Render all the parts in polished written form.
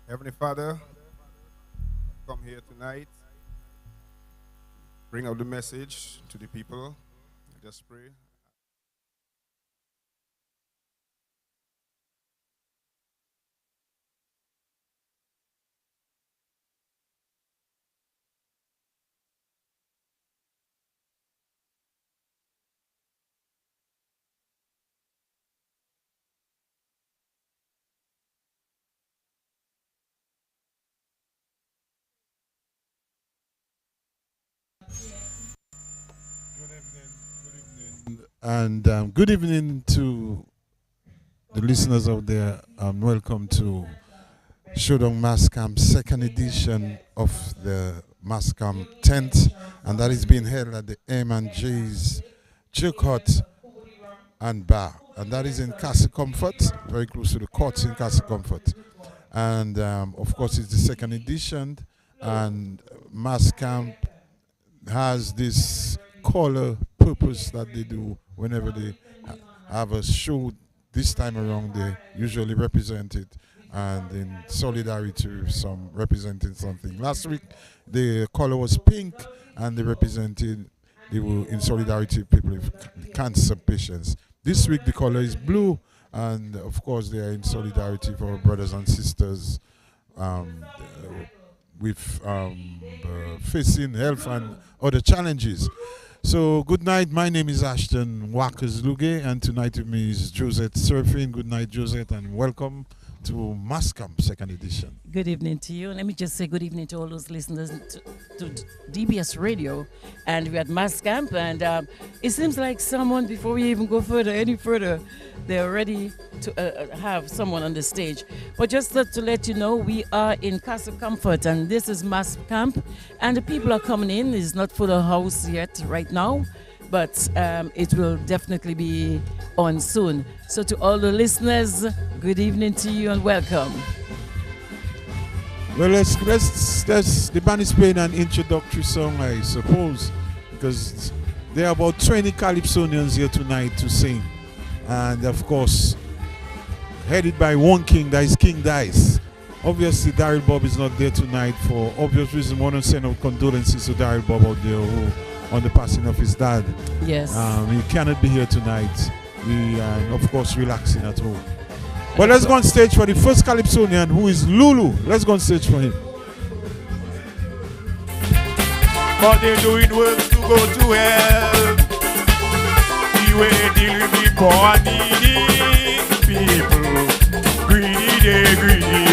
Heavenly Father, come here tonight, bring out the message to the people. Just pray. And good evening to the listeners out there. Welcome to Showdown Mas Camp, second edition of the Mas Camp tent, and that is being held at the M and J's Jerk Hut and Bar, and that is in Castle Comfort, very close to the courts in Castle Comfort. And of course, it's the second edition, and Mas Camp has this color purpose that they do whenever they have a show. This time around, they usually represent it and in solidarity with some representing something. Last week, the color was pink and they were in solidarity with people with cancer patients. This week, the color is blue, and of course, they are in solidarity for our brothers and sisters with facing health and other challenges. So, good night. My name is Ashton Walkers Luge, and tonight with me is Josette Surfing. Good night, Josette, and welcome to Mas Camp, second edition. Good evening to you. Let me just say good evening to all those listeners to DBS Radio. And we're at Mas Camp, and it seems like someone, before we even go any further, they're ready to have someone on the stage. But just to let you know, we are in Castle Comfort, and this is Mas Camp, and the people are coming in. It's not full of house yet right now, but it will definitely be on soon. So to all the listeners, good evening to you and welcome. Well, let's the band is playing an introductory song, I suppose, because there are about 20 Calypsonians here tonight to sing, and of course, headed by one king, that is King Dice. Obviously, Daryl Bob is not there tonight for obvious reasons. We want to send our condolences to Daryl Bob out there on the passing of his dad. Yes. He cannot be here tonight. We are, of course, relaxing at home. But let's go on stage for the first Calypsonian, who is Lulu. Let's go on stage for him. But they're doing work to go to hell. The way they deal with the poor and needy people. Greedy, they greedy.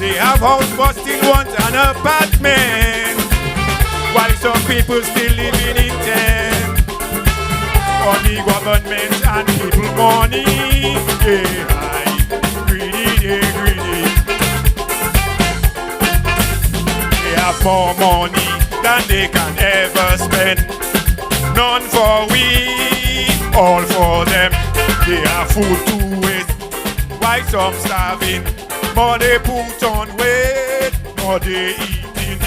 They have house busting want an apartment, while some people still living in tent. On the government and people money, they high, greedy, they greedy. They have more money than they can ever spend. None for we, all for them. They have food to waste, while some starving. More they put on weight, more they eating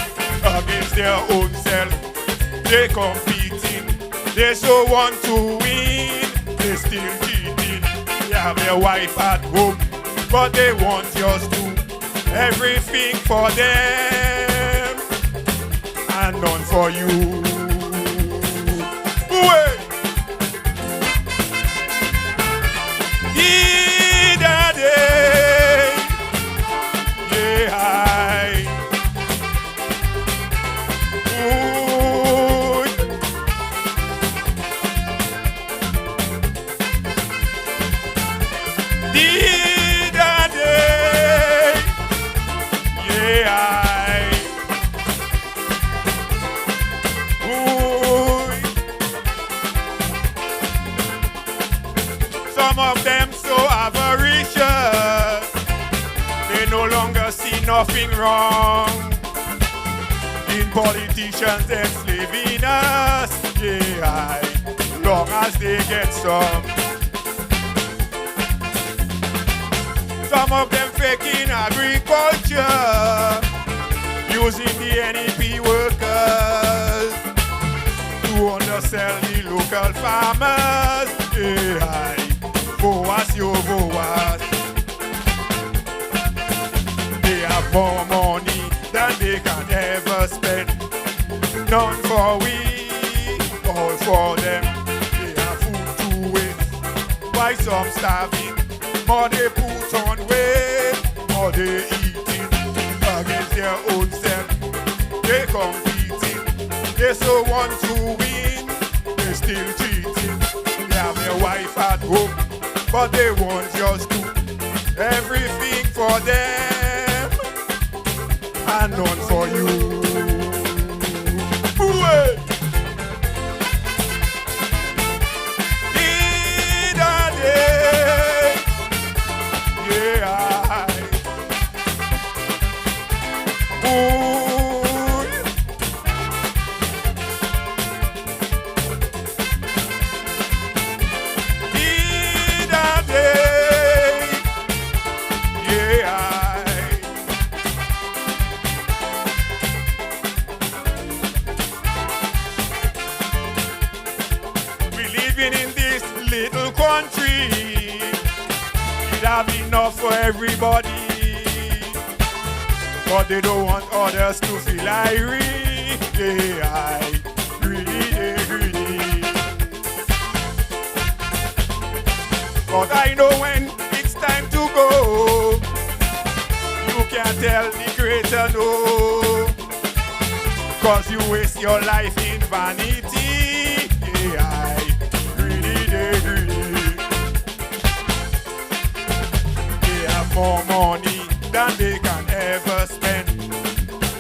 against their own self. They competing, they so want to win, they still cheating. They have their wife at home, but they want yours too. Everything for them, and none for you. Wait. Either day, yeah, I. Ooh. Either day, yeah, I. Ooh. Some of them so avaricious, they no longer see nothing wrong in politicians enslaving us, yeah, long as they get some. Some of them faking agriculture, using the NEP workers to undersell the local farmers, yeah, voas yo voas. more money than they can ever spend. None for we, all for them. They have food to waste. Why some starving? More they put on weight, more they eating against their own self. They competing, they so want to win, they still cheating. They have their wife at home, but they want just to everything for them and none for you. Ooh-ay. Enough for everybody, but they don't want others to feel irate. I greedy. But I know when it's time to go, you can't tell the creator no, cause you waste your life in vanity. I greedy. More money than they can ever spend.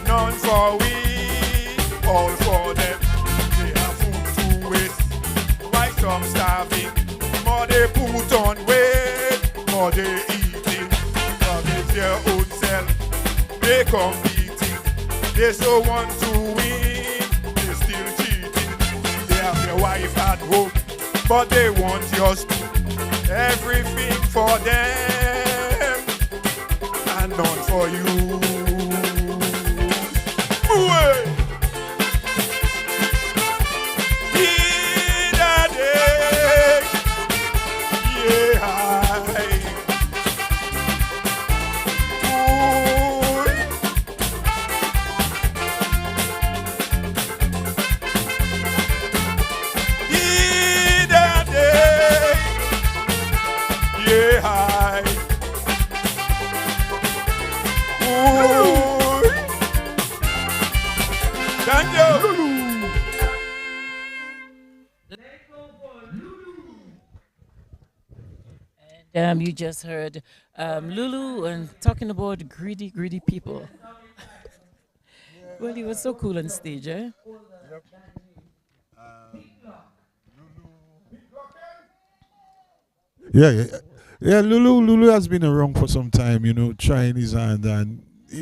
None for we, all for them. They have food to waste. Why some starving? More they put on weight, more they eating against their own self. They competing, they so want to win, they still cheating. They have their wife at home, but they want just everything for them. None for you. Ooh-ay. In a day, yeah. Ooh. In a day, yeah. And you just heard Lulu and talking about greedy people. Well, he was so cool on stage, eh? Yeah. Lulu has been around for some time, trying his hand, and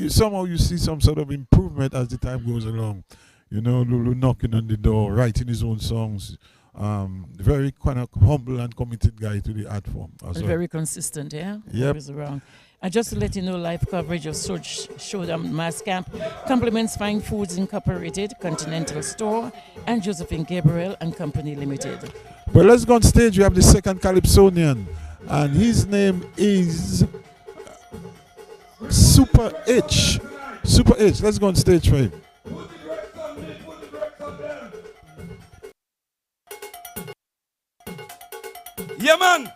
somehow you see some sort of improvement as the time goes along. Lulu knocking on the door, writing his own songs. Very kind of humble and committed guy to the art form as well. Very consistent, yeah? Yep. Always around. And just to let you know, live coverage of Showdown Mas Camp compliments Fine Foods Incorporated, Continental Store, and Josephine Gabriel and Company Limited. But let's go on stage. We have the second Calypsonian, and his name is Super H. Super H. Let's go on stage for him. Yeah, man.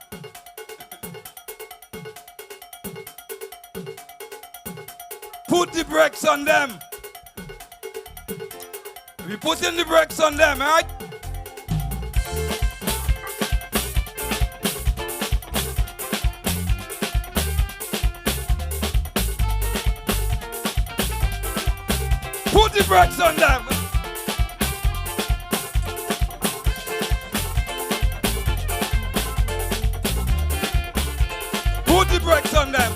Put the brakes on them. We putting the brakes on them, right? Put the brakes on them. Put the brakes on them.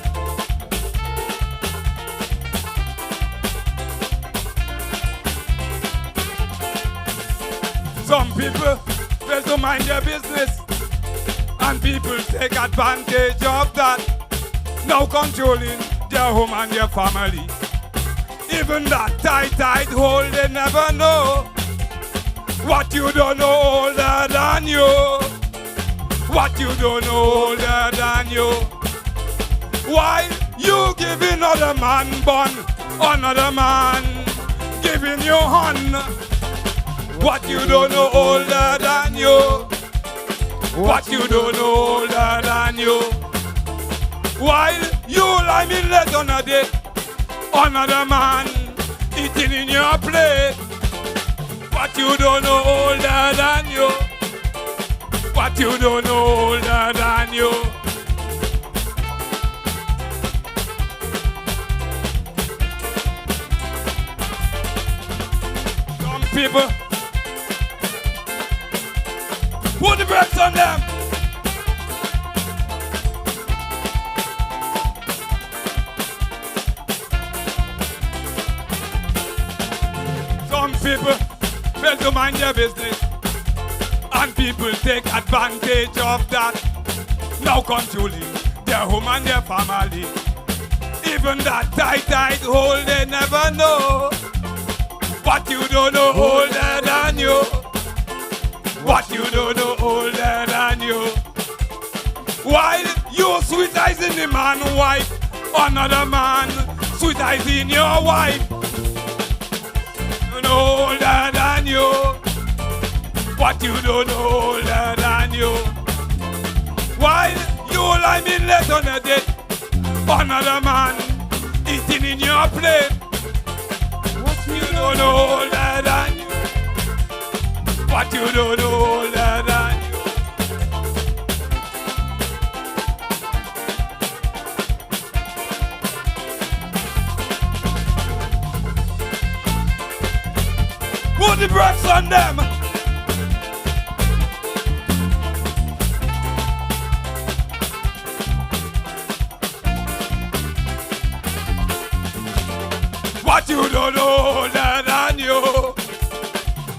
Some people fail to mind their business, and people take advantage of that, now controlling their home and their family. Even that tight hold, they never know what you don't know older than you. What you don't know older than you. Why you giving other man bun, another man giving you hun. What you don't know older than you. What you don't know older than you. While you lie me late on a date, another man eating in your plate. What you don't know older than you. What you don't know older than you. Some people put the brakes on them. Some people fail to mind their business, and people take advantage of that. Now controlling their home and their family. Even that tight hold they never know. What you don't know older than you. What you don't know older than you. While you sweetizing the man wife, another man sweetizing your wife. You know older than you. What you don't know older than you. While you lie me late on a date, another man eating in your plate. What you don't know older than you. What you don't know older than you. Put the brakes on them. What you don't know older than you.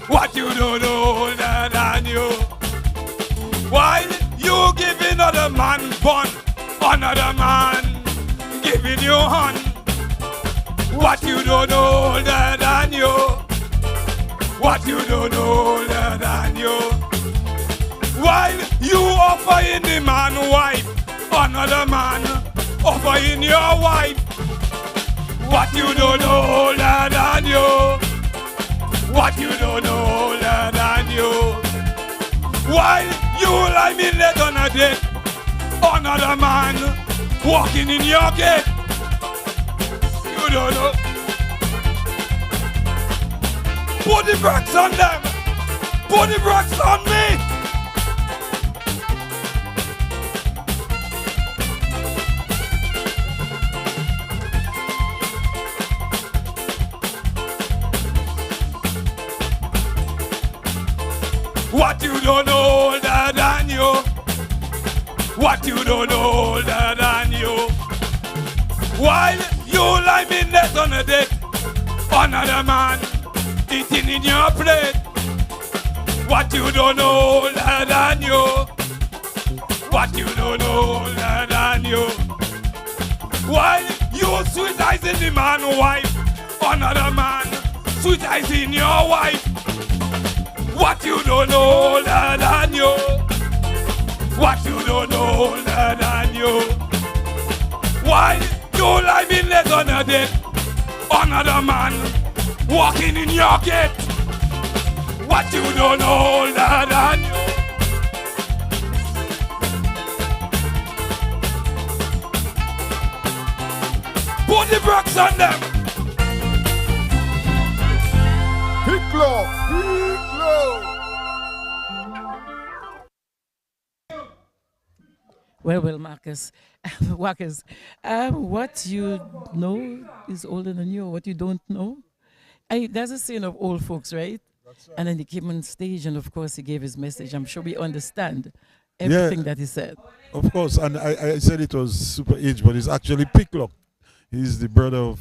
What you don't know older than you. While you giving other man bun, another man giving you hun. What you don't know older than you. What you don't know older than you. While you offering the man wife, another man offering your wife. What you don't know older than you. What you don't know older than you. While you lie me late on a date, another man walking in your gate. You don't know. Put the brakes on them. Put the brakes on me. What you don't know older than you. What you don't know older than you. While you lie me late on a date, another man eating in your plate. What you don't know older than you. What you don't know older than you. While you sweetizing the man wife, another man sweetizing your wife. What you don't know older than you. What you don't know older than you. While you lie me late on a date, another man walking in your gate. What you don't know older than you. Put the brakes on them. Pick low. Pick low. Well, Marcus, Marcus, what you know is older than you. What you don't know, there's a saying of old folks, right? And then he came on stage, and of course he gave his message. I'm sure we understand everything that he said. Of course, and I said it was super age, but it's actually Picklock. He's the brother of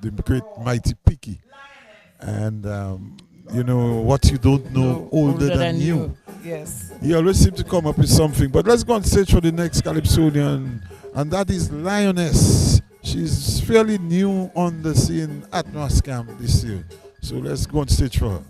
the great mighty Picky. And you know, what you don't know older than you. Yes. He always seems to come up with something. But let's go on stage for the next Calypsonian, and that is Lioness. She's fairly new on the scene at Mas Camp this year. So let's go on stage for her.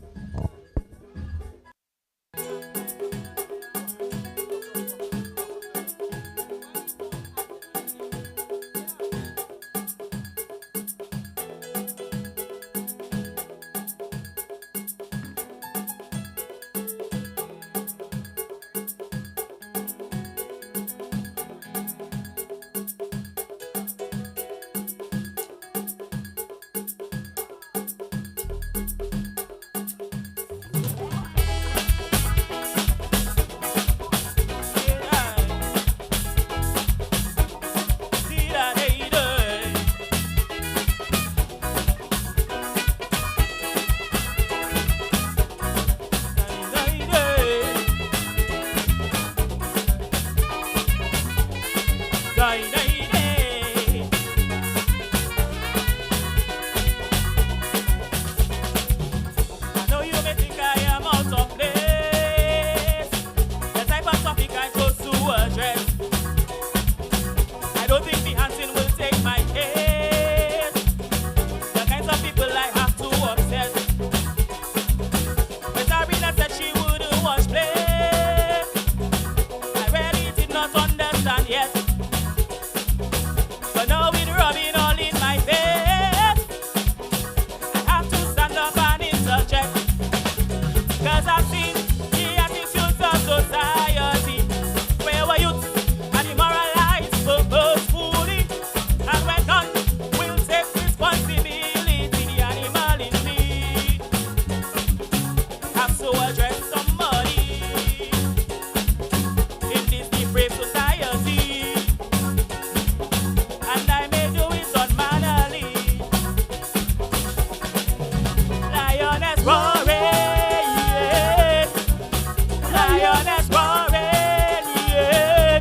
Lioness roaring, yeah.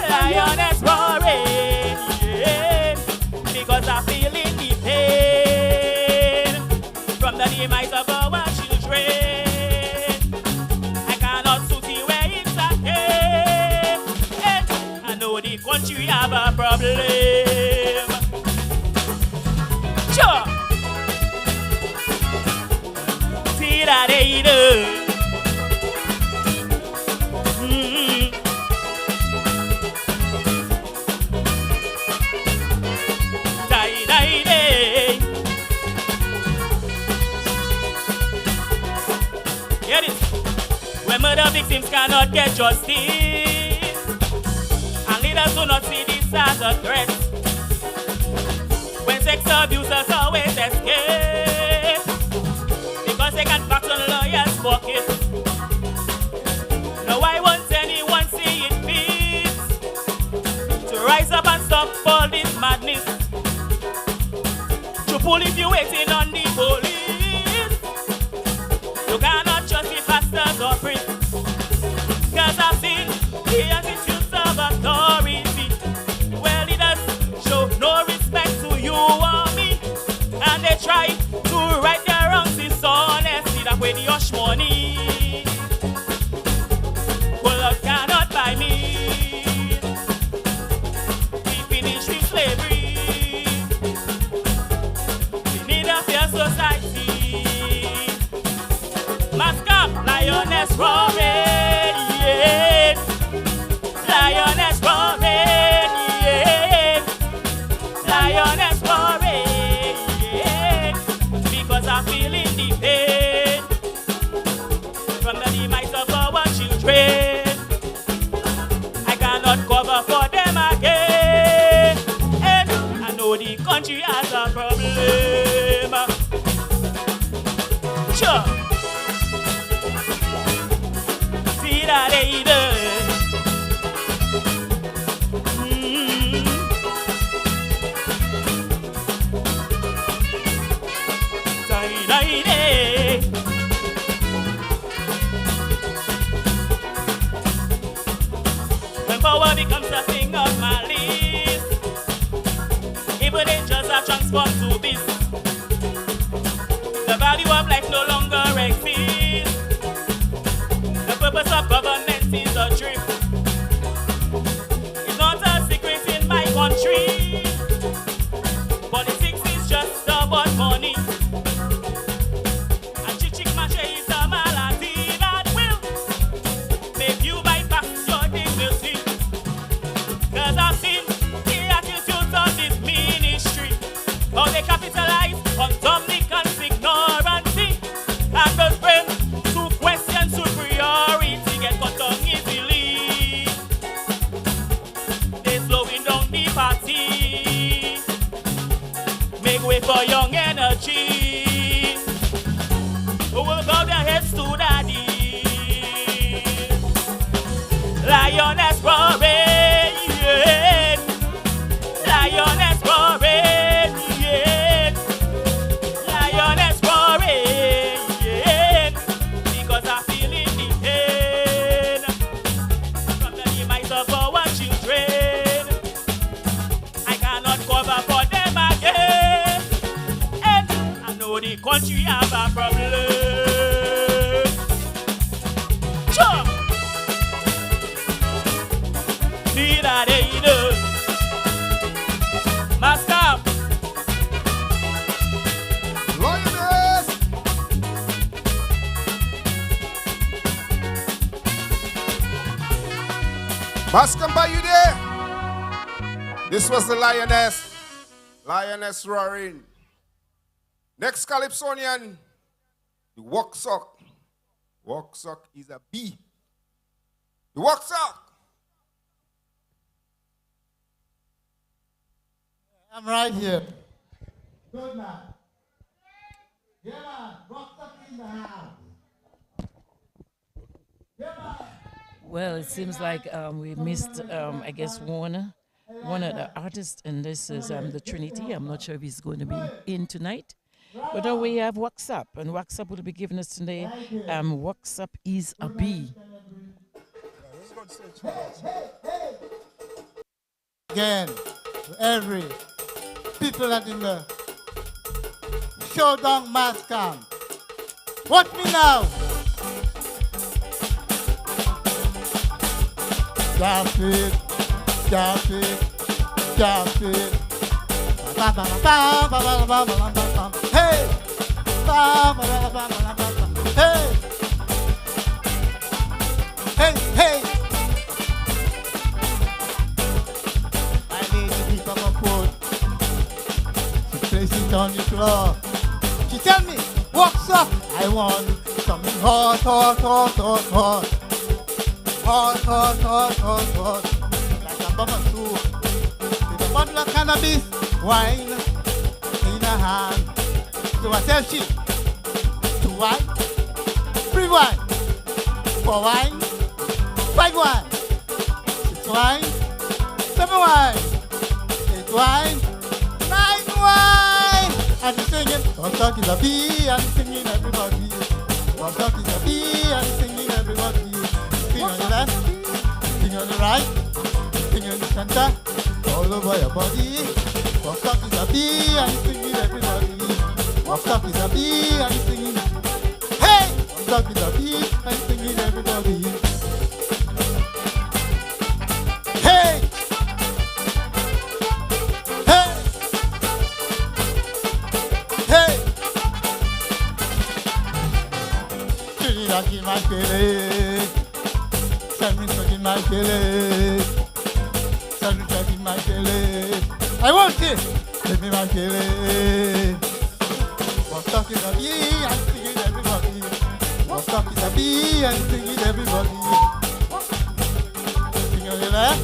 Lioness roaring, yeah. Because I'm feeling the pain from the demise of our children. I cannot suit you where it's a game. I know the country have a problem. Sure. See that they do. Die, die, die. Hear this. When murder victims cannot get justice, and leaders do not see this as a threat. When sex abusers always escape because they can pass on lawyers' pockets. No, I want anyone see it fit to rise up and stop all this madness. To pull if you're waiting on the police, you cannot trust the pastors or priests. Cause I've seen the attitudes of authority where leaders show no respect to you or me, and they try to right their wrongs dishonesty. That way the hush money well, cannot buy me. We finish with slavery. We need a fair society. Mas Camp, lioness roaring, yeah. Lioness roaring, yeah. Lioness roaring, yeah. Because I'm feeling the pain from the demise of our children. I cannot cover for them again. And I know the country has a problem. Sure. See that they do. Die, die, die. When power becomes a thing of malice, even angels are transformed to beasts. The value of life no longer exists. The purpose of government is a trick. It's not a secret in my country. Politics is just about money. And chick mache is a malady that will make you bypass your dignity. Cause I've seen the attitudes of this ministry, how they capitalize on Dominican's ignorancy and the friends to question superiority get cut down easily. They slowing down the party, make way for young energy who will bow their heads to daddy. Lioness roaring, yeah. Lioness roaring, yeah. Lioness roaring, yeah. Because I'm feeling the pain from the demise of our children. I cannot cover for them again. And I know the country have a problem. Sure. See that they do. Mas Camp. Lioness! Mas Camp, are you there? This was the lioness. Lioness roaring. Next Calypsonian, the walk sock. Walk sock is a B. The walk sock. I'm right here. Good man. Yeah, man. Rock up in the house. Yeah, man. Well, it seems like we missed, I guess, one of the artists, and this is the Trinity. I'm not sure if he's going to be in tonight. But we have Wax Up, and Wax Up will be giving us today Wax Up is a B. Again, to every people that in the Showdown Mas Camp. Watch me now. Stop it, stop it, stop it. Hey! Hey! Hey, hey! My lady pick up a phone. She places it on the floor. She tell me, what's up? I want something hot, hot, hot, hot, hot. Hot, hot, hot, hot, hot. Like a bubble soup. With a bottle of cannabis, wine in her hand. So I tell she, 2 wine, 3 wine, 4 wine, 5 wine, 6 wine, 7 wine, 8 wine, 9 wine. And she's singing, one talk is a bee, and she's singing everybody. One talk is a bee, and she's singing everybody. Sing on the left, sing on the right, sing on the center, all over your body. One talk is a bee, and she's singing everybody. One talk is a bee, and she's singing. Hey! One talk is a bee, and she's singing everybody. Hey! Hey! Hey! Trinidad in my feelings. Send me stuck in my feelings. Send me stuck in my feelings. I want it. Give me my feelings. One talk is a bee, and singing everybody. One talk is a bee, and singing everybody. Sing on the left,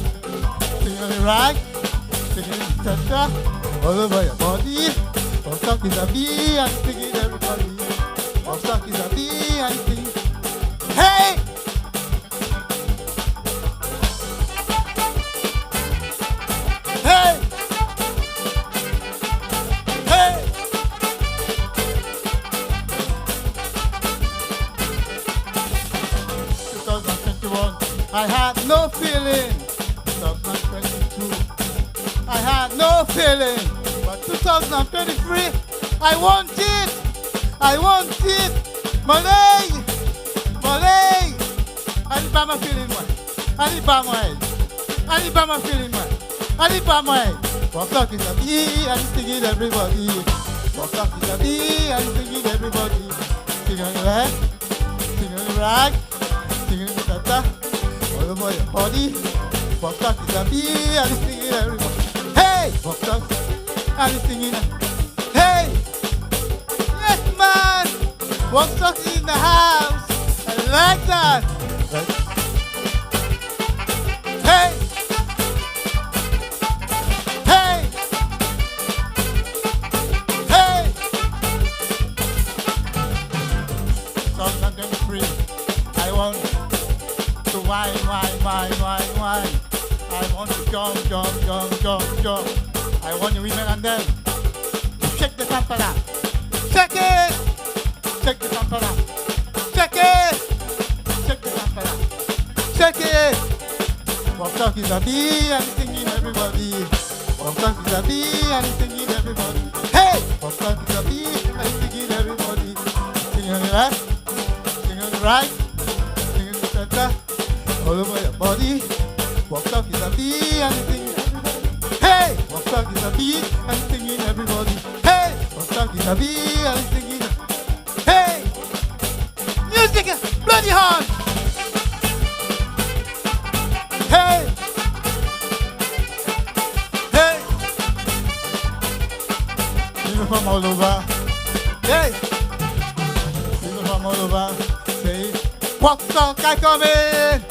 sing on the right, sing on the center, all over your body. One talk is a bee, and singing everybody. One talk is a bee, and singing. Hey! Hey! Hey! 2021, I had no feeling. 2022, I had no feeling. But 2023, I want it. I want it. Malay! Malay! Alibama feeling one. Alibama. Alibama feeling one. Alibama. Walk up is a bee, and singing everybody. Walk up is a bee, and singing everybody. Sing on the left, sing on the right, sing on the center, all over your body. Walk up is a bee, and singing everybody. Hey! Walk up, and singing. Hey! Yes, man! Walk up in the house. I like that. Right. Hey! Hey! Hey! Song not them free. I want to wine. I want to jump. I want the women and them to shake the tampala. Shake it! Shake the tampala. Shake it! Shake the tampala. Shake it! Walk talk is a bee, and singing everybody. Walk talk is a bee, and singing everybody. Hey! Walk talk is a bee, and singing everybody. Sing on the left, sing on the right, sing on the center, all over your body. Walk talk is a bee, and singing everybody. Hey! Walk talk is a bee, and singing everybody. Hey! Walk talk is a bee, and singing. Hey! Music, bloody horn! Hey! Hey! People from all over. Hey! People from all over. Say, walk talk, I come in.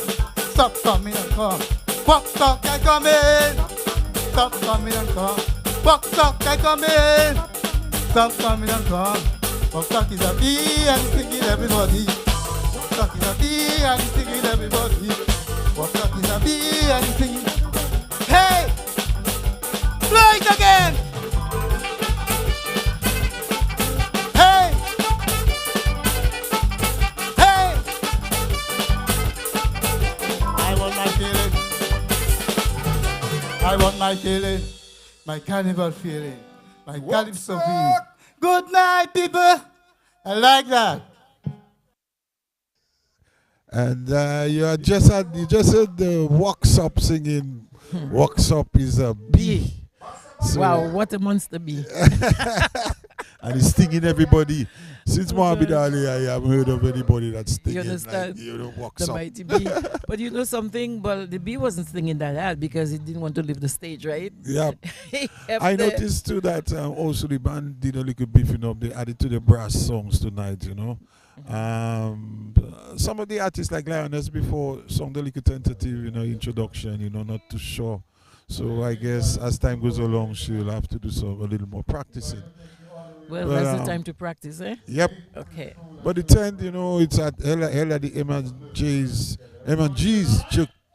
Stop coming and come. Walk talk, I come in. Stop coming and come. Walk talk, I come in. Stop coming and come. Walk talk is a bee, and singing everybody. Walk talk is a bee, and singing everybody. Walk talk is a bee, and singing. Hey! Blow it again! Hey! Hey! I want my I want my feeling, my carnival feeling, my calypso What's feeling. up? Good night, people. I like that. And you just heard the Walks Up singing. Walks Up is a bee. So, Wow, what a monster bee. and it's stinging everybody. Since Mohammed Ali, I haven't heard of anybody that's stinging. You understand? Walks The Up. mighty bee. But you know something? Well, the bee wasn't singing that hard because it didn't want to leave the stage, right? Yeah. He kept I there. noticed too that also the band did a little beefing up. They added to the brass songs tonight, you know. Some of the artists like Lioness before sung the little tentative, introduction, not too sure. So I guess as time goes along, she'll have to do a little more practicing. Well, But, that's the time to practice, eh? Yep. Okay. But the tent, it's at Ella the M&G's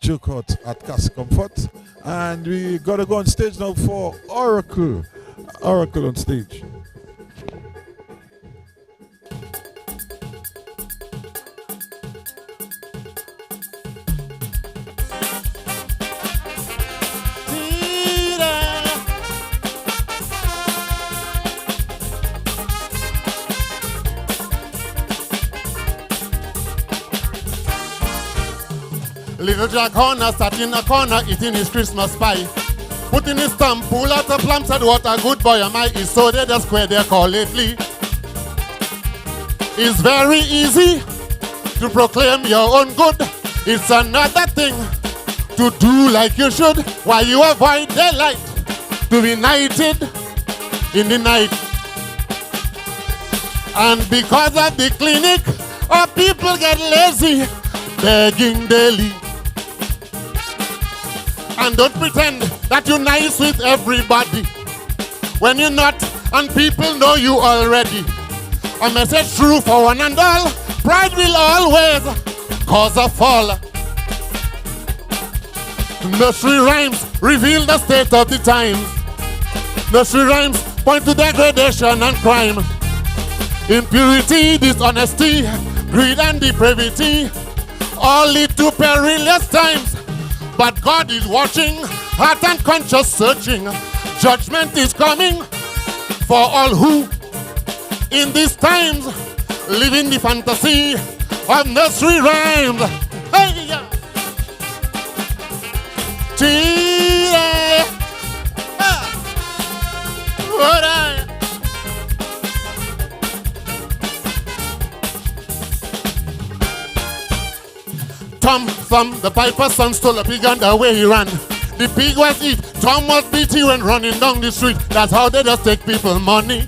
Joke Hut at Casa Comfort. And we got to go on stage now for Oracle. Oracle on stage. Little Jack Horner sat in a corner eating his Christmas pie. Putting his thumb, pull out a plum, said what a good boy am I. He so they the square they call it Lee. It's very easy to proclaim your own good. It's another thing to do like you should. While you avoid daylight to be nighted in the night. And because of the clinic, our people get lazy, begging daily. And don't pretend that you're nice with everybody when you're not, and people know you already. A message true for one and all: pride will always cause a fall. Nursery rhymes reveal the state of the times. Nursery rhymes point to degradation and crime. Impurity, dishonesty, greed and depravity all lead to perilous times. But God is watching, heart and conscience searching. Judgment is coming for all who in these times live in the fantasy of nursery rhymes. Hey, yeah. Tom Thumb, the piper's son, stole a pig and away he ran. The pig was eat. Tom was beat you when running down the street. That's how they just take people money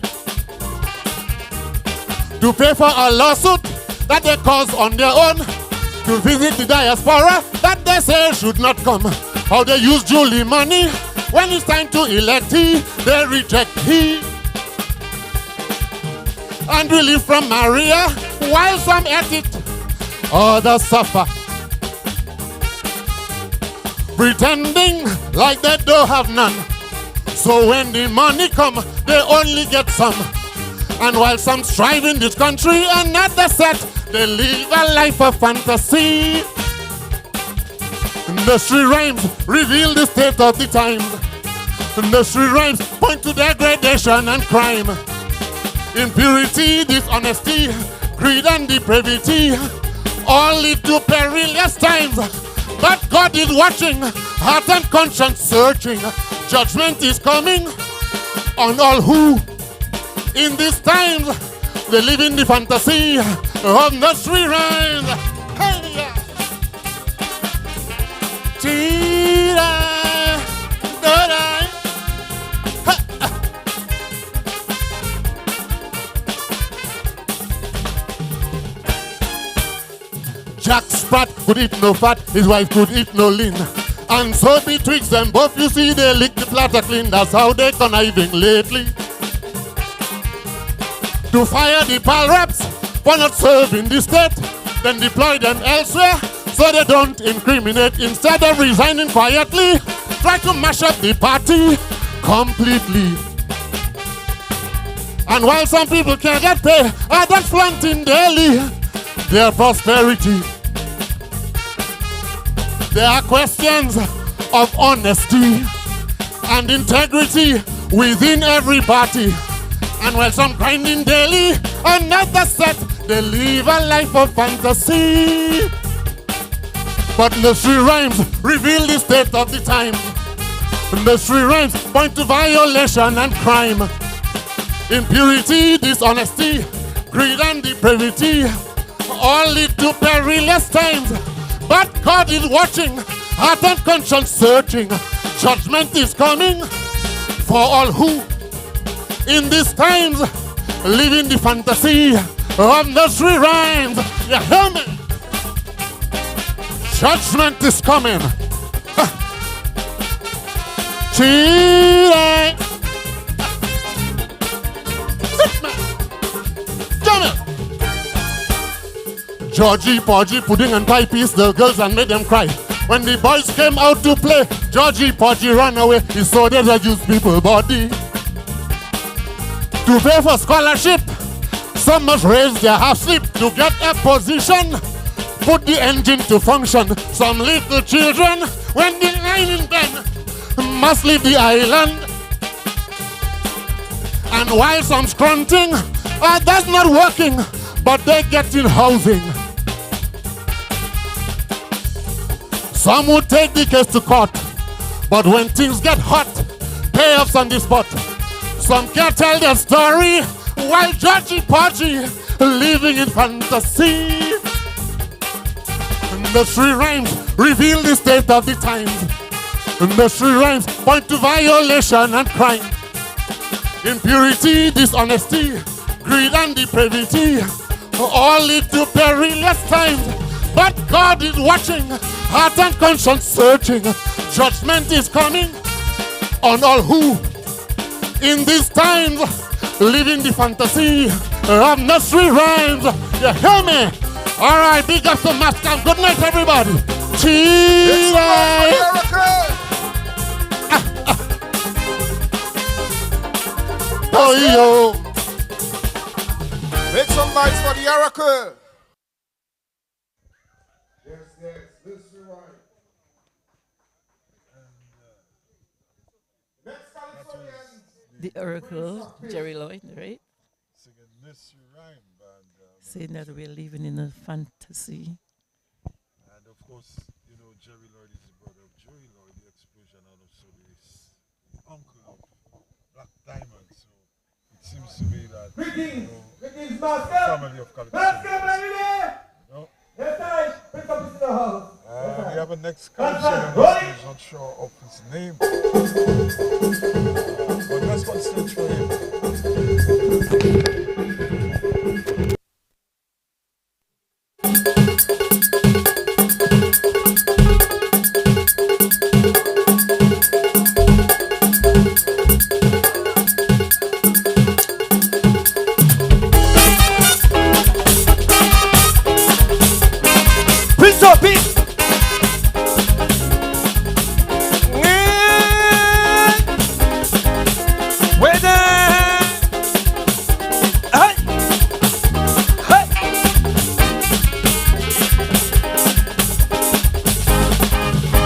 to pay for a lawsuit that they cause on their own, to visit the diaspora that they say should not come. How they use Julie money when it's time to elect he, they reject he. And relief from Maria, while some at it, others suffer. Pretending like they don't have none. So when the money come, they only get some. And while some strive in this country and not the set, they live a life of fantasy. Nursery rhymes reveal the state of the times. Nursery rhymes point to degradation and crime. Impurity, dishonesty, greed and depravity all lead to perilous times. But God is watching, heart and conscience searching. Judgment is coming on all who in these times they live in the fantasy of nursery rhymes. Hey, yeah. Jack Sprat could eat no fat, his wife could eat no lean. And so betwixt them both, you see, they lick the platter clean. That's how they conniving lately to fire the pal reps for not serving the state, then deploy them elsewhere so they don't incriminate. Instead of resigning quietly, try to mash up the party completely. And while some people can't get paid, others flaunting daily their prosperity. There are questions of honesty and integrity within every party. And while some grinding daily, another set, they live a life of fantasy. But nursery rhymes reveal the state of the times. Nursery rhymes point to violation and crime. Impurity, dishonesty, greed and depravity all lead to perilous times. But God is watching, heart and conscience searching. Judgment is coming for all who in these times live in the fantasy of nursery rhymes. You hear me? Judgment is coming. Chile. Georgie, Porgy, pudding and pie piece the girls and made them cry. When the boys came out to play, Georgie, Porgy ran away. He saw they reduced people body. To pay for scholarship, some must raise their half sleep to get a position. Put the engine to function. Some little children, when the line in bend, must leave the island. And while some scrunting, that's not working, but they get in housing. Some would take the case to court, but when things get hot, payoffs on the spot. Some can't tell their story while Georgie Porgy living in fantasy. Nursery rhymes reveal the state of the times. Nursery rhymes point to violation and crime. Impurity, dishonesty, greed and depravity all lead to perilous times. But God is watching, heart and conscience searching. Judgment is coming on all who in these times live in the fantasy of nursery rhymes. You hear me? All right, big up to Mas Camp. Good night, everybody. Cheers. Oh, yo. Make some noise for the Oracle. Yes, this is right. Next Californian. The Oracle, Jerry Lloyd, right? Singing nursery rhyme band. Saying that we're living in a fantasy. And of course, you know, Jerry Lloyd is the brother of Joey Lloyd, the explosion, and also his uncle of Black Diamond. So it seems to me that, you know, Greetings, family of California. You know? Yes, I pick up into the house. We have a next collection, and I'm not sure of his name. But that's one stage for him. Prince of Peace. Where the hey, hey.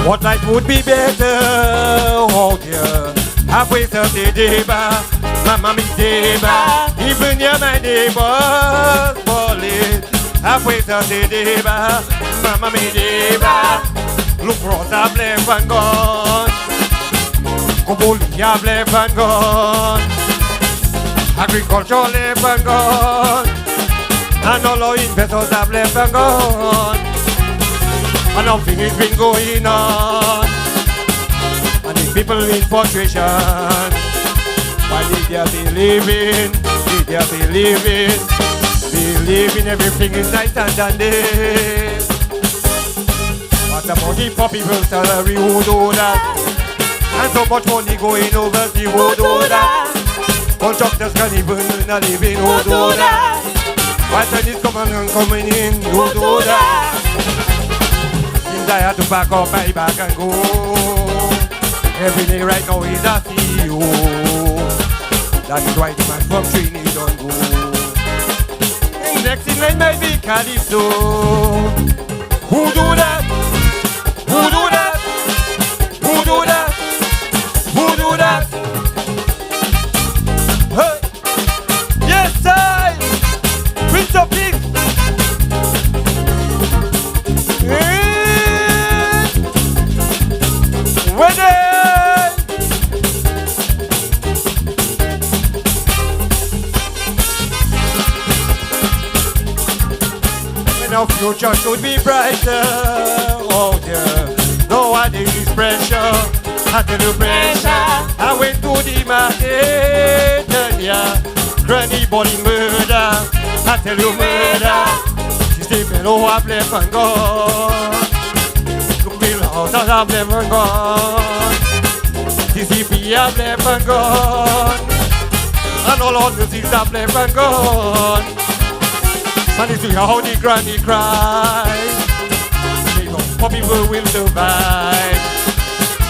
What life would be better, oh dear. Halfway to the deba, mama mi deba. Even your my neighbors falling. Halfway to the deba, mama mi deba. Look rosa left and gone. Kobolia left and gone. Agriculture left and gone. And all our investors have left and gone. And nothing has been going on. And the people in frustration. Why did they believing? Did they believing? Believing everything is nice and dandy. What about the poor people's salary? Who do that? And so much money going overseas. Who do that? Contractors can't even earn a living. Who do that? Why Chinese coming in? Who do that? Seems I had to back up my back and go. Every day right now is a CEO. That is why the man from Trinity don't go. Next thing I might be Calypso. Who do that? Who do that? Who do that? Who do Wedding! When our future should be brighter, oh yeah. Nowadays is pressure, I tell you pressure. I went to the market, yeah. Granny body murder, I tell you murder. She say below I play and gone. Look me loud, I play and gone. TCP I play and gone. And all on the seats I play and gone. And it's how the granny cries. They know poor people will survive.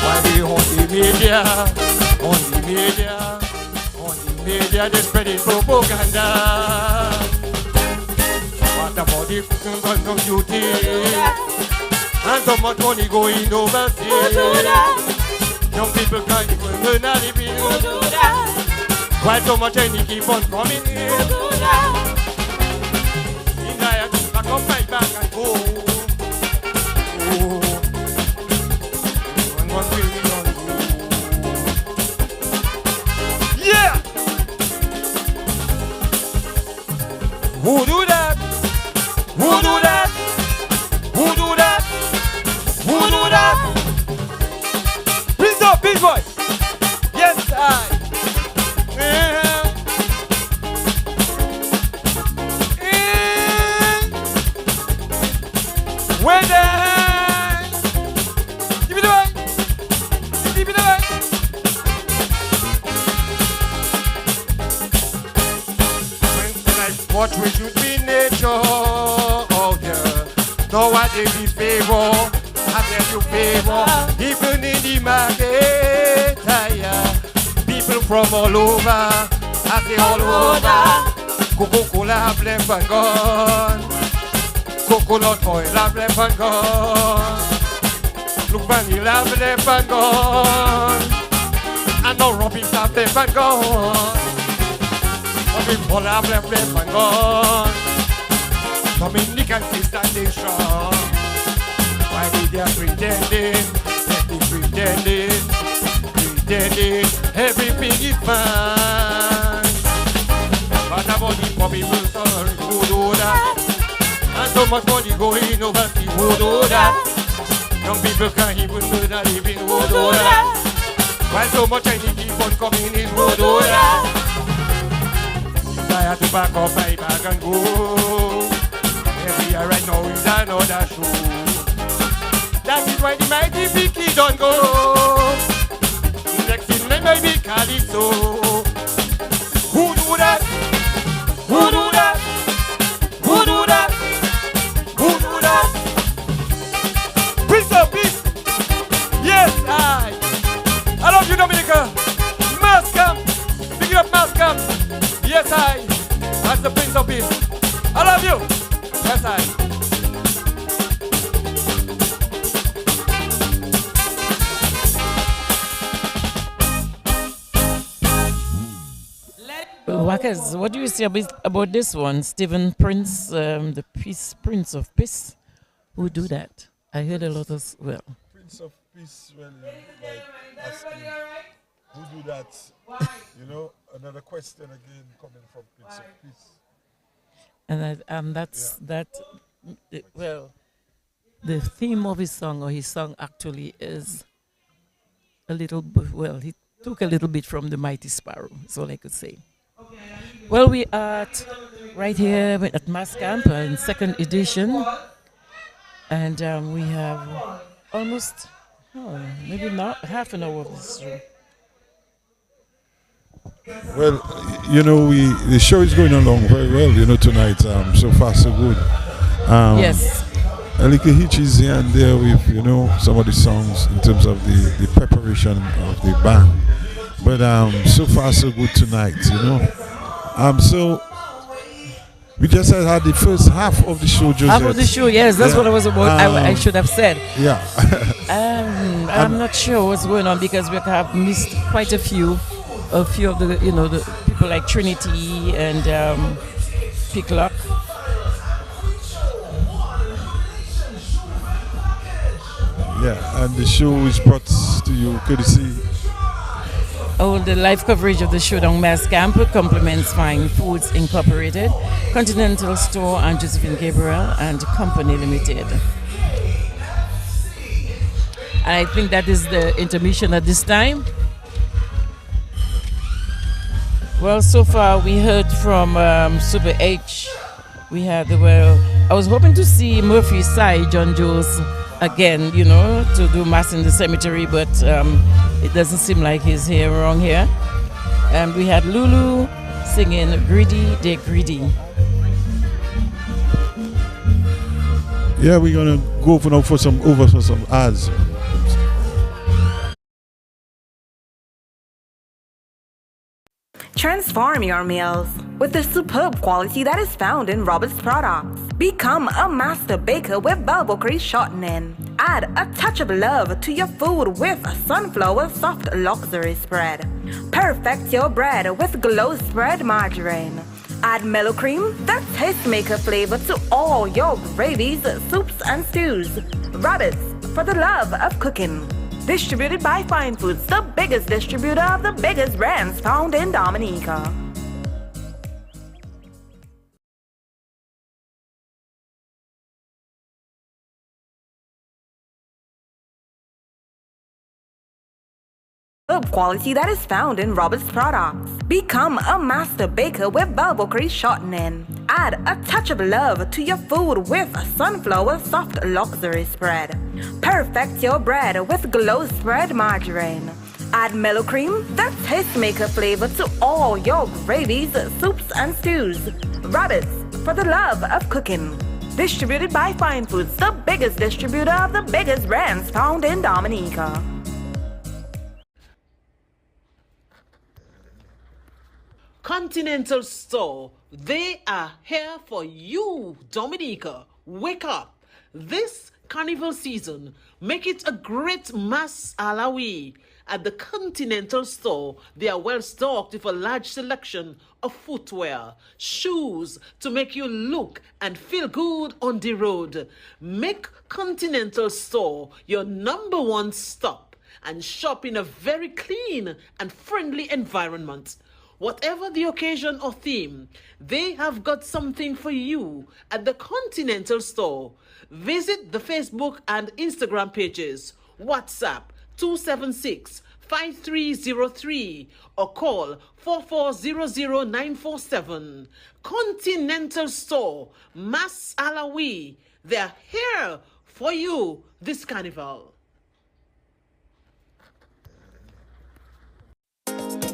Why they on the media, on the media, on the media, they spreading propaganda. What about the guns on duty? And so much money going overseas. Young people can't even learn a living. Why so much money keep on coming in? I just back up, fight back and go. Oh, and what will we not do? Yeah! Who do that? Who do that? Who do that? Who do that? Please up, big boy. Yes, I. Yeah. When then, give it away, give it away. When I watch, we should be nature. Oh yeah, nowadays we favor, I tell you favor. Even in the market, yeah. People from all over, I say all over. Coca-Cola, blame and gone. Coconut oil, I've left and gone. Look, vanilla, I've left and gone. And no robins, I've left and gone. Robin Paul, I've left and gone. Dominican Station. Why did they pretending? Let me pretending. Pretending everything is fine. But about the poor people, sorry, who do that? And so much money going overseas, who do that? Young people can't even do that, living, who do that? Why so much money keep on coming in, who do that? I have to back up, I back and go. Every year right now is another show. That is why the mighty Vicky don't go. Next in line might be Calypso. Who do that? Who do that? Who do that? Who do that? Peace up, peace. Yes, I love you, Dominica. Mas Camp. Pick it up, Mas Camp. Yes, that's the Prince of Peace. I love you. Yes, Wackers, what do you say about this one? Stephen Prince, the Prince of Peace. Who do that? I heard a lot of, well. Prince of Peace, well, like asking who do that? You know, another question again coming from Prince of Peace. And well, the theme of his song, or his song actually is a little, well, he took a little bit from the Mighty Sparrow, that's all I could say. Well, we are right here at Mas Camp in second edition, and we have almost, maybe not half an hour of this show. Well, you know, the show is going along very well, you know, tonight. So far, so good. Yes. Elike Hitch is here and there with, you know, some of the songs in terms of the preparation of the band. But so far, so good tonight, you know. So we just had the first half of the show, Joseph. Half of the show, yes, that's what I was about. I should have said. Yeah. I'm not sure what's going on because we have missed quite a few of the, you know, the people like Trinity and Picklock. Yeah, and the show is brought to you courtesy. Oh, the live coverage of the Showdown Mas Camp complements Fine Foods Incorporated, Continental Store, and Josephine Gabriel and Company Limited. I think that is the intermission at this time. Well, so far we heard from Super H. I was hoping to see Murphy Sai, John Jones again, to do Mass in the Cemetery, but it doesn't seem like he's around here. And we had Lulu singing Greedy, They're Greedy. Yeah, we're gonna go for some ads. Transform your meals with the superb quality that is found in Robert's products. Become a master baker with Balbocry shortening. Add a touch of love to your food with Sunflower Soft Luxury Spread. Perfect your bread with Glow Spread Margarine. Add mellow cream, that tastemaker flavor to all your gravies, soups, and stews. Robert's, for the love of cooking. Distributed by Fine Foods, the biggest distributor of the biggest brands found in Dominica. Quality that is found in Robert's products. Become a master baker with Balbocry shortening. Add a touch of love to your food with Sunflower Soft Luxury Spread. Perfect your bread with Glow Spread Margarine. Add mellow cream, that tastemaker flavor to all your gravies, soups, and stews. Robert's, for the love of cooking. Distributed by Fine Foods, the biggest distributor of the biggest brands found in Dominica. Continental Store, they are here for you, Dominica. Wake up. This carnival season, make it a great mass alawi. At the Continental Store, they are well stocked with a large selection of footwear, shoes to make you look and feel good on the road. Make Continental Store your number one stop and shop in a very clean and friendly environment. Whatever the occasion or theme, they have got something for you at the Continental Store. Visit the Facebook and Instagram pages, WhatsApp 276-5303 or call 4400947. Continental Store, Mas Alawi, they're here for you this carnival.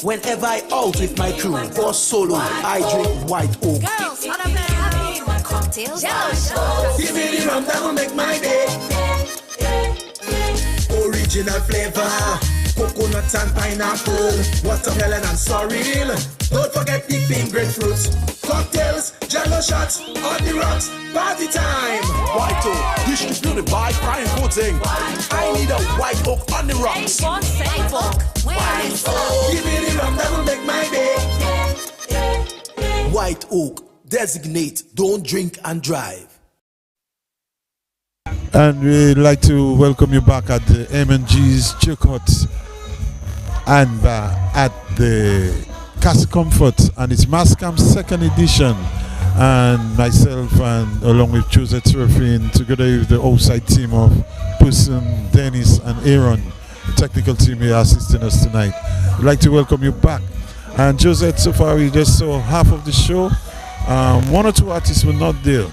Whenever I out with my crew or solo, I drink white oak. Girls, how them have cocktails? Give me the rum that will make my day. Original flavor, coconut and pineapple, watermelon and sorrel. Don't forget the pink grapefruit. Cocktails, jello shots, on the rocks, party time. White oak, distributed by Fine Foods Inc. I need a white oak on the rocks. White oak. Give me the rum that will make my day. White oak, designate, don't drink and drive. And we'd like to welcome you back at the M&G's Chilcot and at the Casa Comfort, and it's Mas Camp second edition. And myself, and along with Josette Serafine, together with the outside team of Person, Dennis, and Aaron, the technical team here assisting us tonight. We'd like to welcome you back. And Josette, so far we just saw half of the show. One or two artists were not there.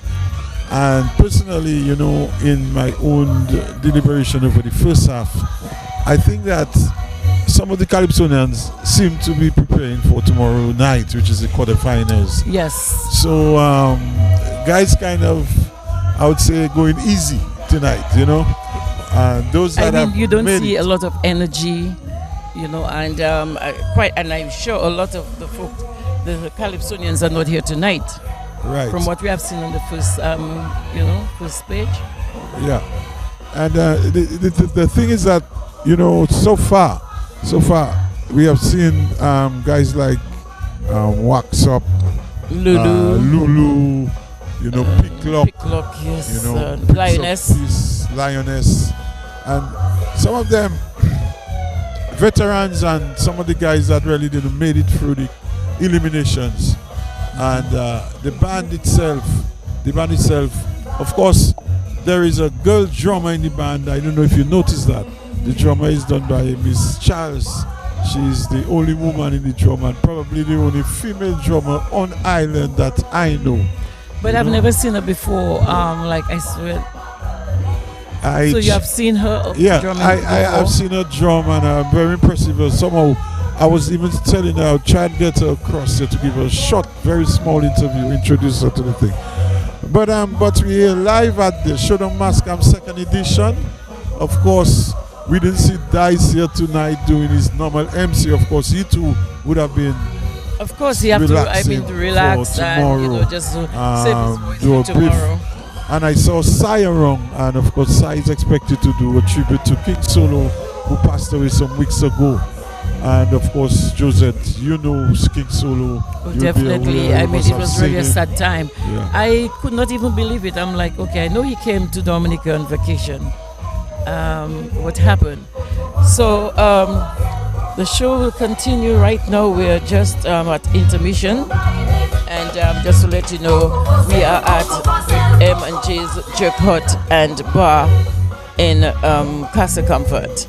And personally, in my own deliberation over the first half, I think that some of the Calypsonians seem to be preparing for tomorrow night, which is the quarterfinals. Yes. So, guys kind of, I would say, going easy tonight, And those that you don't see a lot of energy, and I'm sure a lot of the folk, the Calypsonians are not here tonight. Right. From what we have seen on the first, first page. Yeah. And the thing is that, so far, we have seen guys like Wax Up, Lulu, Picklock, yes, Lioness. Lioness. and some of them veterans and some of the guys that really didn't made it through the eliminations. And the band itself, of course, there is a girl drummer in the band. I don't know if you noticed that. The drummer is done by Miss Charles. She's the only woman in the drum and probably the only female drummer on island that I know. But I've never seen her before. Like I swear. So you have seen her? Yeah, drumming I before? have seen her drum and I'm very impressed with her. Somehow, I was even telling her, I'll try and get her across here to give her a short, very small interview, introduce her to the thing. But we're live at the Showdown Mas Camp 2nd edition. Of course, we didn't see Dice here tonight doing his normal MC. Of course, he too would have been. Of course, you have to. I mean, to relax tomorrow, and just to save his voice do a for tomorrow. brief. And I saw Sayarong, and of course, Sai is expected to do a tribute to King Solo, who passed away some weeks ago. And of course, Josette, you know King Solo. Oh, definitely. I mean, it was really a sad time. Yeah. I could not even believe it. I'm like, okay, I know he came to Dominica on vacation. What happened? So the show will continue. Right now, we're just at intermission. And just to let you know, we are at M&J's Jerk Hut and Bar in Castle Comfort.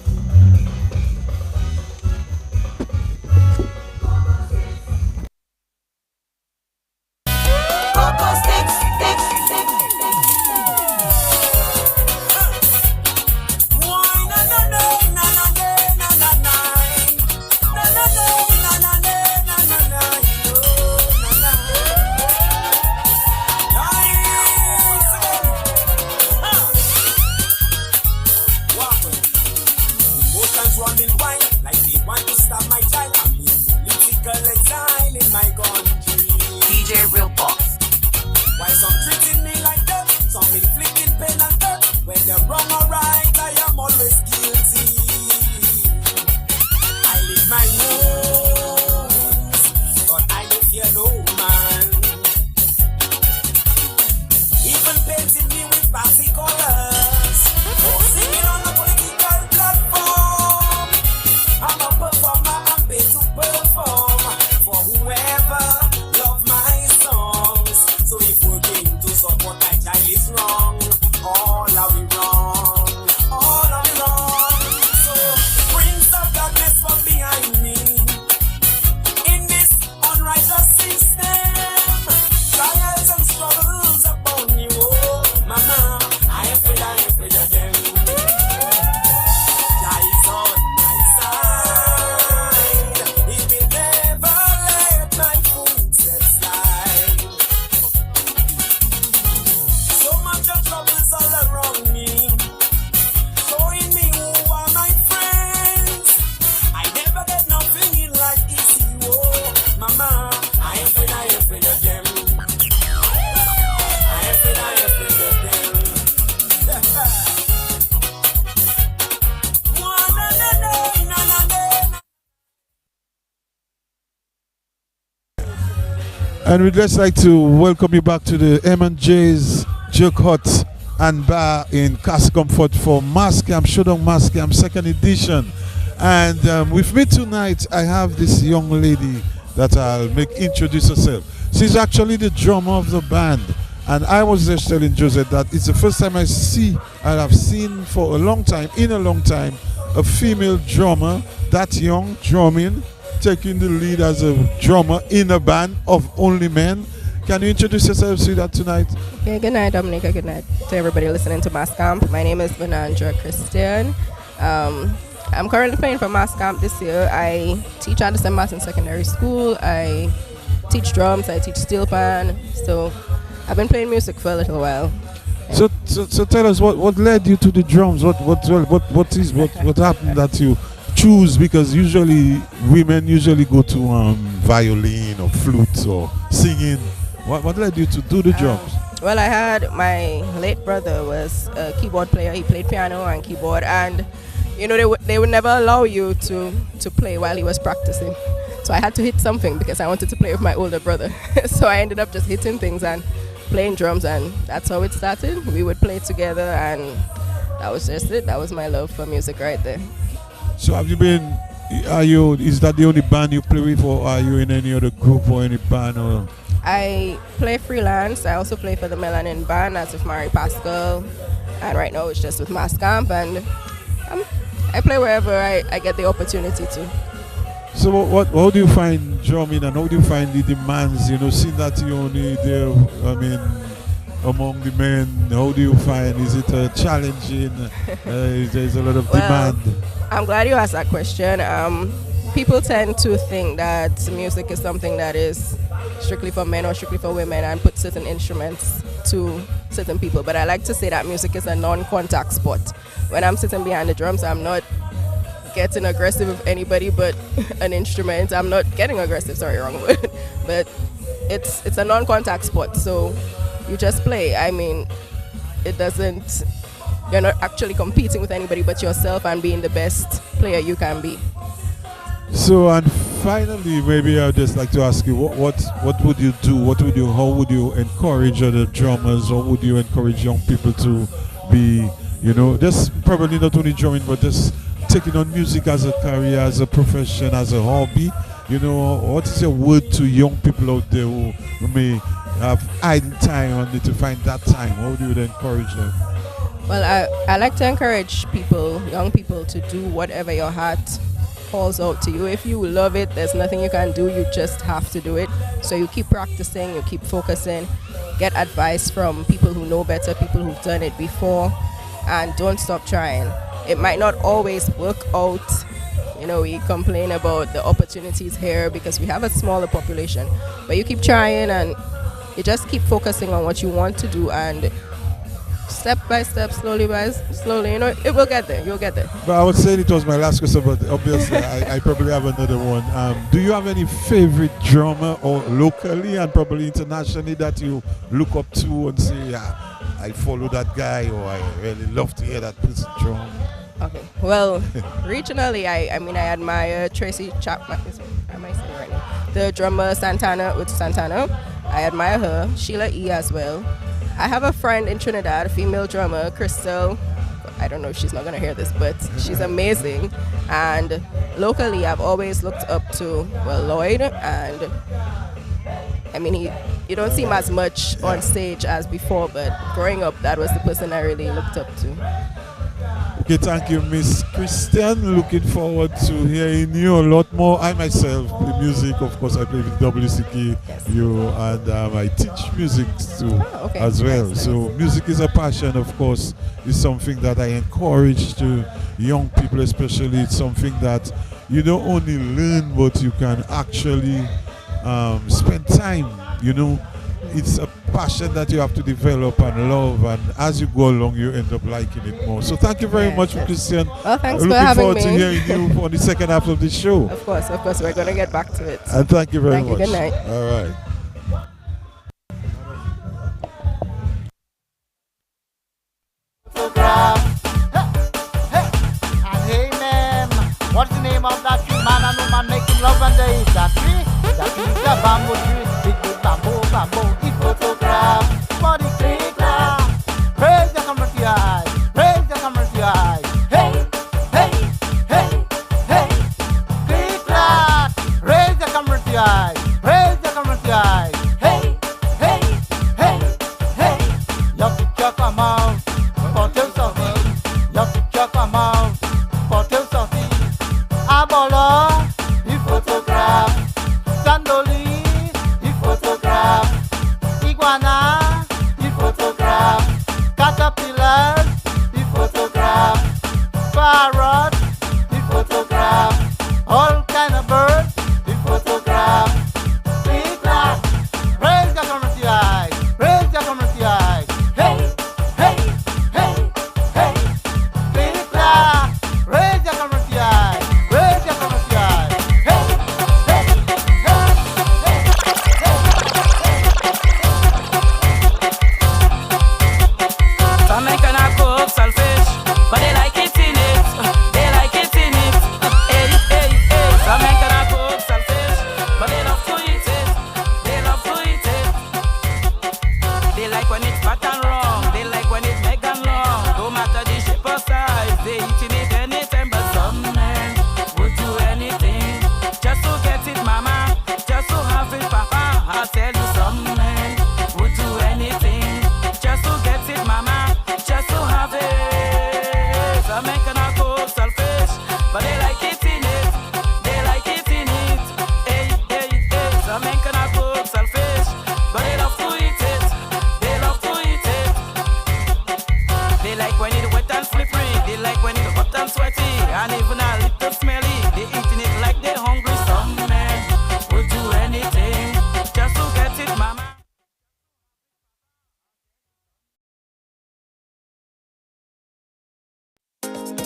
And we'd just like to welcome you back to the M&J's Jerk Hut and Bar in Castle Comfort for Mas Camp, Showdown Mas Camp 2nd edition. And with me tonight, I have this young lady that I'll make introduce herself. She's actually the drummer of the band. And I was just telling Joseph that it's the first time I have seen for a long time, a female drummer that young drumming, taking the lead as a drummer in a band of only men. Can you introduce yourself to that tonight? Okay, good night, Dominica. Good night to everybody listening to Mas Camp. My name is Benandra Christian. I'm currently playing for Mas Camp this year. I teach at the St. Martin Secondary School. I teach drums. I teach steel pan. So I've been playing music for a little while. So tell us what led you to the drums? What happened that you choose? Because usually women go to violin or flute or singing. What led you to do the drums? Well, I had my late brother was a keyboard player. He played piano and keyboard, and you know they would never allow you to play while he was practicing. So I had to hit something because I wanted to play with my older brother. So I ended up just hitting things and playing drums, and that's how it started. We would play together, and that was just it. That was my love for music right there. So have you been? Is that the only band you play with, or are you in any other group or any band? Or I play freelance. I also play for the Melanin Band as with Mary Pascal, and right now it's just with Mas Camp, and I play wherever I get the opportunity to. so how do you find drumming, and how do you find the demands? Seeing that you only there, among the men, how do you find? Is it challenging? There's a lot of demand. I'm glad you asked that question. People tend to think that music is something that is strictly for men or strictly for women and put certain instruments to certain people. But I like to say that music is a non-contact sport. When I'm sitting behind the drums, I'm not getting aggressive with anybody but an instrument. I'm not getting aggressive, sorry, wrong word. But it's a non-contact sport, so you just play. I mean, you're not actually competing with anybody but yourself and being the best player you can be. So, and finally, maybe I'd just like to ask you, what would you do? How would you encourage other drummers? How would you encourage young people to be, just probably not only drumming, but just taking on music as a career, as a profession, as a hobby? What is your word to young people out there who may have idle time and need to find that time? How do you encourage them? Well, I like to encourage young people, to do whatever your heart calls out to you. If you love it, there's nothing you can do. You just have to do it. So you keep practicing, you keep focusing, get advice from people who know better, people who've done it before, and don't stop trying. It might not always work out. We complain about the opportunities here because we have a smaller population, but you keep trying and you just keep focusing on what you want to do, and step by step, slowly, it will get there. You'll get there. But I was saying it was my last question, but obviously I probably have another one. Do you have any favorite drummer, or locally and probably internationally, that you look up to and say, yeah, I follow that guy, or I really love to hear that person drum? Okay. Well, regionally, I admire Tracy Chapman. Am I saying it right now? The drummer Santana. I admire her. Sheila E. as well. I have a friend in Trinidad, a female drummer, Crystal. I don't know if she's not going to hear this, but she's amazing. And locally, I've always looked up to, Lloyd. And I mean, you don't see him as much on stage as before, but growing up, that was the person I really looked up to. Okay, thank you, Miss Christian. Looking forward to hearing you a lot more. I myself play music. Of course, I play with WCK, and I teach music too as well. Nice. So music is a passion, of course. It's something that I encourage to young people, especially. It's something that you don't only learn, but you can actually spend time, It's a passion that you have to develop and love, and as you go along, you end up liking it more. So thank you very much, Christian. Well, thanks for having me. Looking forward to hearing you on the second half of the show. Of course, we're going to get back to it. And thank you very much. Good night. All right. And hey, ma'am, what's the name of that tree? Man and woman making love under it. That tree? That tree is a bamboo tree. Big bamboo. It photograph for the tree class. Raise the camera to your eyes. Raise the camera to your eyes. Hey. Tree class. Raise the camera to your eyes. Raise the camera to your eyes. Hey. Your picture come out. Photos of it. Your picture come out. Photos of it. Abolo, the photograph. Sandoli, the photograph.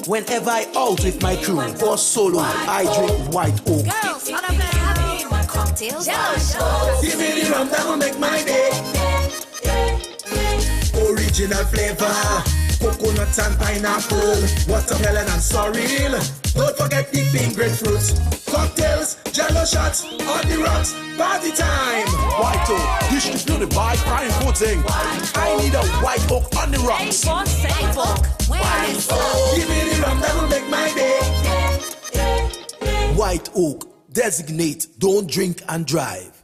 Whenever I out with my crew or solo, I drink white oak. Girls, what up, having one cocktail. Give me the rum that will make my day. Original flavor, coconut and pineapple, watermelon and sorrel. Don't forget the pink grapefruits. Cocktails, jello shots, on the rocks, party time. White oak, distributed by Fine Pudding. I need a white oak on the rocks. Give me the rum that will make my day. White oak, designate, don't drink and drive.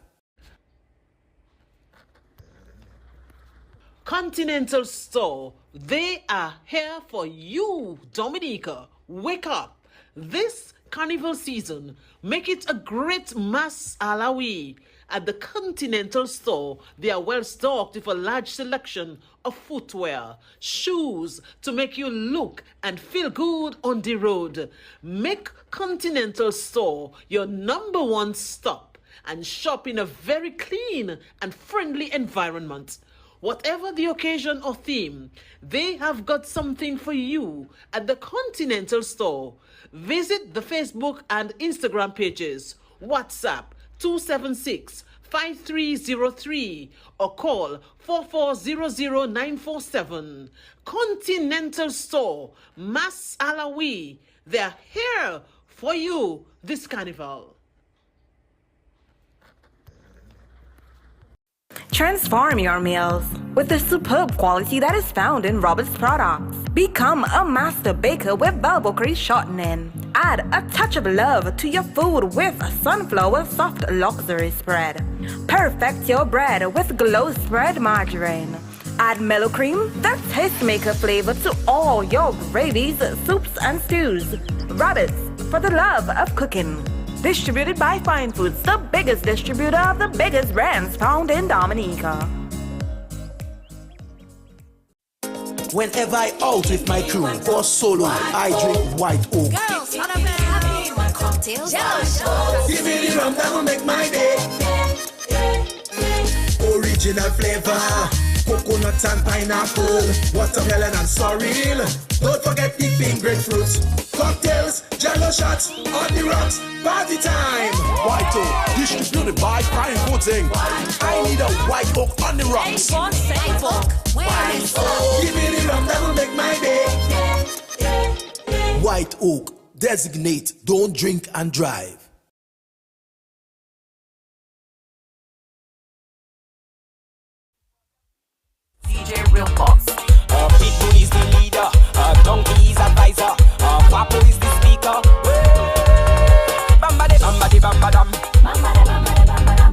Continental Store, they are here for you, Dominica. Wake up. This carnival season, make it a great mass alawi. At the Continental Store, they are well stocked with a large selection of footwear, shoes to make you look and feel good on the road. Make Continental Store your number one stop and shop in a very clean and friendly environment. Whatever the occasion or theme, they have got something for you at the Continental Store. Visit the Facebook and Instagram pages, WhatsApp 276-5303 or call 4400947. Continental Store, Mas Alawi, they're here for you this carnival. Transform your meals with the superb quality that is found in Robert's products. Become a master baker with Balbocry shortening. Add a touch of love to your food with sunflower soft luxury spread. Perfect your bread with Glow Spread margarine. Add mellow cream, the tastemaker flavor to all your gravies, soups, and stews. Robert's, for the love of cooking. Distributed by Fine Foods, the biggest distributor of the biggest brands found in Dominica. Whenever I out with my crew or solo, I drink white oak. Girls, what up, having one cocktail. Give me the rum that will make my day. Original flavor, coconut and pineapple, watermelon and sorrel. Don't forget the pink grapefruits. Cocktails, jello shots, on the rocks, party time. White oak, distributed by Fine Pudding. I need a white oak on the rocks. Give me the rum that will make my day. White oak, designate, don't drink and drive. DJ Real Boss. Pitbull is the leader, Donkey is advisor, Papo is the speaker. Bamba de bamba dam.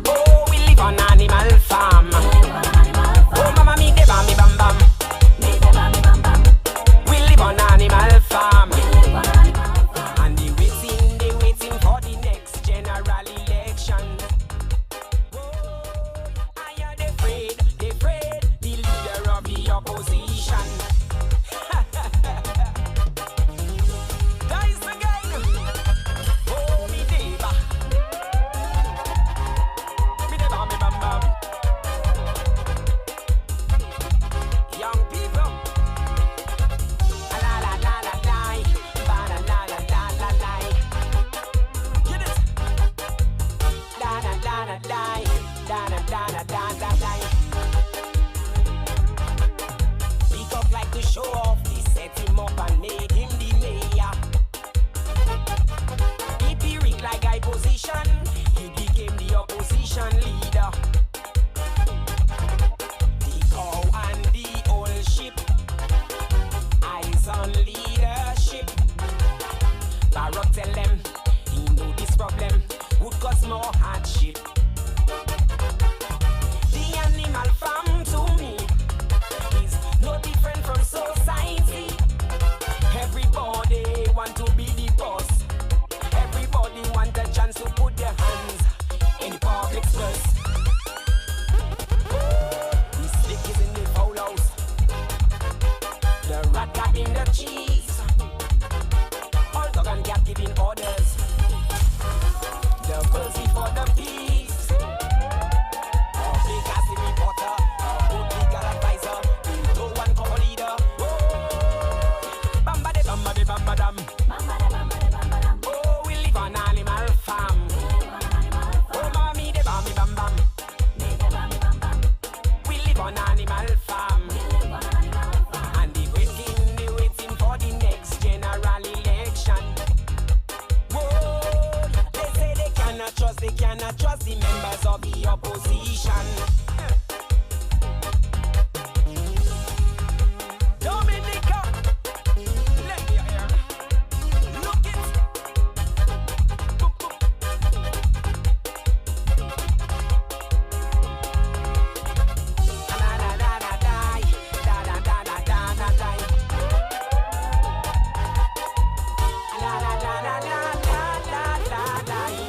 Oh, we live on animal farm. Oh, mama me de bam bam. We live on animal farm. And they waiting for the next general election. I am afraid, the leader of the opposition. Dice again. Oh, me deba. Me deba, me bam bam. Young people. La la la la la. Ba la la la la la la. Get it. La la la la la. La la la la la la la. Speak up like to show off. They set him up and make him the mayor. He be rigged like I position. He became the opposition leader. The cow and the old ship. Eyes on leadership. Baroque tell them he know this problem would cause more hardship. The animal farm to me is no different from society. Everybody want to be the boss. Everybody want a chance to put their hands in the public space. The snake is in the fowl house. The rat got in the cheese. All dog and cat giving orders. The birds before the peas. nation. Dominica, let me hear. Look it. Boom, boom. Da da da da die, da da da da da da die. Da da da da da da da da die.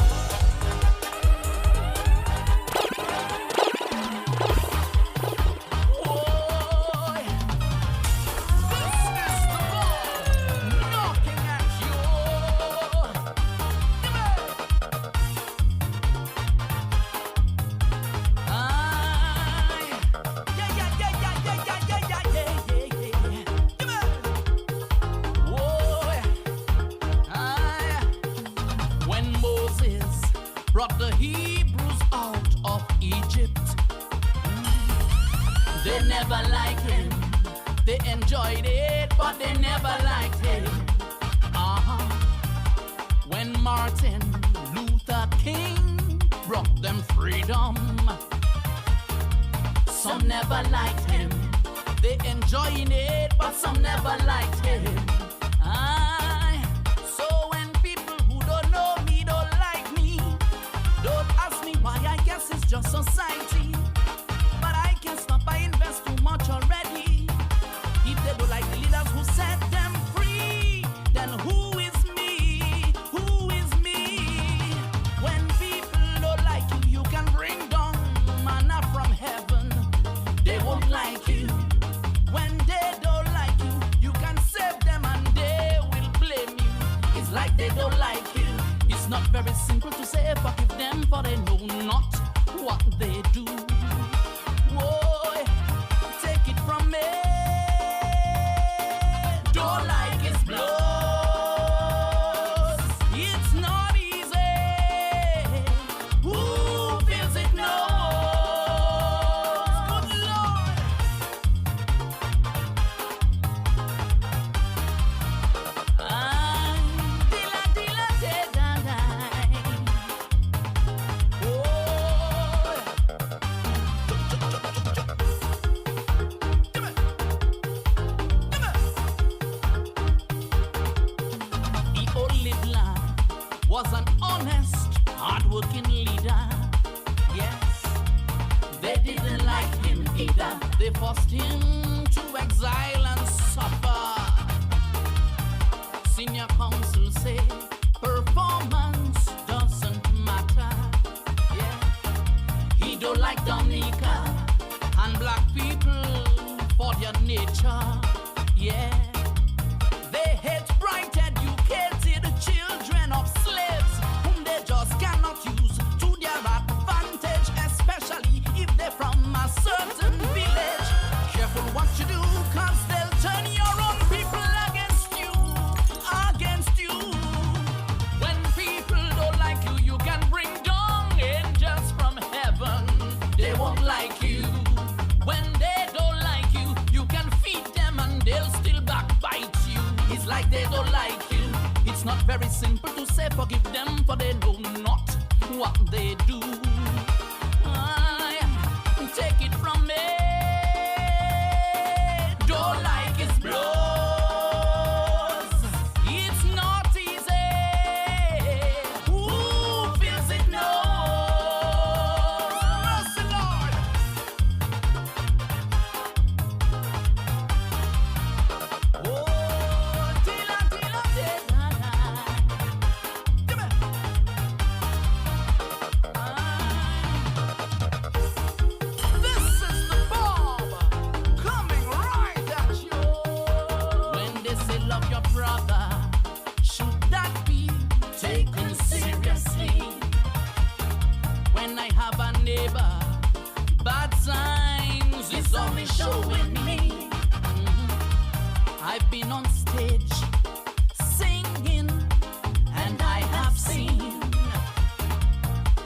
When Moses brought the Hebrews out of Egypt, they never liked him. They enjoyed it, but they never liked him. When Martin Luther King brought them freedom, some never liked him. They enjoying it, but some never liked him. So when people who don't know me don't like me, don't ask me why, I guess it's just society. But I can't stop, I invest too much already. If they don't like the leaders who set them free, then who is me? Who is me? When people don't like you, you can bring down manna from heaven. They won't like you. When they don't like you, you can save them and they will blame you. It's like they don't like you. It's not very simple to say forgive them, for they know not what they do. Whoa, take it from me. Don't like his blows. It's not easy. Who feels it knows? Good Lord. Was an honest, hard-working leader. Yes, they didn't like him either. They forced him to exile and suffer. Senior council say performance doesn't matter. Yeah, he don't like Dominica and black people for their nature. Yeah, they hate bright educated children of slaves whom they just cannot use to their advantage, especially if they're from a certain village. Careful what you do, cause they'll turn your own people against you, against you. When people don't like you, you can bring down angels from heaven. They won't like you. When they don't like you, you can feed them and they'll still backbite you. It's like they don't like you. It's not very simple to say forgive them, for they know not what they do. Take it from me. Don't like his blows. It's not easy. Who feels it knows? Mercy, Lord. Showing me. I've been on stage singing, and I have seen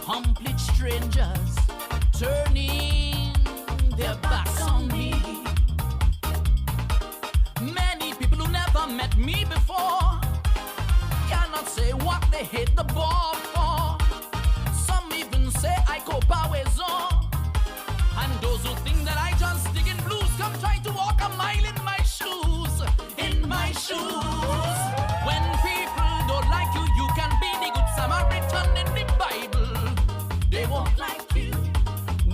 complete strangers turning their backs on me. Many people who never met me before cannot say what they hate the ball for. Some even say I go power zone. shoes. When people don't like you, you can be the good Samaritan in the Bible. They won't like you.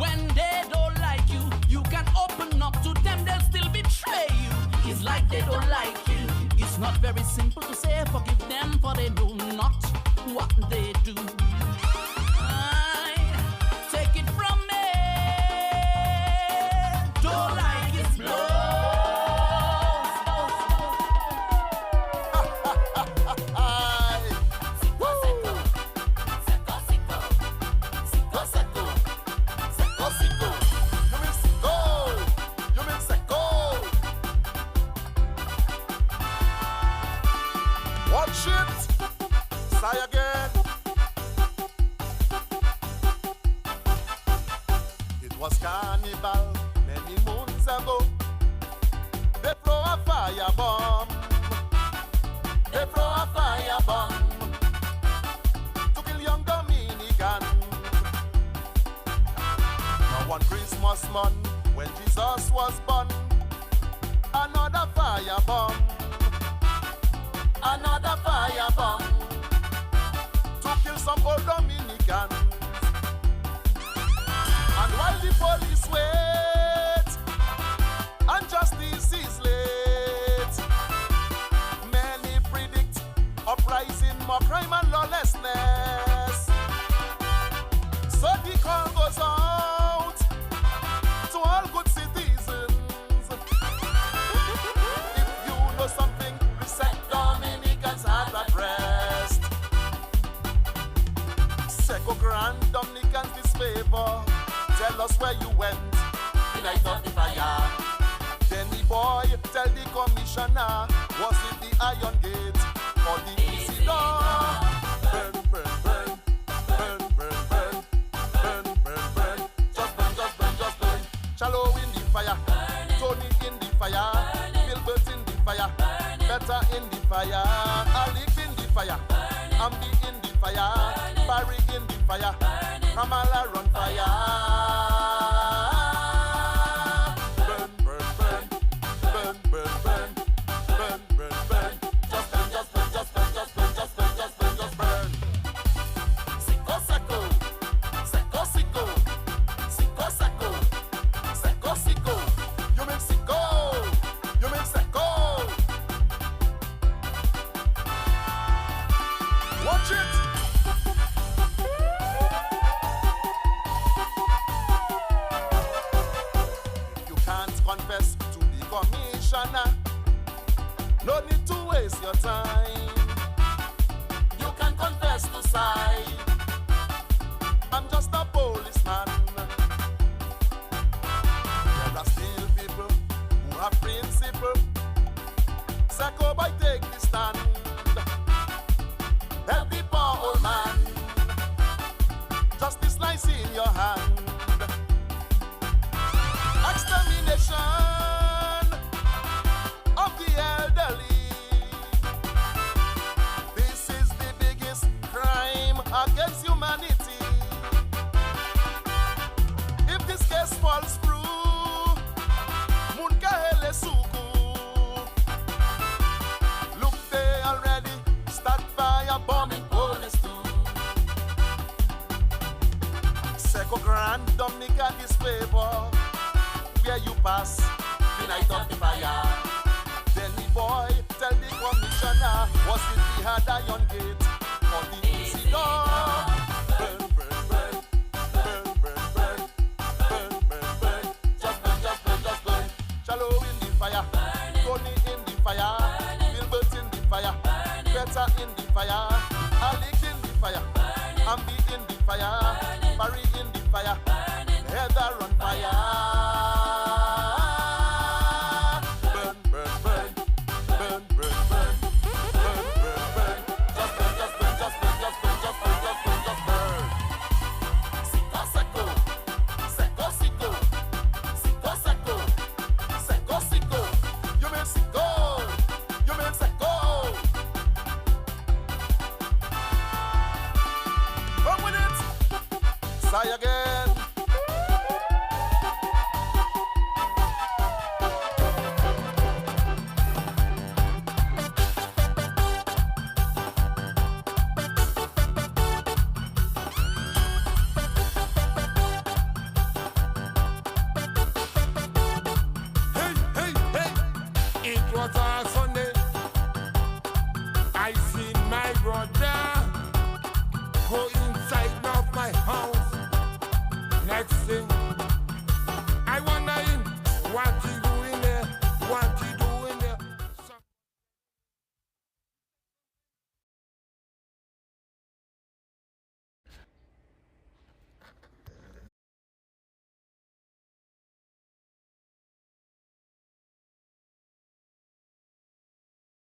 When they don't like you, you can open up to them, they'll still betray you. It's like they don't like you. It's not very simple to say forgive them, for they know not what they do. Take it from me. Don't like his blows. Watch it. Say again. It was carnival many moons ago. They throw a fire bomb. They throw a fire bomb to kill young Dominican. Now one Christmas month when Jesus was born, another fire bomb. Another fire bomb to kill some old Dominicans. And while the police wait and justice is late, many predict uprising, more crime and lawlessness. So the call goes out to all good citizens. If you know something, reset Dominicans at the breast. Seco Grand Dominicans disfavor. Tell us where you went the night of the fire. Then the boy tell the commissioner, was it the Iron Gate or the Easy Door? Burn, burn, burn, burn, burn, burn, burn, burn, burn. Just burn, just burn, just burn. Shallow in the fire, Tony in the fire, Gilbert in the fire, Better in the fire, Alec in the fire, Ambi in the fire, Barry in the fire, Kamala run fire. Burn, burn, burn, burn, burn, burn, burn, burn, burn. Just burn, just burn, just burn, just burn, just burn, just burn, just burn. Seco, seco, seco, seco, seco, seco, seco, seco. You make seco, you make seco. Watch it. You can't confess to the commissioner. No need to waste your time. You can confess to side. I'm just a policeman. There are still people who have principle. Sacco boy, take the stand. Help the poor old man. Justice lies in your hand. Extermination of the elderly. This is the biggest crime against humanity. If this case falls through, Munkahele Suku. Look, they already start fire bombing police too. Seco Grand Dominica disfavor. Where you pass the night of the fire. Then the boy tell the commissioner, was it the hard Iron Gate or the Easy Door? Burn, burn, burn, burn, burn, burn, burn, burn, burn. Just burn, just burn, just burn. Shallow in the fire, Tony in the fire, Gilbert in the fire, Better in the fire, Alec in the fire, Ambi in the fire, Barry in the fire, Heather on fire. Burn, burn, burn, burn, burn, burn, burn, burn, burn. Just burn, just burn, just burn, just burn, just burn, just burn, just burn. Seco, seco, seco, seco, seco, seco, seco, seco. You mean seco, you mean seco. Come with it. Say again.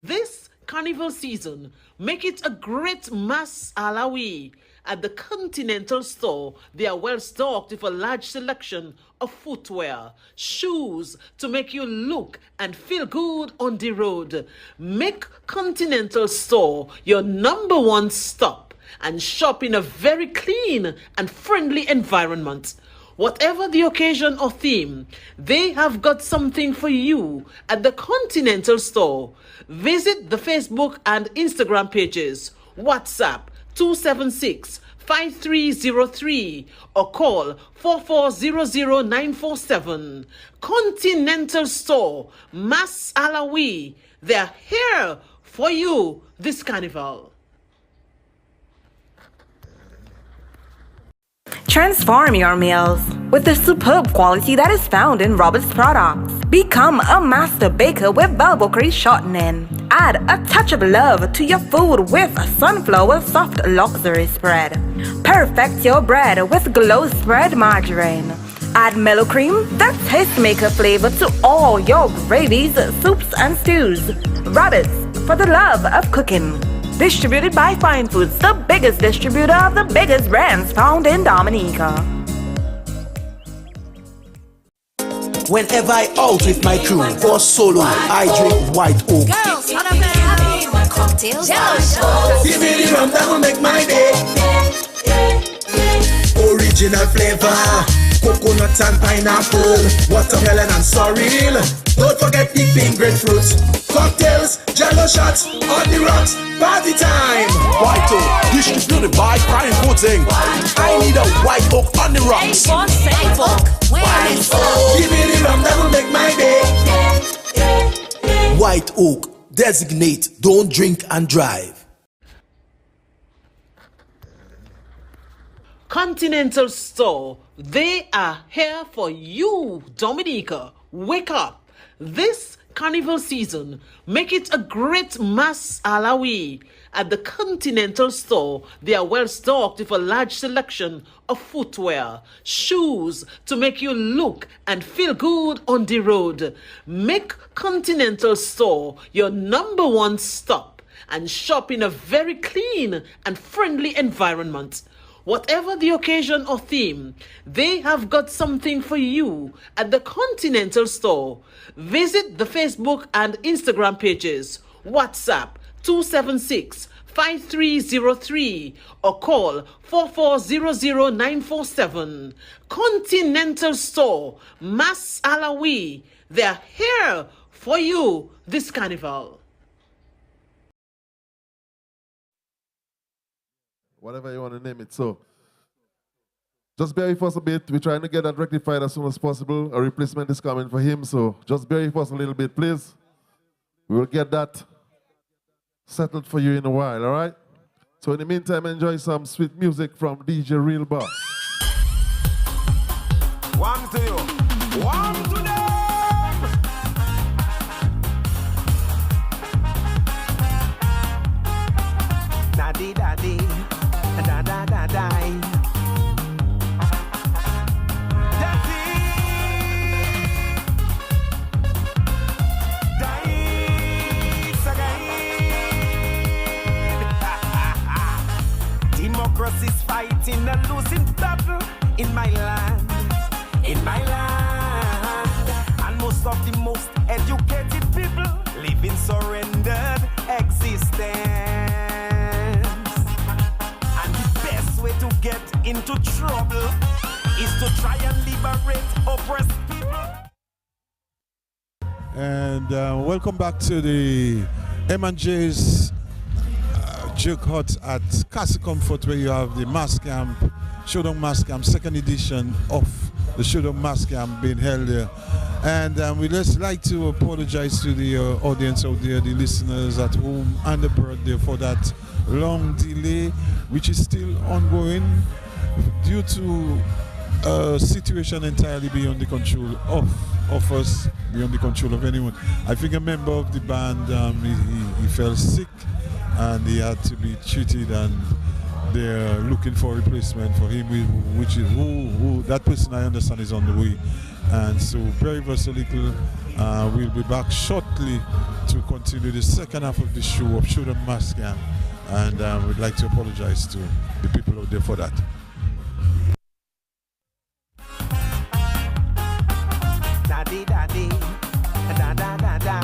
This carnival season, make it a great mass alawi. At the Continental Store, they are well stocked with a large selection of footwear, shoes to make you look and feel good on the road. Make Continental Store your number one stop and shop in a very clean and friendly environment. Whatever the occasion or theme, they have got something for you at the Continental Store. Visit the Facebook and Instagram pages, WhatsApp 276-5303 or call 4400947. Continental Store, Mas Alawi, they're here for you this carnival. Transform your meals with the superb quality that is found in Robert's products. Become a master baker with Balbocry shortening. Add a touch of love to your food with sunflower soft luxury spread. Perfect your bread with Glow Spread margarine. Add mellow cream, that taste maker flavor to all your gravies, soups, and stews. Robert's, for the love of cooking. Distributed by Fine Foods, the biggest distributor of the biggest brands found in Dominica. Whenever I out with my crew or solo, I drink White Oak. Girls, what up, have one cocktail. Give me the rum that will make my day. Original flavor, coconut and pineapple, watermelon and sorrel. Don't forget the pink grapefruits, cocktails, jello shots, on the rocks, party time. White Oak, distributed by Fine Foods Inc. I need a White Oak on the rocks. Give me the rum that will make my day. White Oak, designate, don't drink and drive. Continental Store, they are here for you, Dominica. Wake up. This carnival season, make it a great mass alawi. At the Continental Store, they are well stocked with a large selection of footwear, shoes to make you look and feel good on the road. Make Continental Store your number one stop and shop in a very clean and friendly environment. Whatever the occasion or theme, they have got something for you at the Continental Store. Visit the Facebook and Instagram pages, WhatsApp 276-5303 or call 4400947. Continental Store, Mas Alawi, they're here for you this carnival. Whatever you want to name it. So just bear with us a bit. We're trying to get that rectified as soon as possible. A replacement is coming for him, so just bear with us a little bit, please. We will get that settled for you in a while, all right? So in the meantime, enjoy some sweet music from DJ Real Boss. One to you, one to them. Daddy, daddy. Da da da da. Democracy's fighting a losing battle in my land, and most of the most educated people live in surrendered existence. To get into trouble is to try and liberate oppressed people. And welcome back to the M&J's Jerk Hut at Castle Comfort, where you have the Mas Camp, Showdown Mas Camp, second edition of the Showdown Mas Camp being held there. And we'd just like to apologize to the audience out there, the listeners at home and abroad there for that long delay, which is still ongoing due to a situation entirely beyond the control of us, beyond the control of anyone. I think a member of the band, he fell sick and he had to be treated, and they're looking for a replacement for him, which is who that person I understand is on the way. And so bear with us a little We'll be back shortly to continue the second half of the show of Showdown Mas Camp, and we'd like to apologize to the people out there for that. Daddy, daddy, da da da da.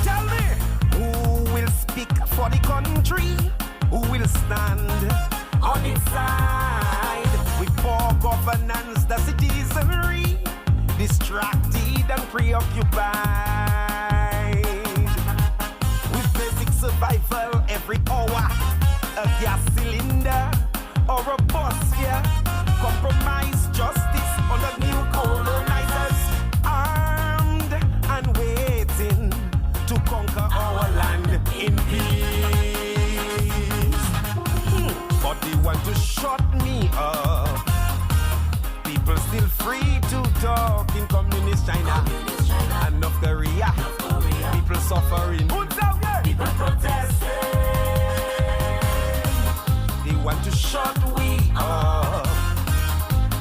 Tell me, who will speak for the country? Who will stand on its side? With poor governance, the citizenry distracted and preoccupied. With basic survival every hour, a gas cylinder or a bus fare. Compromise justice under new colonizers, armed and waiting to conquer our land in peace. But they want to shut me up. People still free to talk in communist China and North Korea. People suffering. People protesting. They want to shut we up.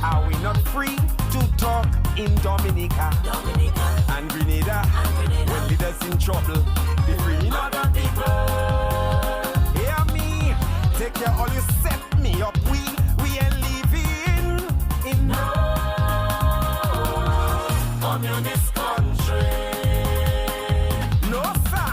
Are we not free to talk in Dominica and Grenada? When leaders in trouble, they free other people. Hear me, take care all you set me up. We ain't living in no communist country. No sir.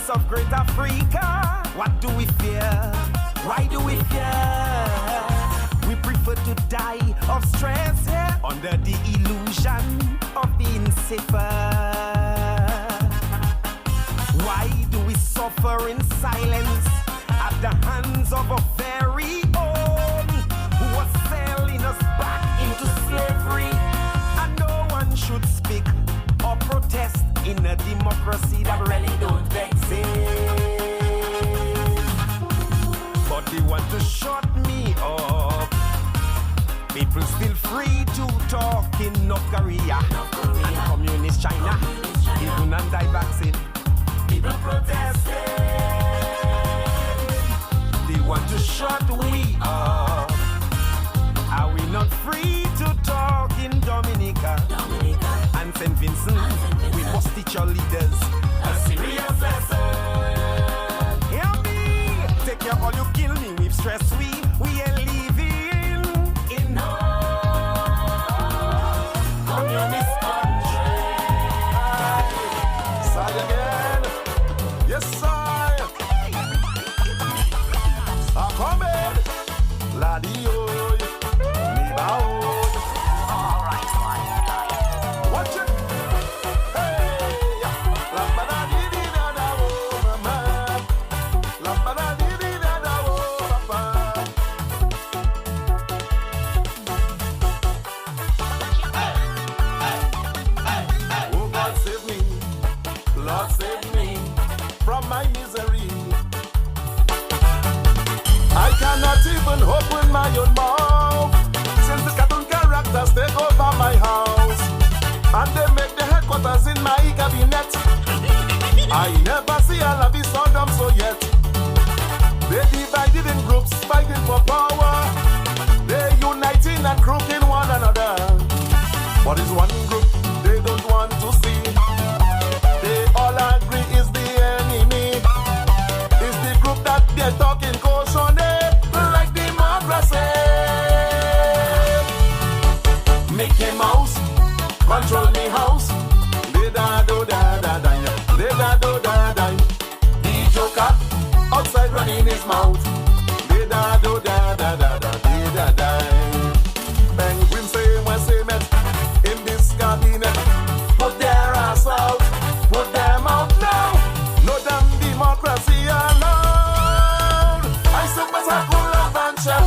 Of great Africa, what do we fear? Why do we fear? We prefer to die of stress here under the illusion of being safer. Why do we suffer in silence at the hands of a very own who was selling us back into slavery? And no one should speak or protest in a democracy that really don't exist. But they want to shut me up. People still free to talk in North Korea and communist China, even anti-vaccine. People protesting. They want to shut we up. Are we not free to talk in Dominica and St. Vincent? We must teach our leaders a serious lesson. Hear me, take care all you kill me with stress. We ain't living in no communist country. Side again. Yes, sir. I'm coming. Ladio. Watch it. Oh, God save me. Lord save me from my misery. I cannot even open my own mouth since the cartoon characters take over my house and they make the headquarters in my cabinet. I never see a lobby Sodom so yet. They divided in groups fighting for power. They uniting and crooking one another. What is one group they don't want to see? They all agree is the enemy. It's the group that they're talking caution like democracy. Mickey Mouse, control me house. Da do da da da da do da da. The Joker outside running his mouth. Da do da da da da da da. Penguin say when say met in this cabinet. Put their ass out, put them out now. No damn democracy allowed. I suppose I could love and share.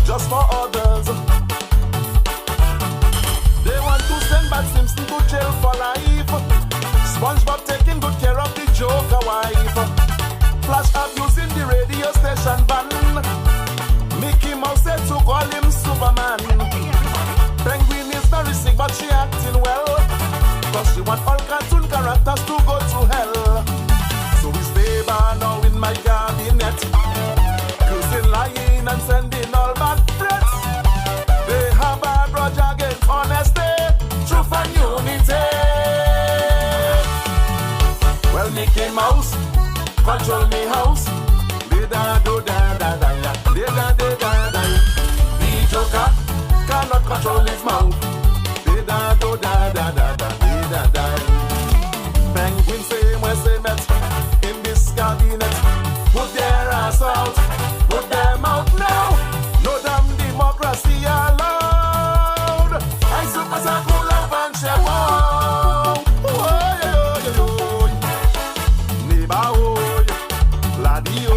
Just for others. They want to send Bad Simpson to jail for life. SpongeBob taking good care of the Joker wife. Flash abusing the radio station van. Mickey Mouse said to call him Superman. Penguin is very sick but she acting well, cause she want all cartoon characters to go to hell. So we stay by now in my cabinet, cruising, lying and sending all bad threats. They have a grudge against honesty, truth and unity. Well, Mickey Mouse, control me house. Da do da da da da da da da da. The Joker cannot control his mouth. Da do da da da da da da. Penguin say when they met in this cabinet, put their ass out, put them out now. No damn democracy allowed. I super cool up and share wow. Neighbor oh, laddie oh.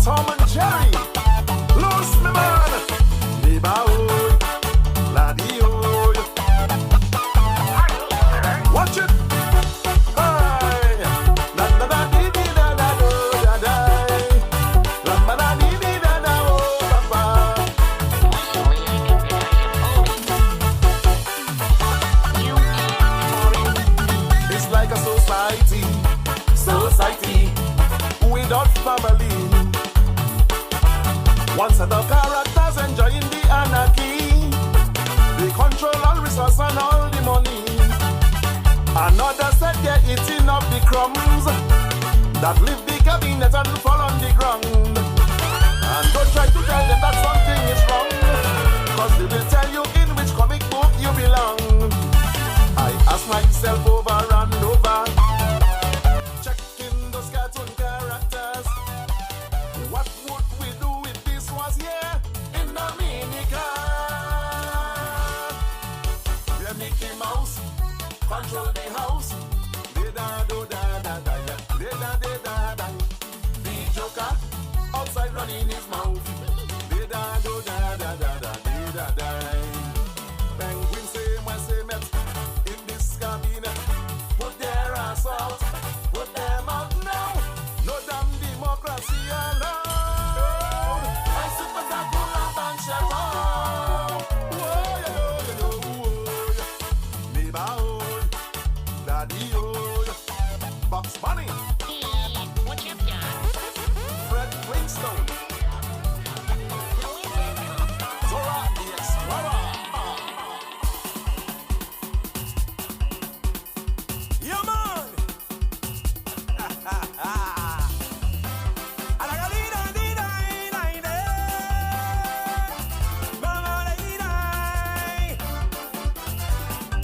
Tom and Jerry, lose me man. Neighbor oh, laddie oh. Watch it. Hey, da da da dee dee da da do da da. La ma da dee dee da da oh papa. It's like a society without family. One set of characters enjoying the anarchy. They control all resources and all the money. Another set they're eating up the crumbs that leave the cabinet and fall on the ground. And don't try to tell them that something is wrong, cause they will tell you in which comic book you belong. I ask myself over and over, checking those cartoon characters, what would we do if this was here in Dominica? Where Mickey Mouse control the house. Da do da da da da da da da. The Joker outside running his mouth. Da do da da da da da da. Penguin say when they met in this cabinet, put their ass out, put them out now. No damn democracy allowed. I super cool up and share out. Neighbor oh, daddy oh, Bugs Bunny. What you got? Fred Flintstone. Zora the Explorer. Yeah, man.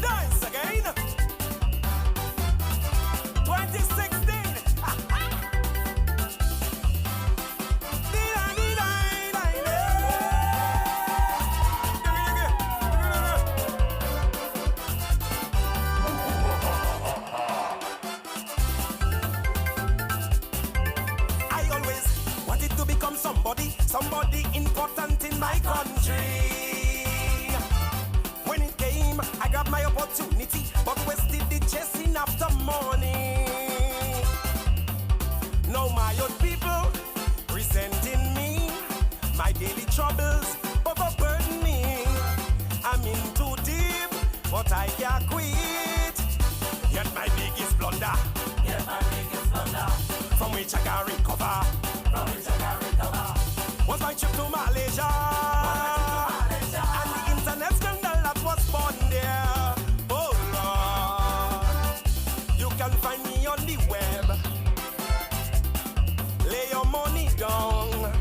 Dance again. 2016. I always wanted to become somebody important in my country. When it came, I got my opportunity, but wasted the chasing after money. Now my own people resenting me, my daily troubles overburden me. I'm in too deep, but I can't quit. Yet my biggest blunder, from which I can recover, was my trip to Malaysia, and the internet scandal that was born there. Oh Lord, you can find me on the web. Lay your money down,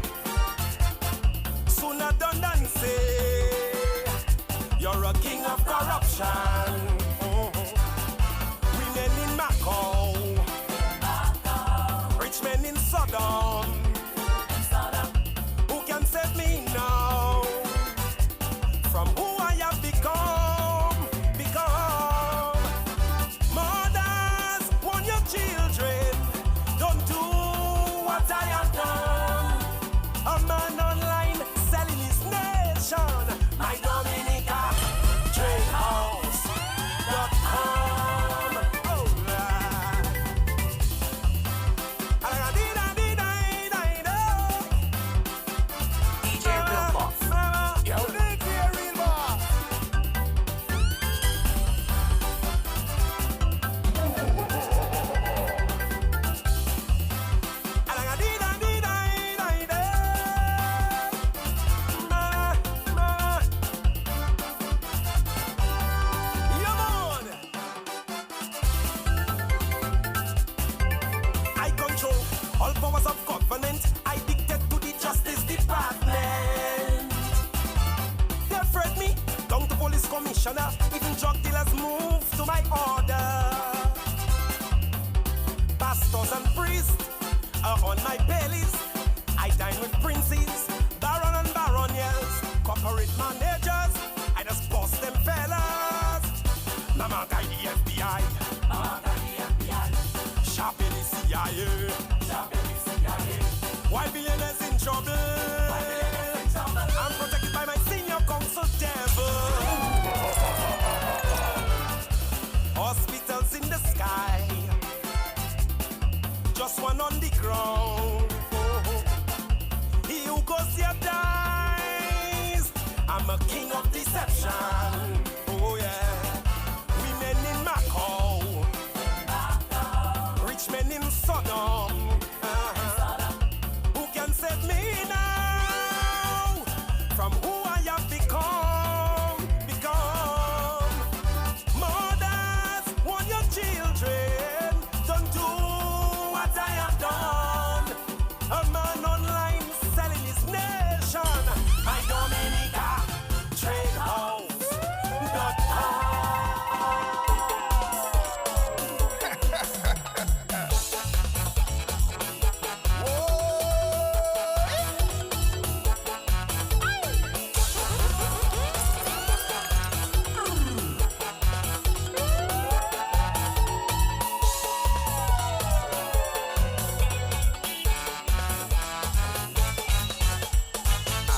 sooner done than say you're a king of corruption. Women in Macau, rich men in Sodom. Who can save me now commissioner. Even drug dealers move to my order. Pastors and priests are on my bellies. I dine with princes, baron and baronials, corporate managers. I just bust them fellas. Mama guy the FBI, Mama guy the FBI, sharp in the CIA, sharp in the CIA. Why billionaires in trouble? I'm protected by my senior counsel devil. Hospitals in the sky, just one on the ground. He who goes there dies. I'm a king of deception. Oh yeah. Women in Macau, rich men in Sodom. Who can save me now from who I have become? Mothers, warn your children. Don't do what I have done. A man online selling his nation. My Dominica trade house.com.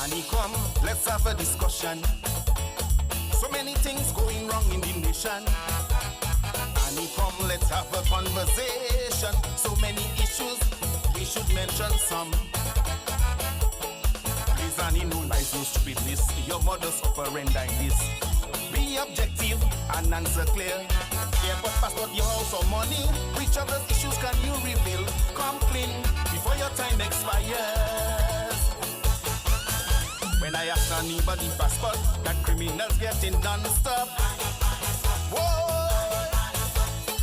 Annie, come, let's have a discussion. So many things going wrong in the nation. Annie, come, let's have a conversation. So many issues, we should mention some. Please, Annie, no lies, no stupidness. Your mother's operandi this. Be objective and answer clear. Airport passport, your house or money. Which of those issues can you reveal? Come clean before your time expires. When I ask anybody passport, that criminals getting non-stop. Whoa!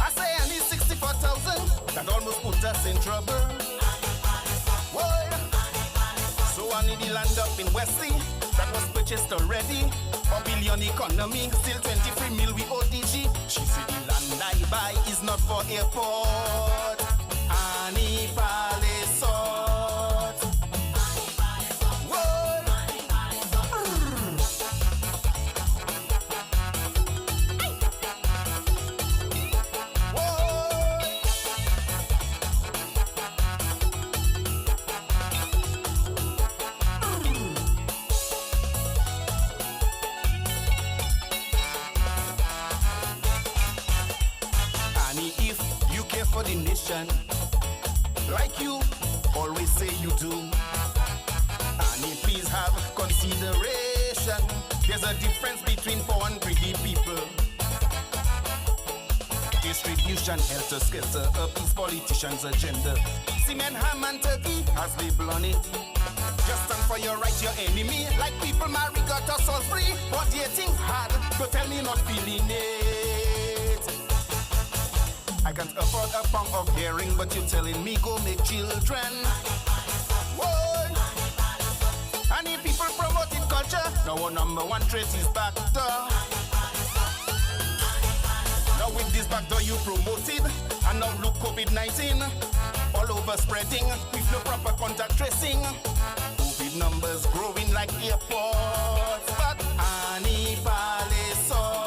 I say I need 64,000. That almost put us in trouble. Whoa! So I need the land up in Wesley. That was purchased already. A billion economy, still 23 mil we ODG. She said the land I buy is not for airport. Annie Palesort. For the nation, like you always say you do. Annie, please have consideration. There's a difference between poor and greedy people. Distribution, helter-skelter, appease politicians' agenda. Cement, ham and turkey has label on it. Just stand for your right, your enemy. Like people marry, got us all free. But dating's hard, so tell me not feeling it. I can't afford a pound of hearing, but you're telling me go make children. Whoa! I need people promoting culture. Now our number one trait is backdoor. Now with this backdoor you promoted, and now look COVID-19 all over spreading with no proper contact tracing. COVID numbers growing like airports, but Annie Palesort.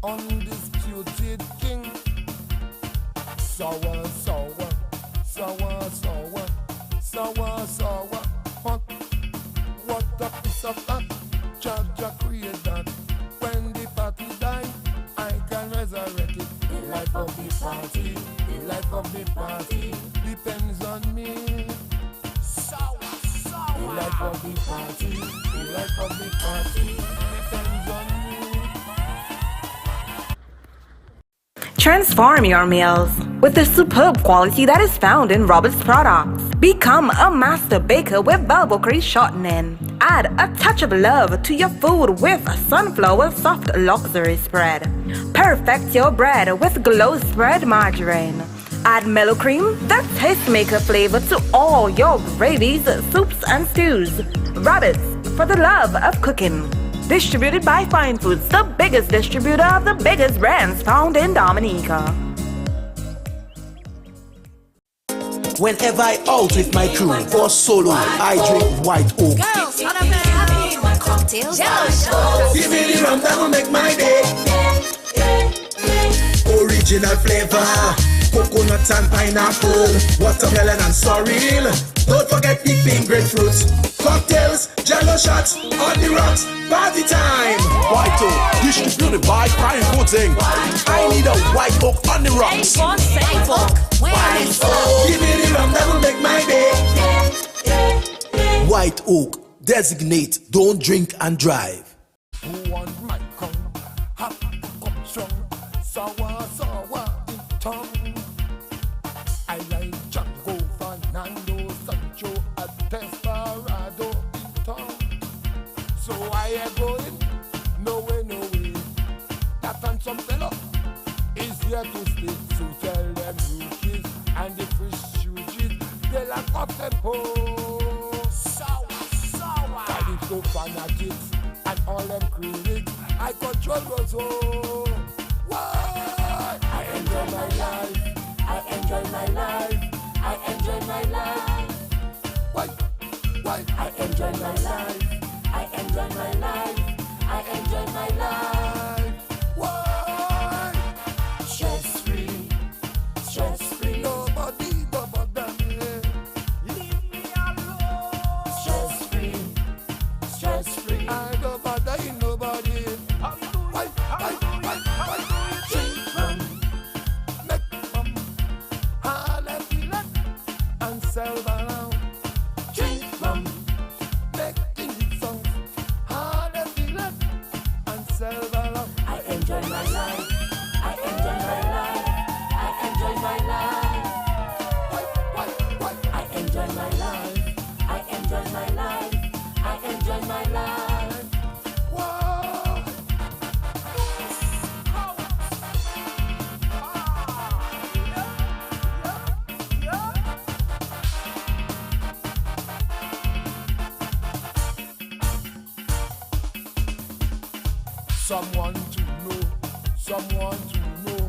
Undisputed king. Sour, sour, sour, sour, sour, sour, hot. What a piece of hot. Jaja create that. When the party die, I can resurrect it. The life of the party, the life of the party depends on me. The life of the party, the life of the party depends on me. Transform your meals with the superb quality that is found in Robert's products. Become a master baker with Balbocry shortening. Add a touch of love to your food with sunflower soft luxury spread. Perfect your bread with Glow Spread margarine. Add mellow cream, that tastemaker flavor to all your gravies, soups, and stews. Robert's, for the love of cooking. Distributed by Fine Foods, the biggest distributor of the biggest brands found in Dominica. Whenever I out with my crew or solo, I drink white oak. Girls, what up, happy my cocktails? Give me the rum that will make my day. Original flavor, coconut and pineapple, watermelon and sorrel. Don't forget the pink grapefruits. Cocktails, jello shots, on the rocks, party time. White oak, distributed by Fine Foods Inc. I need a white oak on the rocks. Give me the rum that will make my day. White oak, designate, don't drink and drive. Who want my come? Have to come strong. Sour, sour in tongue. I like Django, Fernando, Sancho, and Desperado in tongue. So I am going, no way, no way. That handsome fella is here to stay. So tell them rookies and the fish shoes, they lack up tempo. Sour, sour. Calypso fanatics and all them critics, I control those home. Why? I enjoy my life. I enjoy my life. I enjoy my life. Why? Why? I enjoy my life. I enjoy my life. I enjoy my life. Why? Stress free. Stress free. Nobody bother me. Leave me alone. Stress free. Stress free. I don't bother nobody. Why? Drink rum, make rum, hallelujah, and sell around. Drink rum, making songs, hallelujah, and sell around. I enjoy my life. I enjoy my life. I enjoy my life. Why? I enjoy my life. I enjoy my life. I enjoy my life. Why? Someone to know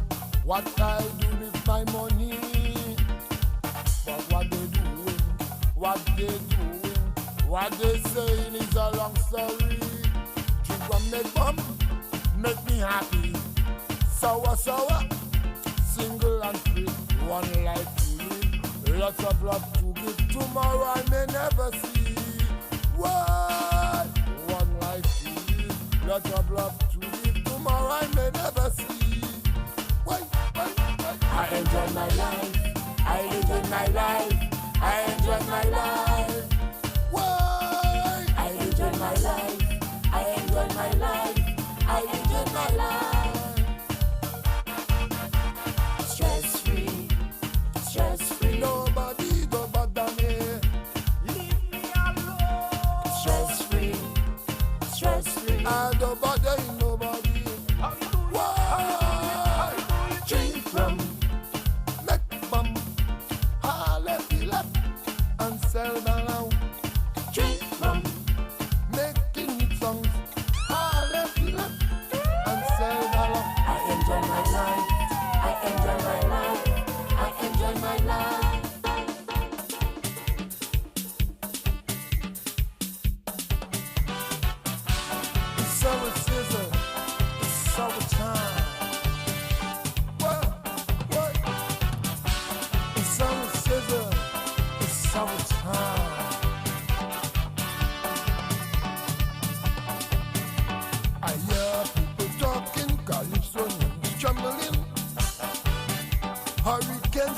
what I do with my money. But what they saying is a long story. Drink one make me happy. Sour, single and free. One life to live, lots of love to give. Tomorrow I may never see. What? One life to live, lots of love to give. Tomorrow I may never see. Why? I enjoy my life. I enjoy my life. I enjoy my life. Why? I enjoy my life. I enjoy my life. I enjoy my life. Stress free. Nobody don't bother me. Leave me alone. Stress free. I don't bother nobody. Why? Drink rum, make bum, hallelujah, and sell.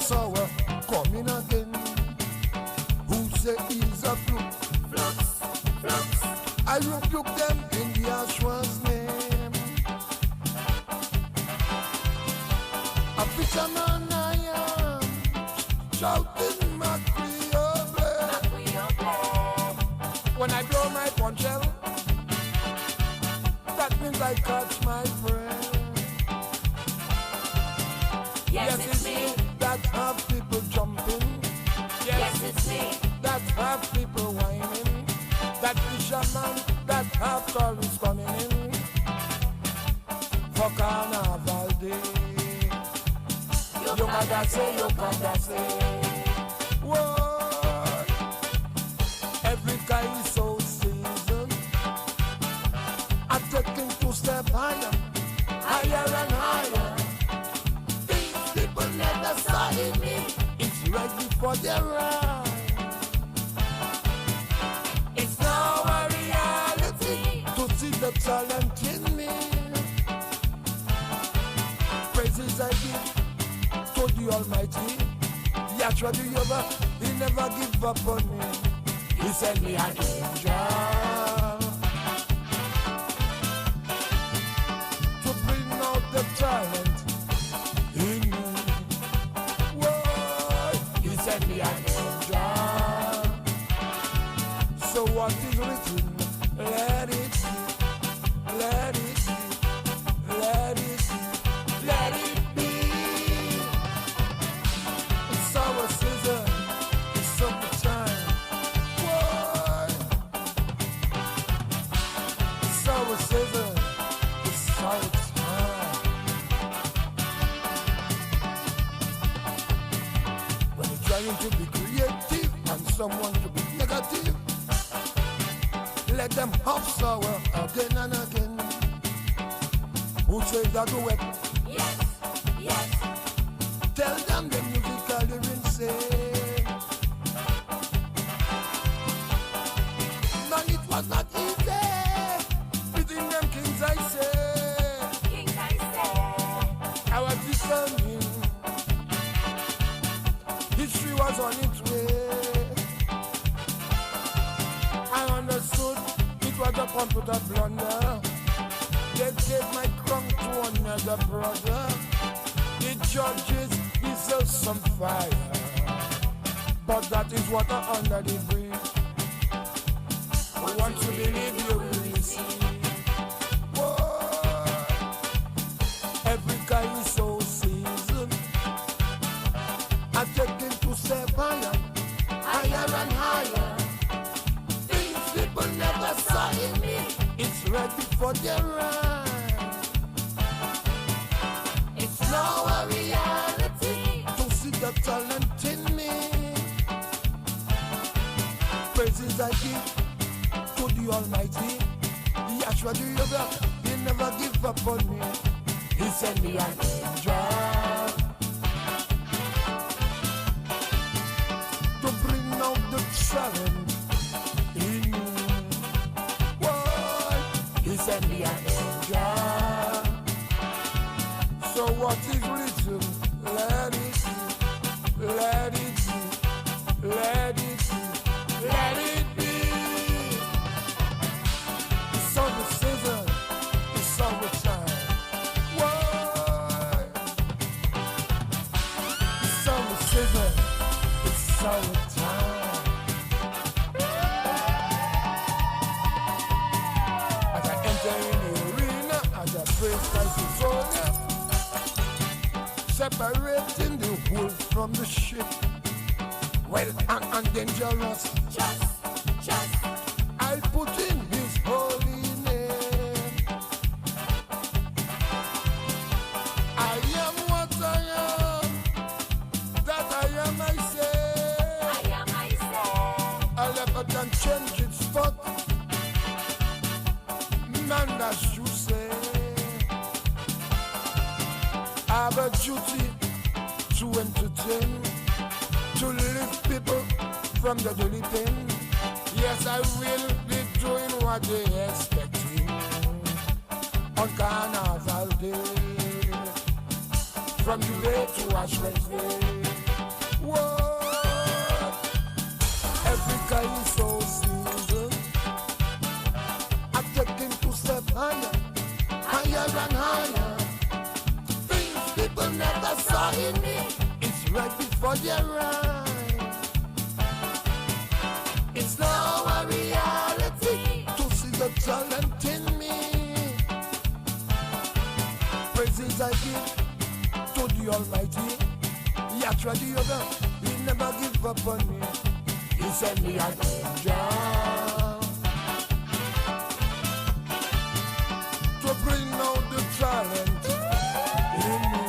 sour coming again. Who say he's a fluke? I rebuke them in the Yahshua's name. A fisherman I am, shouting my Creole. When I blow my ponchel, that means I catch my friend. Yes, it's me that have people jumping. Yes, it's me that have people whining. That fisherman that have tourists coming in for Carnival Day. You gotta say, whoa. Every guy is so seasoned. I'm taking 2 steps higher, higher and higher. Things people never saw in me. It's right before their eyes. It's now a reality to see the talent in me. Praises I give to the Almighty. Yahshua the Yoba, he never give up on me. He sent me an angel to bring out the talent in me. Whoa, he sent me an angel. So what is written, let it be, let it be, let it be, let it be. It's our season, it's summertime. Whoa. It's our season, it's our time. When you're trying to be creative and someone to be negative, let them have sour again and again. Who said that do it? Yes, yes. Tell them the musically insane. Man, it was not easy. Within them kings I say. Kings I say. I was discerning. History was on its way. I understood it was a computer blunder. They gave my crown to another brother. The judges deserve some fire, but that is water under the bridge. Once you believe, you will receive. Whoa. Every guy is so seasoned. I'm taking 2 steps higher, higher and higher. People never saw in me. It's right before their eyes. It's now a reality to see the talent in me. Praises I give to the Almighty. Yahshua the Yoga, he never give up on me. He sent me an angel to bring out the talent. He sent me an angel. So what is written, let it be, let it be, let it be, let it be. It's summer season, it's summertime. Why? It's summer season, it's summertime. Separating the wolf from the sheep, well and dangerous. Just, I'll put in his holy name. I am what I am, that I am I say. A leopard can change its spot, man that's you say. I have a duty to entertain, to lift people from the daily pain. Yes, I will be doing what they expecting on Carnival Day, from Jubilee to Ash Wednesday. but you're right. It's now a reality to see the talent in me. Praises I give to the Almighty. Yatra the other, he never give up on me. He sent me a job to bring out the talent in me.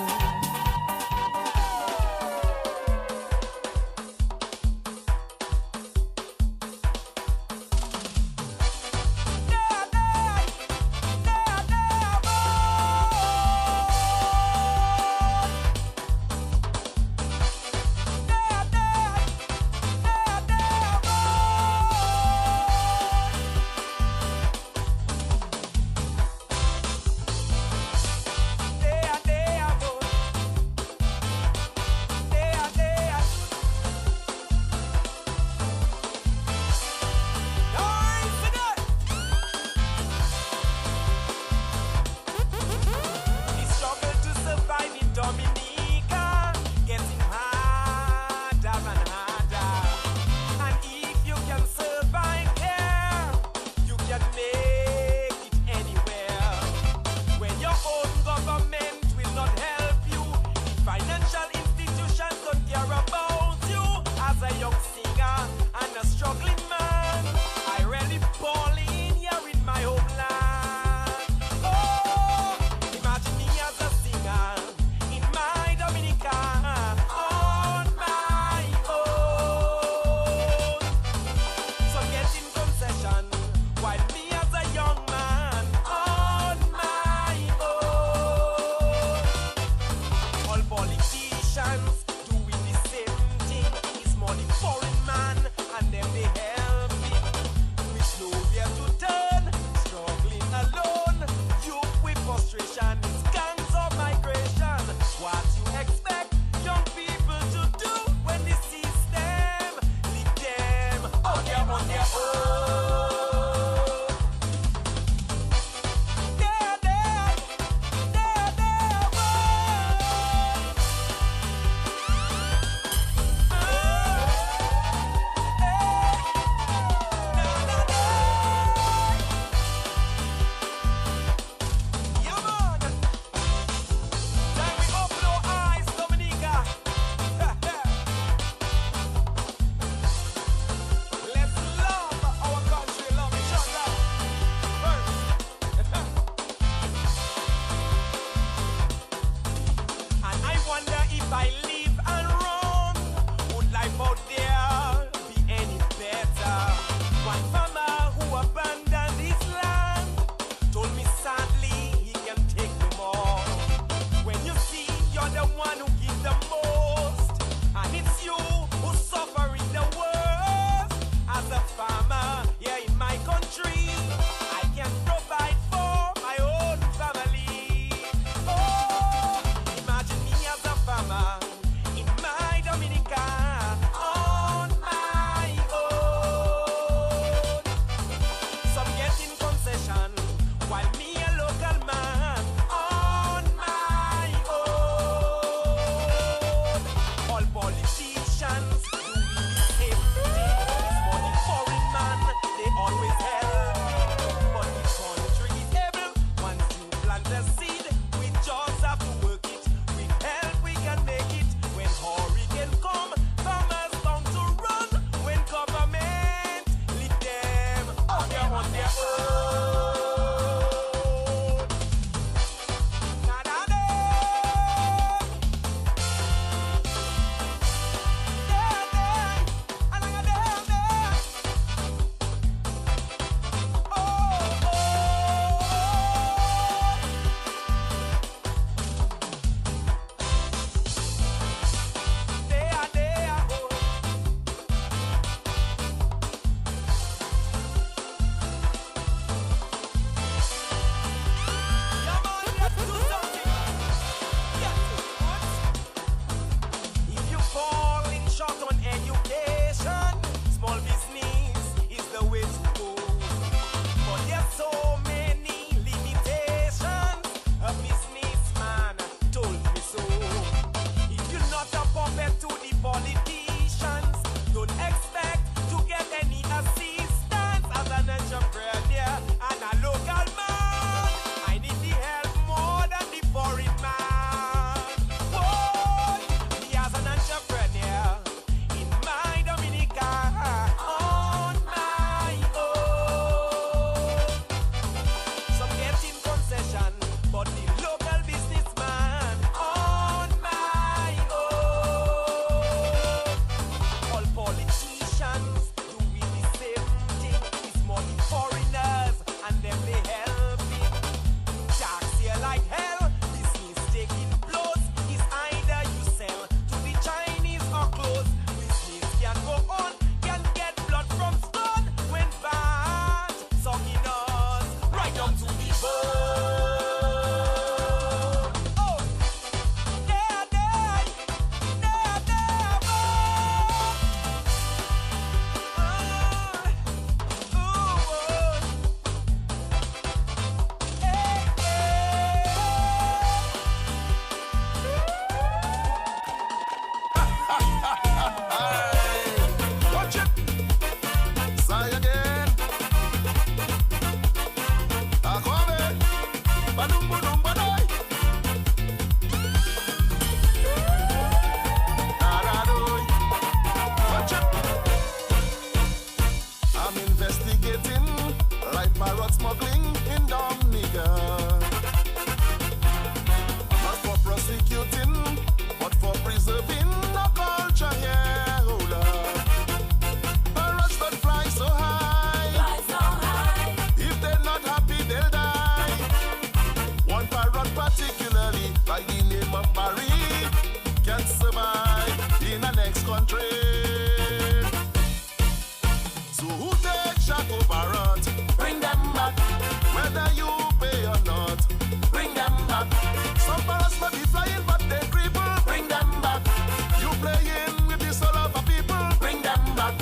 playing with the soul of a people. Bring them back.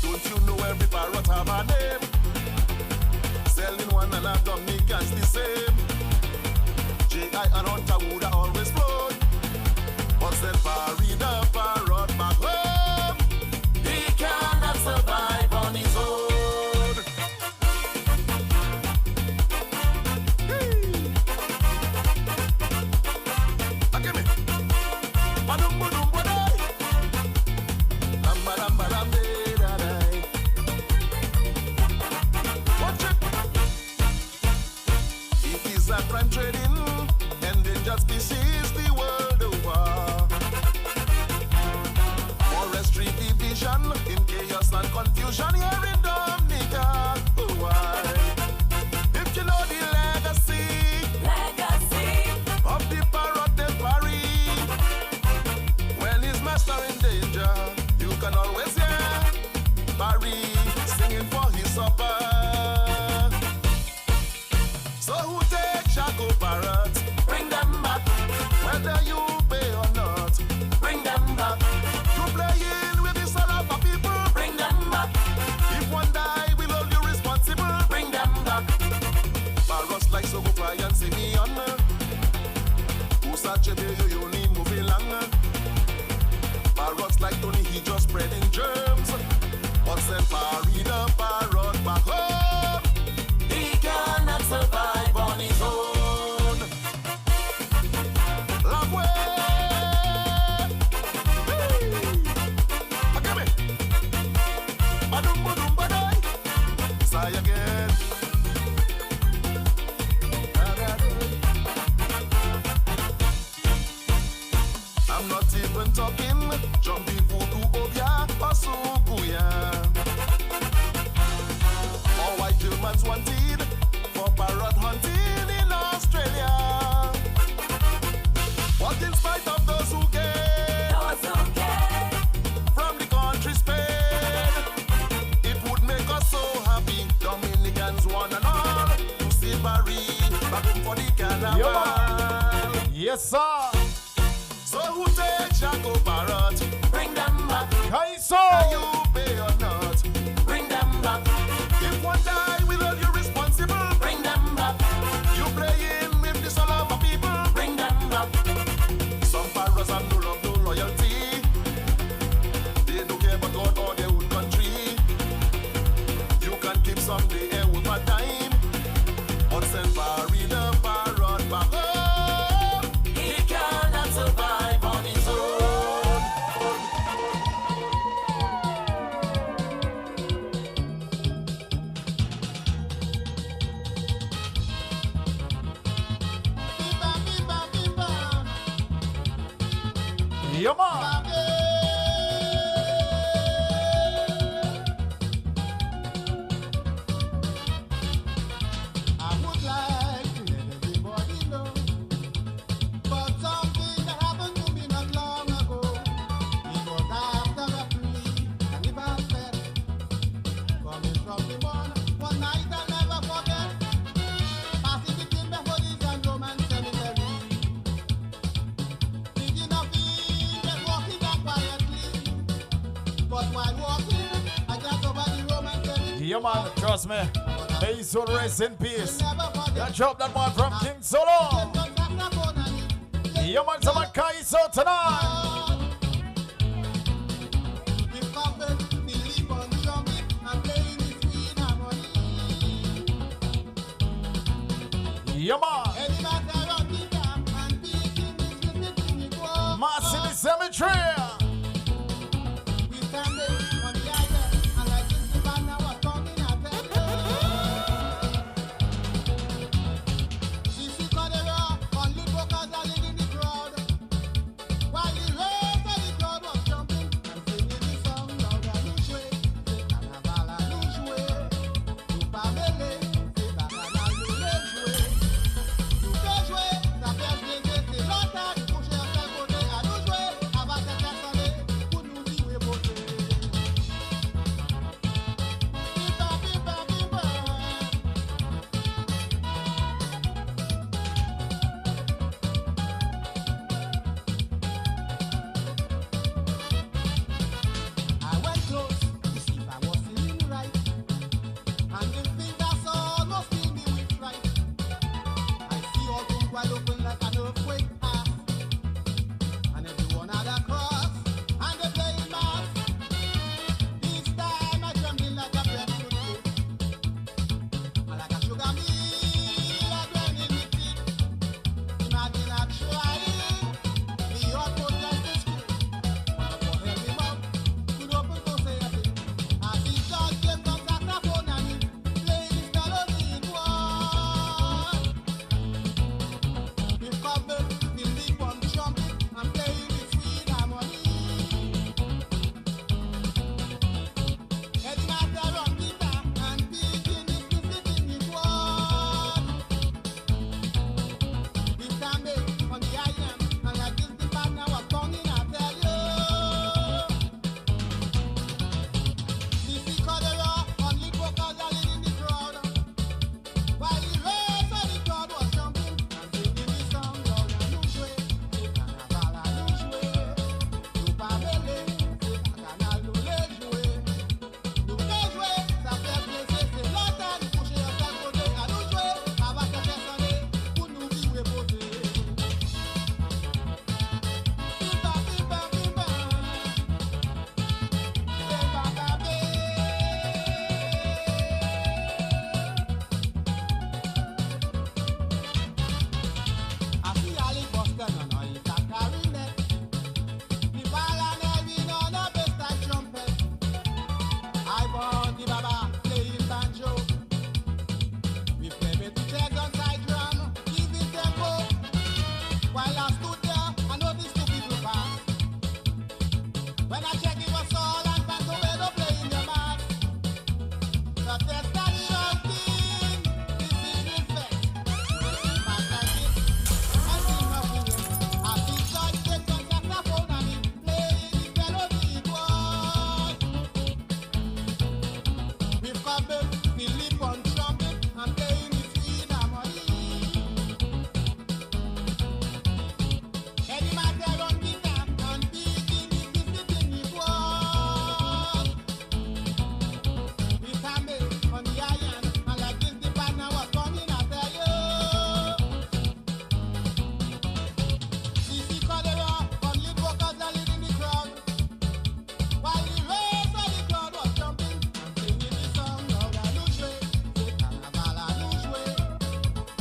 Don't you know every parrot have a name? Selling one and a Dominicans the same. J.I. and Hunter would always float. But sell Paris the parrot back home. He cannot survive on his own. Crime trading, endangered species the world over. Forestry division in chaos and confusion here in Dominica. Why? If you know the legacy of the parrot del Paris, when his master in danger, you can always hear Paris singing for his supper. So who take Chaco parrots? Bring them back. Whether you pay or not, bring them back. To playing with the soul of a people, bring them back. If one die, we'll hold you responsible, bring them back. Parrots like Sogo Fly and Simeon, who such a baby you need moving along. Parrots like Tony, he just spreading germs. But send Paris the parrot back home. He cannot survive on his own. Love way. Give me. Badum badum badai. Say again. I'm not even talking jumping voodoo obia or sukuya. All white Germans wanted for parrot hunting in Australia. But in spite of those who came from the country Spain, it would make us so happy, Dominicans one and all, to see Paris back home for the carnival. Yes, sir. So who take Chaco parrot? Bring them back. Kaiso. You pay or not? Bring them back. If one die, we'll hold you responsible. Bring them back. You playing with the soul of a people. Bring them back. Some parrots have no love, no loyalty. They don't care about God or their own country. You can keep someday here with my time. But send Paris the parrot back home. He cannot survive on his own. Yeah, man. I would like to let everybody know about something that happened to me not long ago. It was after a free carnival fest, coming from the one night I'll never forget. Passing between Methodist and Roman cemetery, thinking of being just walking down quietly. But while walking, I glanced over the Roman cemetery. Yeah, man, trust me. May his soul rest in peace. That drop that one from King Solo. Yeah, man, some Kaiso tonight. Yeah, man. Mass in the cemetery. When I check it was all and fans away to play in your mind. So there's that shouting. This is respect. Man like it. I see nothing yet. I see George take on saxophone and he play the melody boy. We've got Philip on trumpet and playing the sweet harmony. Eddie Matter on guitar and beating the biscuit in the boy. We can make on the iron and like this the partner was coming after you. CC Cordero on lead vocals are leading the crowd. While the rest of the crowd was jumping and singing the song of the Luchwe. C'est carnaval à nous jouer.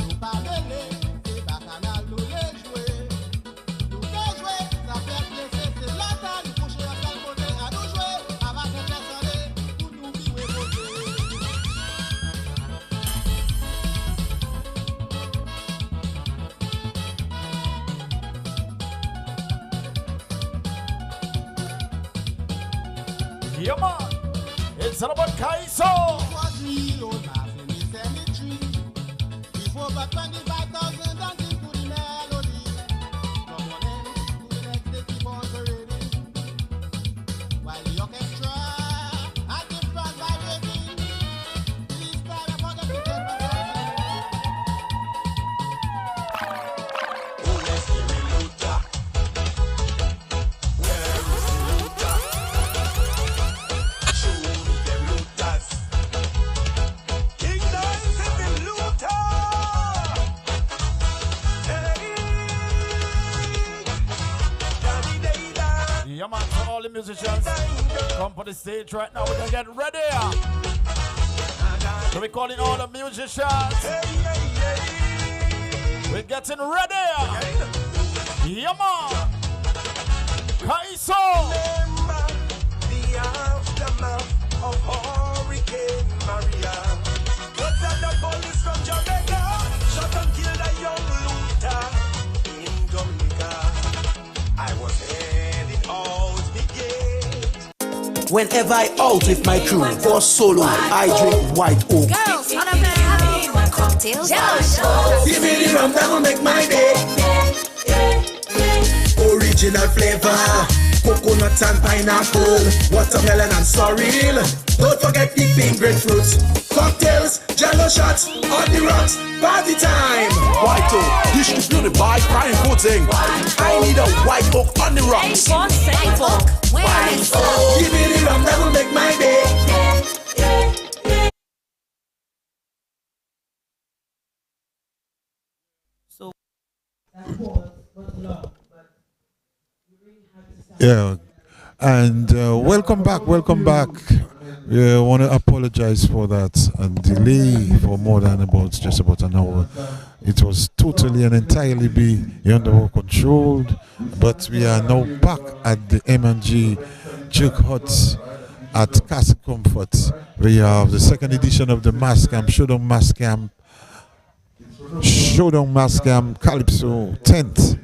Nous pas mêler, c'est bacchanal nous les jouer. Nous les jouer, ça fait plaisir, c'est longtemps nous coucher à seul côté. À nous jouer, avant qu'on laisse aller, pour nous vivre côté. Yeah, man. It's all about Kaiso. Was real old laugh in the cemetery. With over 25,000 dancing to the melody. From one end to the next, they keep on parading. While the orchestra at the front vibrating. Please stand up for the ticket for dancing. Yeah, man, for all the musicians, come for the stage right now. We're gonna get ready. So we're calling all the musicians. We're getting ready. Yeah, man. Kaiso. The aftermath of Hurricane Maria. What's that the police from Jamaica? Shot and killed a young looter in Dominica. I was heading out the gate. Whenever I out with my crew for solo, I drink white oak. Girls, what about having one cocktails? Give me the rum that will make my day. Original flavor, coconut and pineapple, watermelon and sorrel. Don't forget the pink grapefruit. Cocktails, jello shots, on the rocks, party time. White oak, distributed by Fine Pudding. I need a white oak on the rocks. White oak. White oak. Give me the rum that will make my day. Yeah, and welcome back, welcome back. I want to apologize for that delay for more than just about an hour. It was totally and entirely beyond our control, but we are now back at the M&G Juke Hut at Castle Comfort. We have the second edition of the Mas Camp, Showdown Mas Camp, Calypso 10th.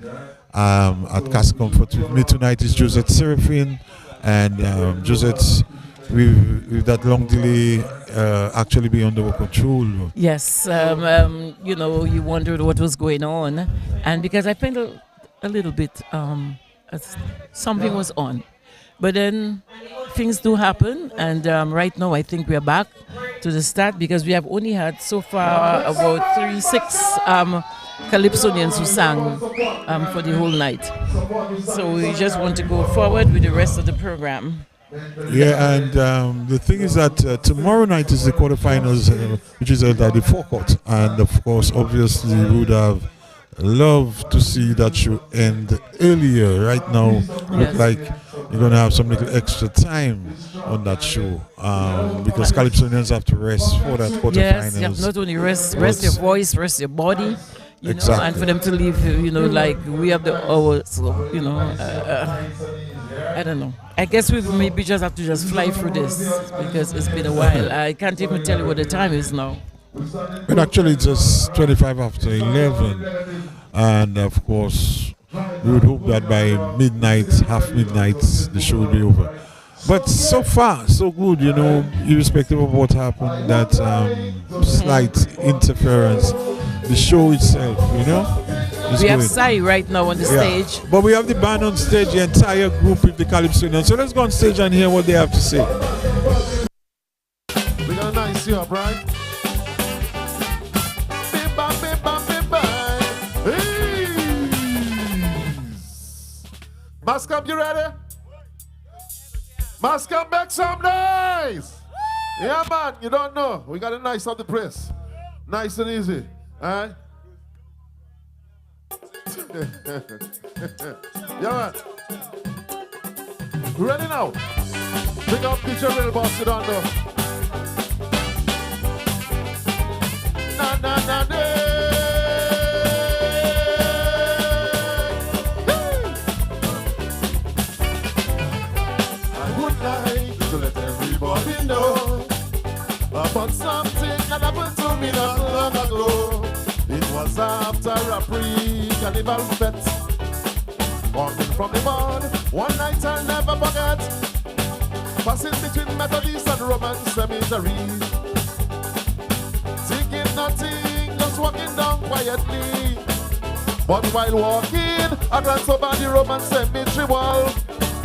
At Castle Comfort with me tonight is Josette Serafin, and Josette, with that long delay, actually be under our control. Yes, you know, you wondered what was going on, and because I felt a little bit something was on, but then things do happen, and right now I think we are back to the start because we have only had so far about 6 Calypsonians who sang for the whole night. So we just want to go forward with the rest of the program. Yeah, and the thing is that tomorrow night is the quarterfinals, which is held at the forecourt. And of course, obviously, we would have loved to see that show end earlier. Right now, look like you're going to have some little extra time on that show because Calypsonians have to rest for that quarterfinals. Yes, you have not only rest your voice, rest your body. You know, and for them to leave, you know, like we have the hours, so, you know, I don't know. I guess we maybe just have to just fly through this because it's been a while. I can't even tell you what the time is now. But actually, it's just 25 after 11, and of course, We would hope that by midnight, half midnight, the show will be over. But so far, so good, you know, irrespective of what happened, that slight interference, the show itself, you know, is We have going. Sai right now on the stage. But we have the band on stage, the entire group with the Calypsonians. So let's go on stage and hear what they have to say. We got a nice job, right? Mas Camp, you ready? Mas Camp, make some noise! Yeah, man, you don't know. We got a nice of the press. Nice and easy. All right? Yeah, man. You ready now? Big up DJ Real Boss, you don't know. Na, na, na, na. To let everybody know about something that happened to me not long ago. It was after a pre-carnival fete, walking from the barn, one night I'll never forget, passing between Methodist and Roman cemetery, thinking nothing, just walking down quietly. But while walking, I glanced over the Roman cemetery wall.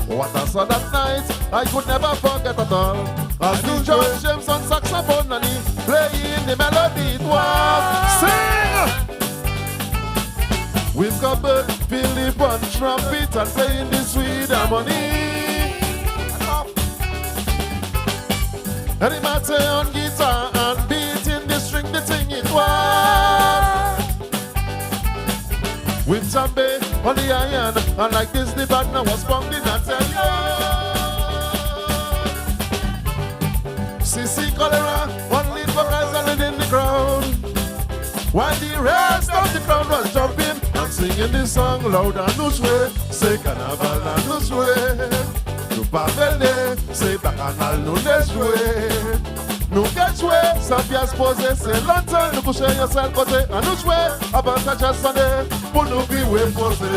What I saw that night, I could never forget at all. As the George James on saxophone and he playing the melody, it was sing! With Gobert, Philip on trumpet and playing the sweet harmony. And he might say on guitar and beating the string, the thing it was. With Jambe on the iron, and like this the partner was pounding and tell you. CC Cholera, one lead vocals and in the crowd, while the rest of the crowd was jumping and singing this song loud and no way. Say carnaval and no way. No pavele, say bacchanal no les jouer. No get jouer, sans pièce posée, c'est longtemps. Nous coucher yourself côté, and nous jouer, avantage à sonner, pour nous vivre posé.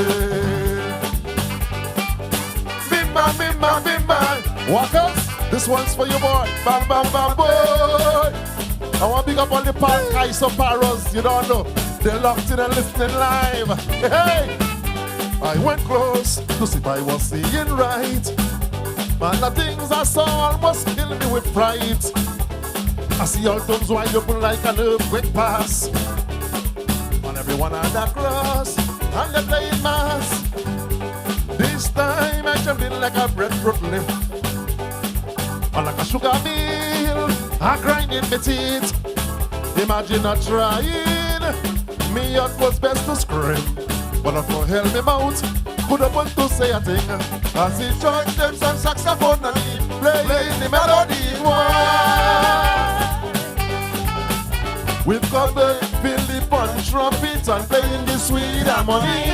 Bimba, bimba, bimba. Walkers, this one's for you, boy. Bam, bam, bam, boy. I want to big up all the park guys of Paros, you don't know. They're locked in and listening live. Hey, I went close to see if I was seeing right. Man, the things I saw almost killed me with fright. I see all tongues wide open like an earthquake pass. And everyone had a cross, and they playing mass. This time I jumped in like a breadfruit leaf, and like a sugar meal, I grinding my teeth. Imagine not trying, me out was best to scream, but I for hell me mouth, could have want to say a thing. As he joined them some saxophone and he playing the melody one. With Gobert, Philip on trumpet and playing the sweet harmony.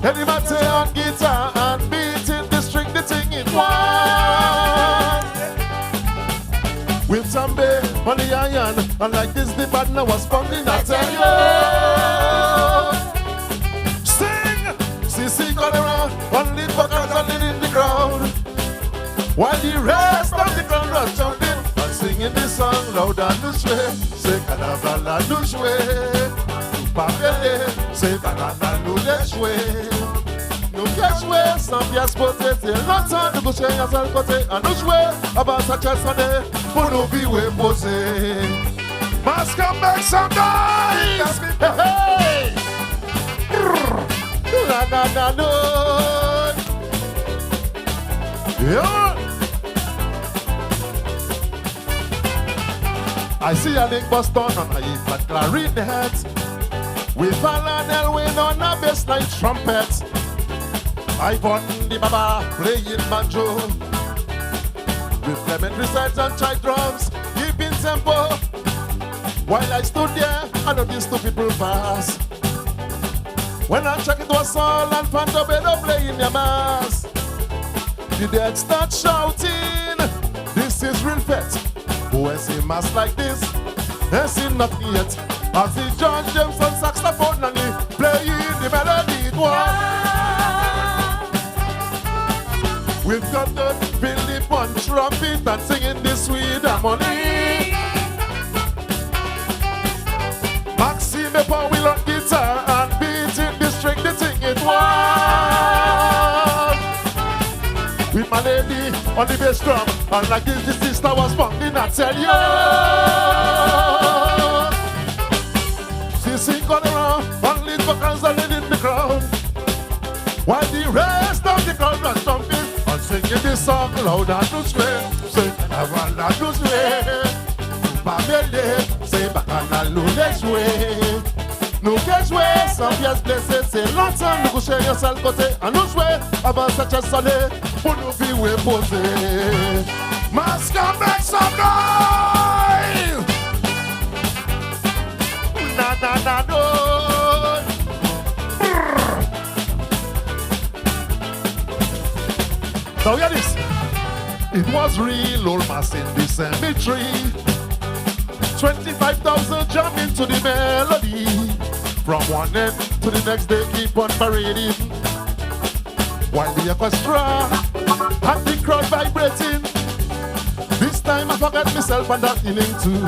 Eddie Mate on guitar and beating the string, the thing it was. With Tambe on the iron, and like this the partner was pounding, I tell you. Sing! CC Cholera, one lead vocals and in the crowd, while the rest of the crowd was jumping. Singing this song loud and no way. Say carnaval and no way. Papele, say carnaval no les way. No cash way, sans pièce posée. C'est longtemps de coucher à seul côté. And no way, about such a Sunday, pour nous vivre posé. Mas Camp, make some noise! Hey, hey! La na na no. Yeah. I see a Nick Boston on a flat clarinet, with Alan Elwin on a bassline trumpet. Ivan the Baba playing banjo, with Clement recites and child drums, keeping tempo. While I stood there, I noticed two people pass. When I checked, it was Saul and Pantobedo playing their mass. The dead start shouting, this is real fete. Who has seen mass like this? Has seen nothing yet. As the George James on saxophone and he playing the melody. It was. We've got the Philip on trumpet and singing this sweet harmony. Maxime Powell on guitar and beating the string, the thing it was. With my lady on the bass drum, and like this, the sister was pounding, I tell you. She sing all around, and lead vocals and lead in the crowd, while the rest of the crowd was jumping and singing this song loud and to swear. Sing and I to swear. Babele, say bacchanal, nous les jouer. Nous les jouer, sans pièces blessées, c'est longtemps nous coucher un seul côté. À nous jouer, avant cette chasse sonnée, pour nous vivre poser. Mas Camp, make some noise! Na na na no. Now hear this. It was real old mass in the cemetery. 25,000 jam into the melody. From one end to the next they keep on parading, while the orchestra had the crowd vibrating. This time I forgot myself and that healing too.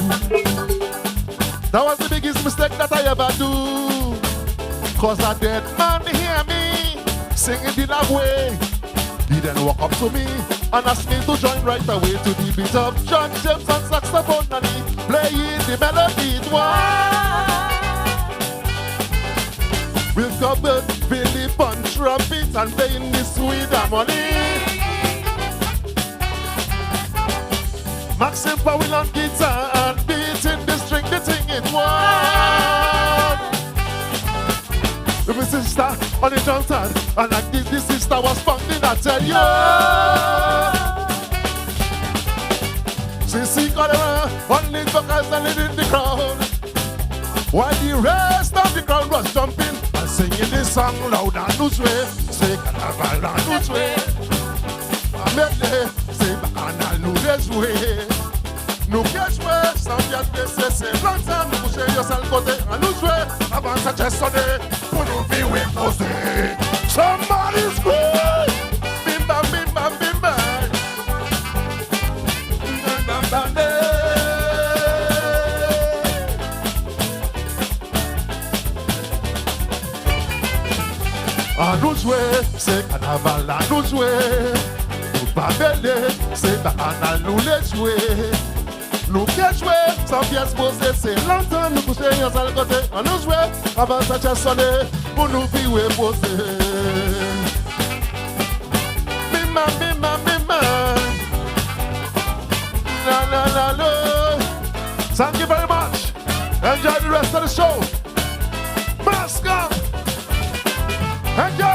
That was the biggest mistake that I ever do. Cause a dead man hear me singing the love way. He then walk up to me and asked me to join right away to the beat of John James on saxophone and he playing the melody. It was. We've got the Philip on trumpet and playing the sweet harmony. Maxime Powell on guitar and beating the string, the thing it was. The sister on the drum stand and like this, the sister was pounding, I tell you. She sing all around, one lead vocals and lead in the crowd, while the rest of the crowd was jumping and singing this song loud and loose way. Say carnival and loose way. I make the say bacchanal nous les jouer. Nous piège jouer, sans piège blessé, c'est longtemps nous coucher yourself côté and nous jouer avant ça j'ai sonné pour nous vivre poser. Somebody scream, bim bam bim bam bim bam. Bam bam bam bam. À nous jouer, c'est carnaval à nous jouer. Nous pas bêler, c'est bacchanal nous les jouer. Nous qui jouer, sans pièce posée, c'est longtemps nous coucher un seul côté. À nous jouer, avant ça j'ai sonné, pour nous vivre poser. Bima, bima, bima. La la la la. Thank you very much. Enjoy the rest of the show. Mas Camp. Thank you.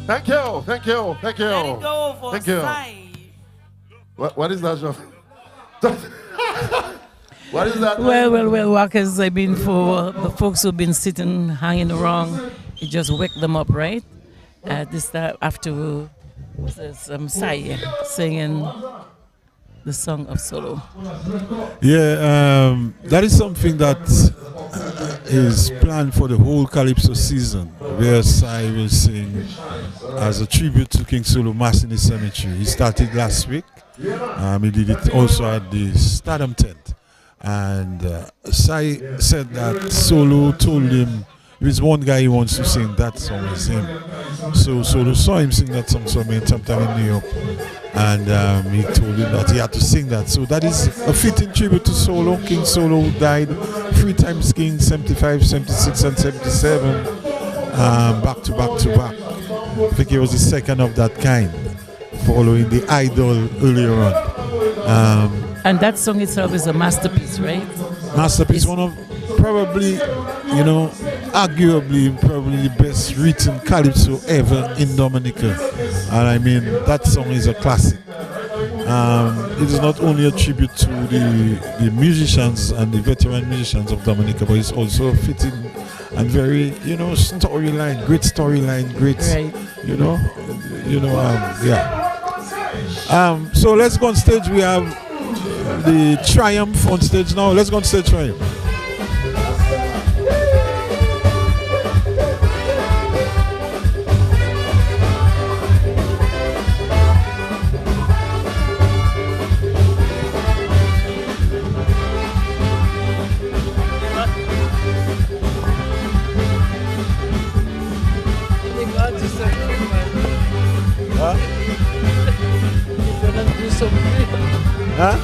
Thank you. Thank you. Thank you. Let it go for Thank you. sight. What is that, Jeff? What is that? Well, Walkers, I mean, for the folks who've been sitting, hanging around, it just wake them up, right? This time after Sai singing the song of Solo. Yeah, that is something that is planned for the whole Calypso season, where Sai will sing as a tribute to King Solo Mass in the Cemetery. He started last week. He did it also at the Stardom tent. And Sai said that Solo told him, if there's one guy he wants to sing that song, is him. So Solo saw him sing that song sometime in New York. And he told him that he had to sing that. So that is a fitting tribute to Solo. King Solo, who died 3 times king, 75, 76, and 77. Back to back to back. I think he was the second of that kind, following the Idol earlier on. And that song itself is a masterpiece, right? Masterpiece, one of probably, arguably probably the best written calypso ever in Dominica. And I mean, that song is a classic. It is not only a tribute to the musicians and the veteran musicians of Dominica, but it's also a fitting and very, storyline, great storyline, great, right. Yeah. So let's go on stage. We have the Triumph on stage now. Let's go on stage, Triumph. Huh? You're gonna do something. Huh?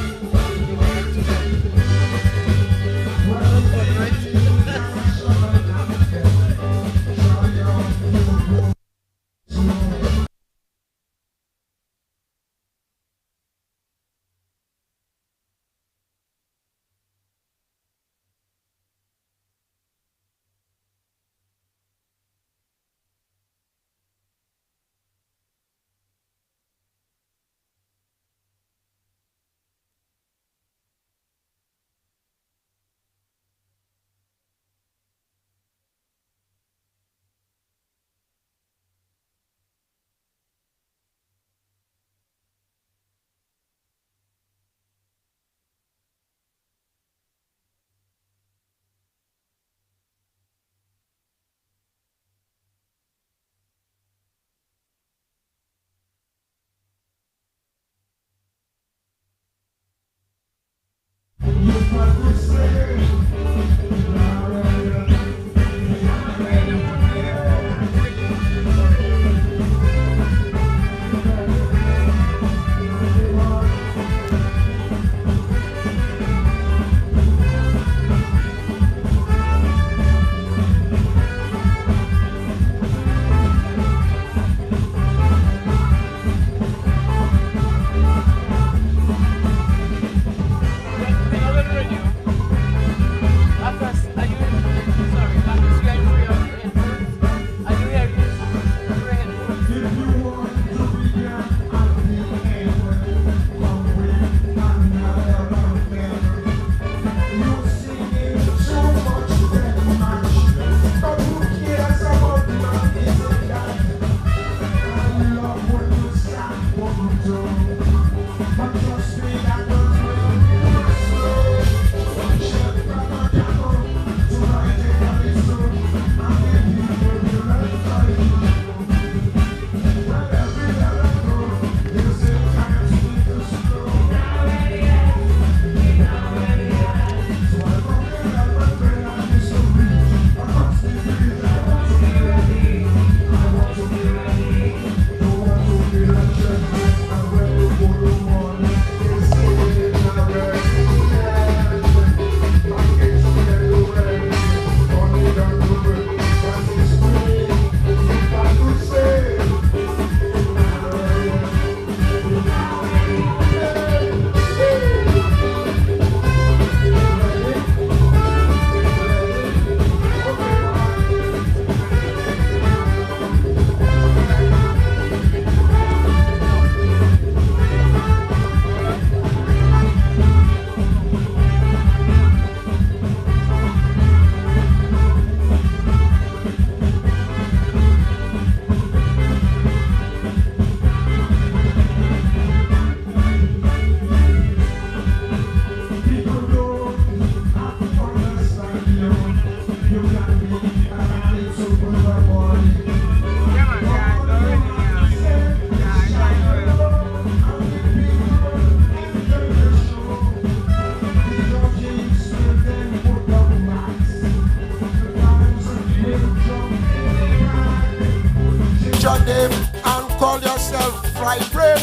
Your name and call yourself fried brain,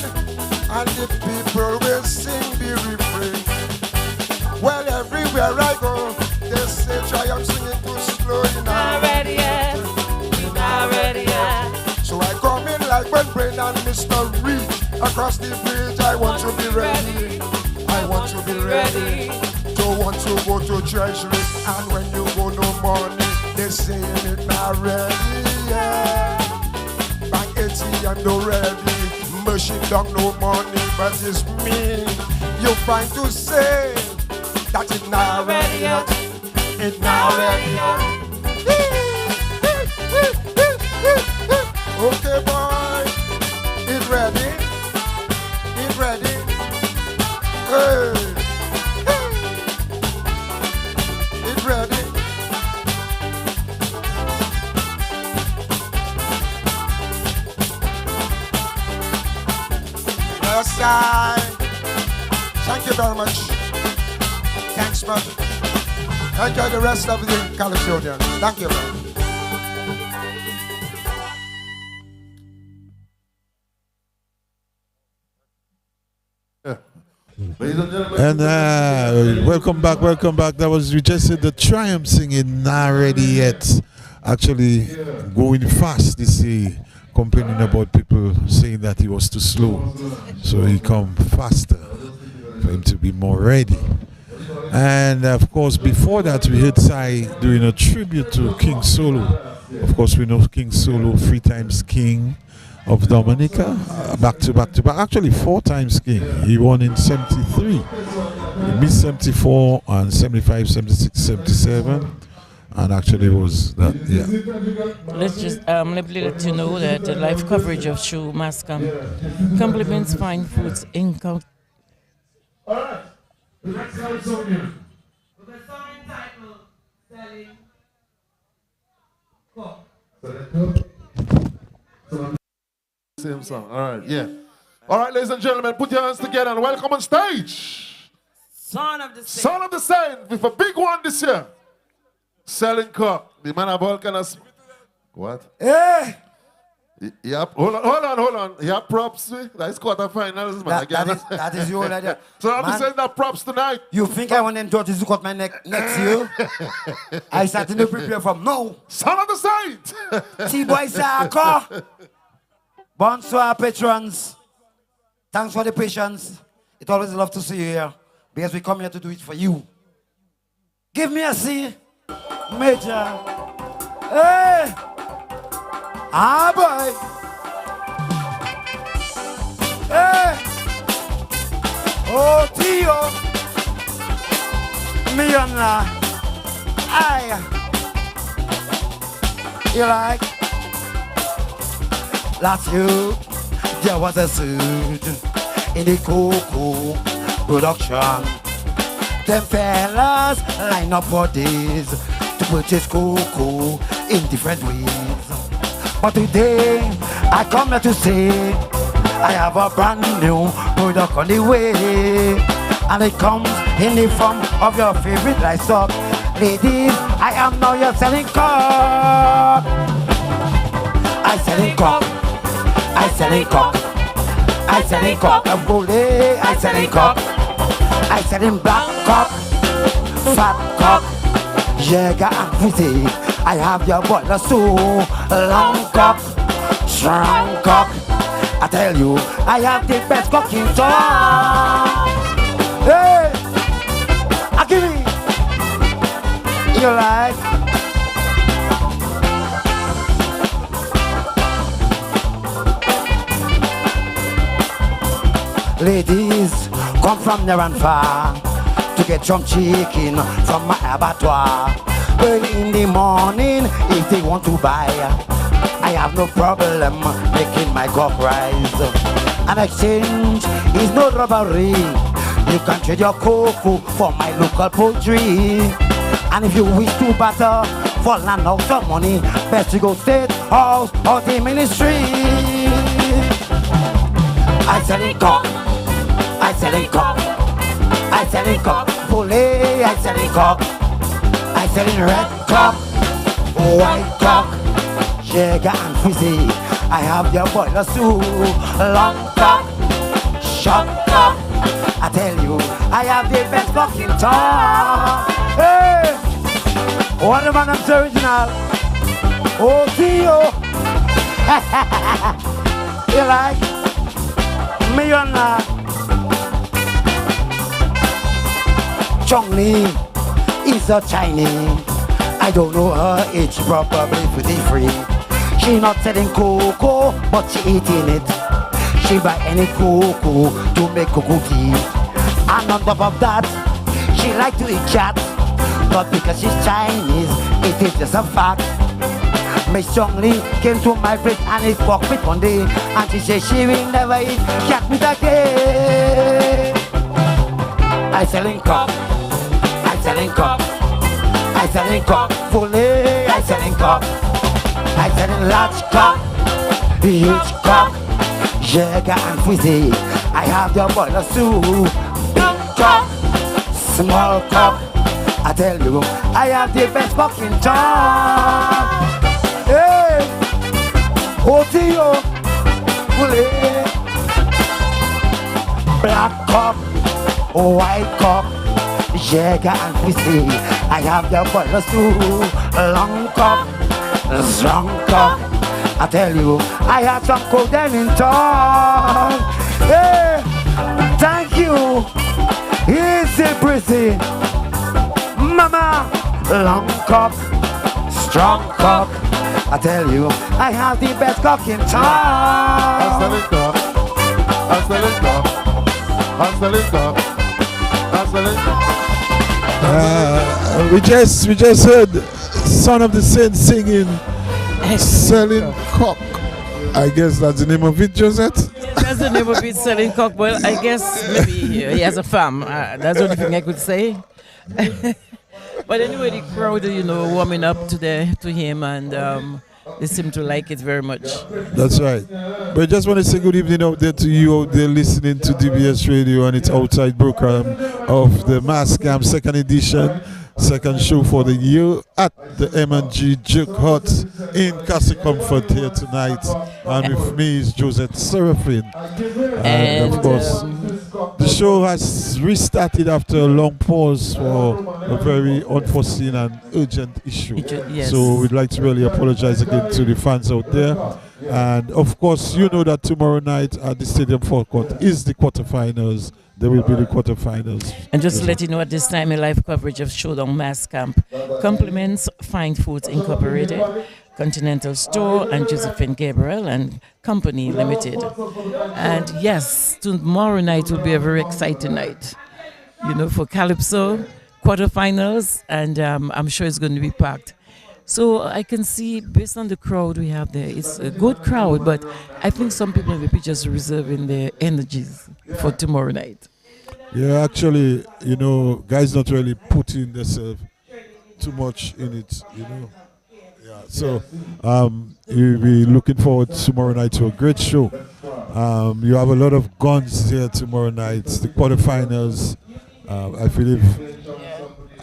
and the people will sing the refrain. Well, everywhere I go, they say try I'm singing too slow, you know. Not ready yet, we not ready yet. So I come in like when Brain and Mr. Reed across the bridge. I want to be ready. I want to be ready. Don't want to go to treasury, and when you go no money, they saying it not ready yet. Bank ATM no ready, machine down no money, but it's me you find to say that it not ready yet. It not ready yet. Okay, boy, it ready. It ready. Hey, it ready. Yes, I. Thank you very much. Thanks, man. Enjoy the rest of the California. Thank you, man. Ladies and gentlemen. And welcome back. We just said the Triumph singing not ready yet. Actually going fast this year, complaining about people saying that he was too slow. So he come faster for him to be more ready. And of course before that we heard Sai doing a tribute to King Solo. Of course we know King Solo, 3 times king of Dominica, back to back, actually 4 times king. He won in 73, he missed 74 and 75, 76, 77, and actually was that, yeah. Let's just let you know that the live coverage of show Mas Camp compliments Fine Foods Inc. Alright, the next song is on you. With a song entitled Selling Cup. Same song. All right, yeah. All right, ladies and gentlemen, put your hands together and welcome on stage. Son of the Saint. Son of the Saint with a big one this year. Selling Cup. The man of all kind of. What? Hey! Yep. Hold on. You have props. That's quarterfinals, man. That is your idea. So I'm saying that props tonight. You think I want them judges to cut my neck next year? I started to prepare from now. Son of the Saint. T-Boy Saka. Bonsoir, patrons. Thanks for the patience. It's always love to see you here because we come here to do it for you. Give me a C major. Hey! Ah, boy. Hey! Oh, Tio. Me and I. You like? Last year, there was a surge in the cocoa production. Them fellas line up for days to purchase cocoa in different ways. But today, I come here to say I have a brand new product on the way. And it comes in the form of your favorite livestock. Ladies, I am now your selling cup. I selling cup. I selling cock, I selling cock of bully, I selling cock, I selling black cock, fat cock, Jäger and fizzy. I have your boiler so long cock, strong cock. I tell you, I have the best cock in town. Hey, I give me, you like? Ladies, come from near and far to get some chicken from my abattoir. Early in the morning, if they want to buy, I have no problem making my cock rise. An exchange is no robbery. You can trade your cocoa for my local poultry. And if you wish to barter for land out some money, best to go state house or the ministry. I sell it cock. I selling cock, I selling cock, bully, I selling cock, I selling red cock, white cock, Jäger and fizzy. I have your boiler soup, long cock, short cock. I tell you, I have the best cock in town. Hey, what the man I'm original? Oh, Theo. You like me or not? Chong-Li is a Chinese. I don't know her age, probably pretty free. She not selling cocoa, but she eating it. She buy any cocoa to make cocoa tea. And on top of that, she like to eat cat. But because she's Chinese, it is just a fact. Miss Chong-Li came to my place and it walked with one day. And she said she will never eat cat meat again. I selling cock. I selling cock, I selling cock, fully, I selling cock, I selling large cock, huge cock, Jäger and fizzy. I have your boiler soup, big cock, small cock. I tell you, I have the best cock in town. Hey, Otio, fully, black cock. cup, white cup, Jagger and whiskey. I have the boilers too. Long cup, strong cup. I tell you, I have some codeine in town. Hey, thank you. Easy breezy. Mama, long cup, strong cup. I tell you, I have the best cock in town. We just heard Son of the Saint singing Selling Cock. I guess that's the name of it, Josette? That's the name of it, Selling Cock. Well, I guess maybe he has a farm. That's the only thing I could say. But anyway, the crowd, warming up to him, and they seem to like it very much. That's right. But I just want to say good evening out there to you out there listening to DBS Radio and its outside program of the Mas Camp second edition, second show for the year at the M&G Juke Hut in Castle Comfort here tonight. And with me is Josette Seraphine. And of course, the show has restarted after a long pause for a very unforeseen and urgent issue. Yes. So we'd like to really apologize again to the fans out there. And of course, you know that tomorrow night at the Stadium Forecourt is the quarterfinals. There will be the quarterfinals. And just to let you know, at this time, a live coverage of Showdown Mas Camp compliments Fine Foods Incorporated, Continental Store, and Josephine Gabriel and Company Limited. And yes, tomorrow night will be a very exciting night, for Calypso quarterfinals, and I'm sure it's going to be packed. So I can see, based on the crowd we have there, it's a good crowd, but I think some people will be just reserving their energies for tomorrow night. Yeah, actually, guys not really putting themselves too much in it, Yeah, so you'll be looking forward tomorrow night to a great show. You have a lot of guns here tomorrow night. The quarterfinals,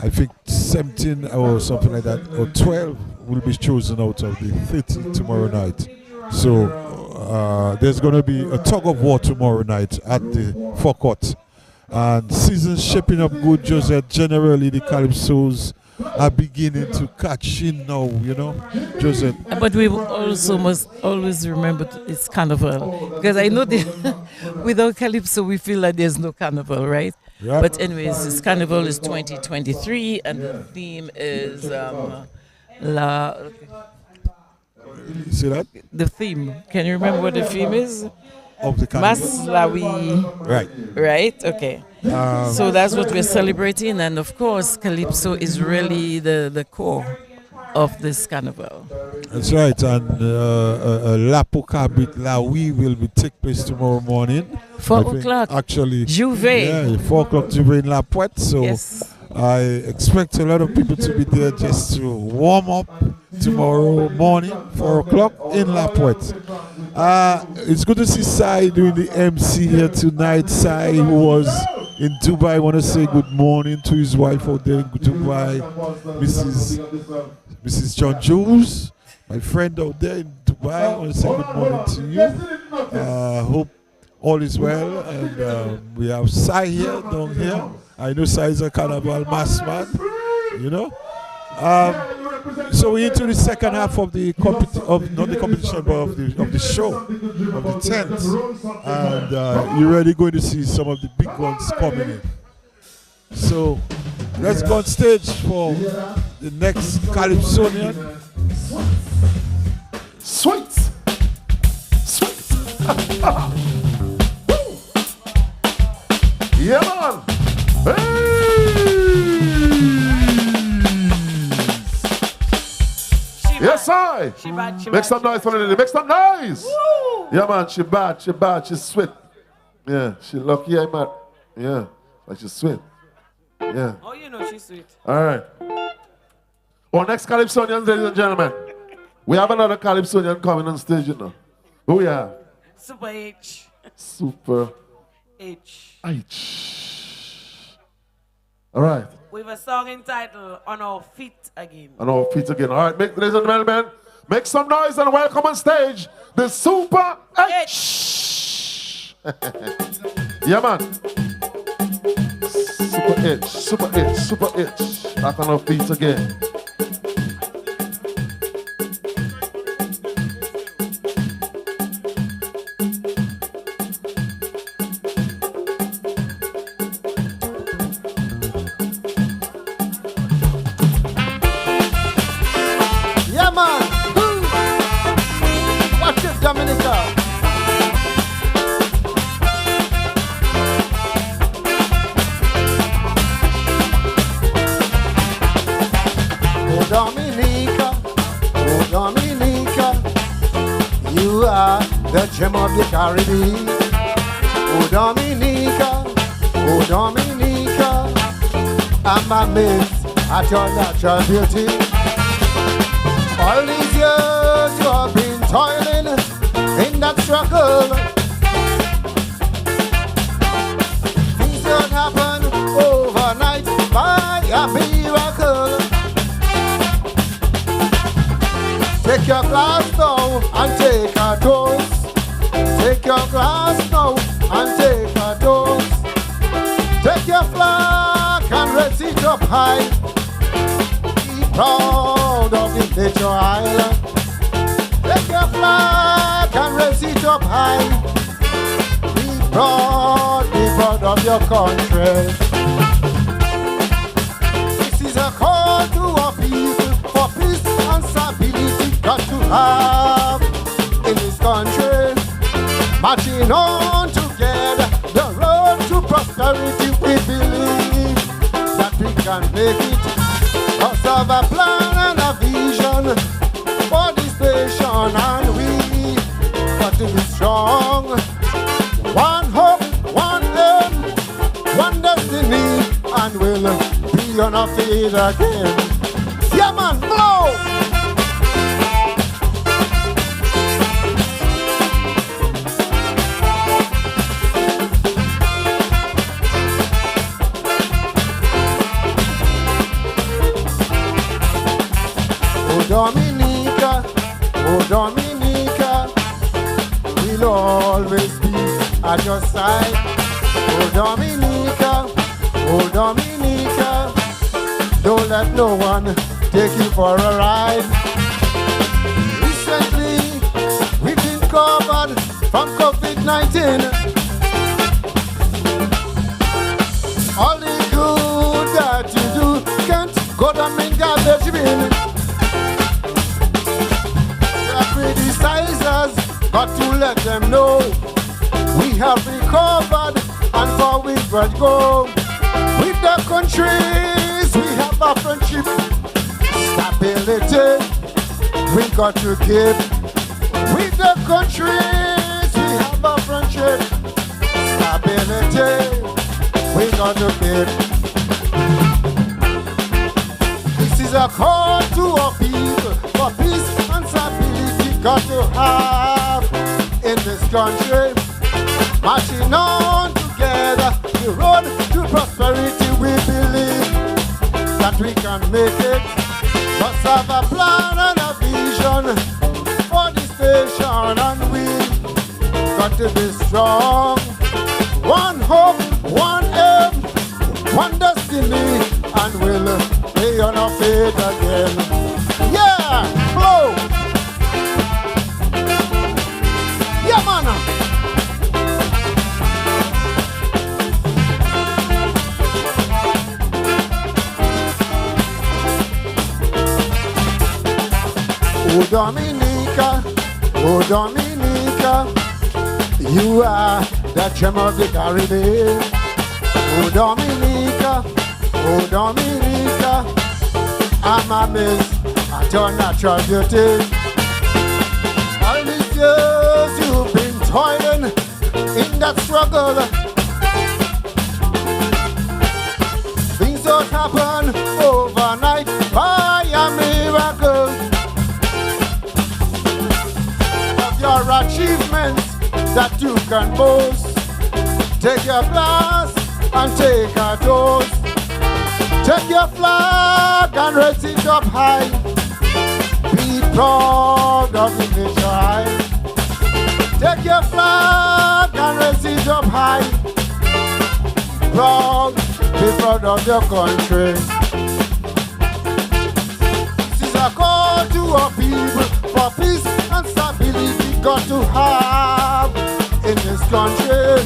I think 17 or something like that, or 12 will be chosen out of the 30 tomorrow night. So there's going to be a tug of war tomorrow night at the forecourt. And season's shaping up good, Josette. Generally, the Calypsos are beginning to catch in now, Josette. But we also must always remember it's carnival. Because I know without Calypso, we feel like there's no carnival, right? Yep. But anyways, this carnival is 2023, and the theme is See that? The theme. Can you remember what the theme is? Of the carnival. Maslawi. Right. Right? Okay. So that's what we're celebrating, and of course, Calypso is really the core of this carnival. That's right, and La Pocabit Lawi will take place tomorrow morning. 4 o'clock. Actually, Juve. Yeah, 4 o'clock Juve in La Pointe. So yes. I expect a lot of people to be there just to warm up tomorrow morning, 4 o'clock in La Pointe. It's good to see Sai doing the MC here tonight. Sai, who was in Dubai, I want to say good morning to his wife out there in Dubai, Mrs. John Jules, my friend out there in Dubai. I want to say good morning to you. Hope all is well, and we have Sai here, down here. I know Sai is a carnival mass man, So we're into the second half of the not the competition, but of the show, of the tent, and you're already going to see some of the big ones coming in. So let's go on stage for the next Calypsonian. Sweet. Yeah, man. Yes, I. Make some noise for the lady. Make some noise. Woo. Yeah, man. She bad. She's sweet. Yeah, she lucky. I'm mad. Yeah, but she's sweet. Yeah. Oh, you know she's sweet. All right. Our next Calypsonians, ladies and gentlemen. We have another Calypsonian coming on stage, Who we have? Super H. Super H. All right. We have a song entitled On Our Feet Again. On Our Feet Again. All right, ladies and gentlemen, make some noise and welcome on stage the Super H. Yeah, man. super itch. Back on our feet again. Yeah, man. Watch it, Dominica. Oh, Dominica, you are the gem of the Caribbean. Oh, Dominica, I'm amazed at your natural beauty. All these years you have been toiling in that struggle. Things don't happen overnight by a miracle. Take your glass now and take a dose. Take your glass now and take a dose. Take your flag and raise it up high. Be proud of the nature island. Take your flag and raise it up high. Be proud of your country. This is a call to our people for peace and stability. Got to have in this country. Marching on together, the road to prosperity. We believe that we can make it. Cause of a plan and a vision for this nation, and we got to be strong. One hope, one aim, one destiny, and we'll be on our feet again. Yeah, man, blow! Dominica, we'll always be at your side. Oh, Dominica, don't let no one take you for a ride. Recently, we've been covered from COVID-19. All the good that you do can't go down in garbage bin. Criticizers, got to let them know we have recovered and forward go. With the countries we have a friendship, stability we got to give. With the countries we have a friendship, stability we got to give. This is a call to our people for peace and stability. Got to have in this country. Marching on together, the road to prosperity. We believe that we can make it. Must have a plan and a vision for this nation, and we got to be strong. One hope, one aim, one destiny, and we'll be on our feet again. Yeah, blow! Yeah, man. Oh, Dominica, you are the gem of the Caribbean. Oh, Dominica, I'm amazed at your natural beauty. All these years you've been toiling in that struggle. Things don't happen overnight by a miracle. Of your achievements that you can boast, take your glass and take a toast. Take your flag and raise it up high. Be proud of the nature high. Take your flag and raise it up high. Proud be proud of your country. This is a call to our people for peace and stability got to have in this country.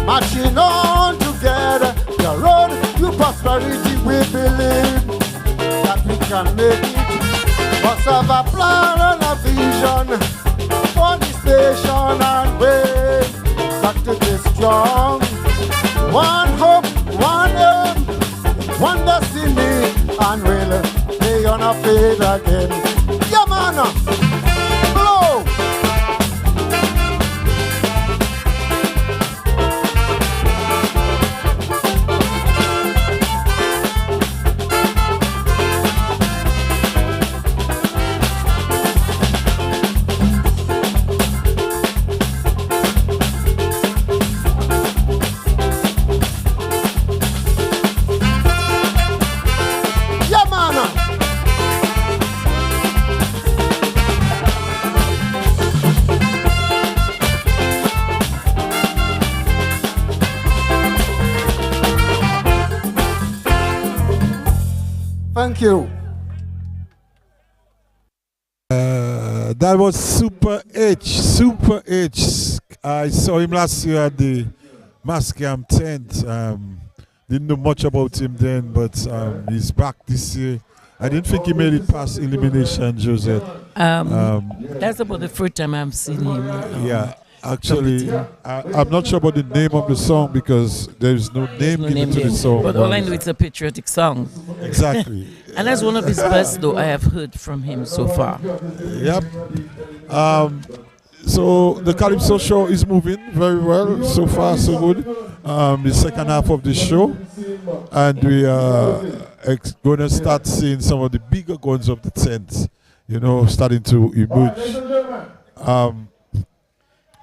Marching on together, the road to prosperity we believe that we can make it. Must have a plan and a vision for this nation and way. Got to be strong. One hope, one aim, one destiny, and we'll be on our feet again. Yeah, man, blow. Thank you. That was Super H. Super H. I saw him last year at the Mas Camp tent. Didn't know much about him then, but he's back this year. I didn't think he made it past elimination, Josette. That's about the first time I've seen him. Yeah. Actually, I'm not sure about the name of the song because there's no name given to the song. But all I know it's a patriotic song. Exactly. And that's one of his best, though, I have heard from him so far. Yep. So the Calypso show is moving very well. So far, so good. The second half of the show. And we are going to start seeing some of the bigger guns of the tent, starting to emerge.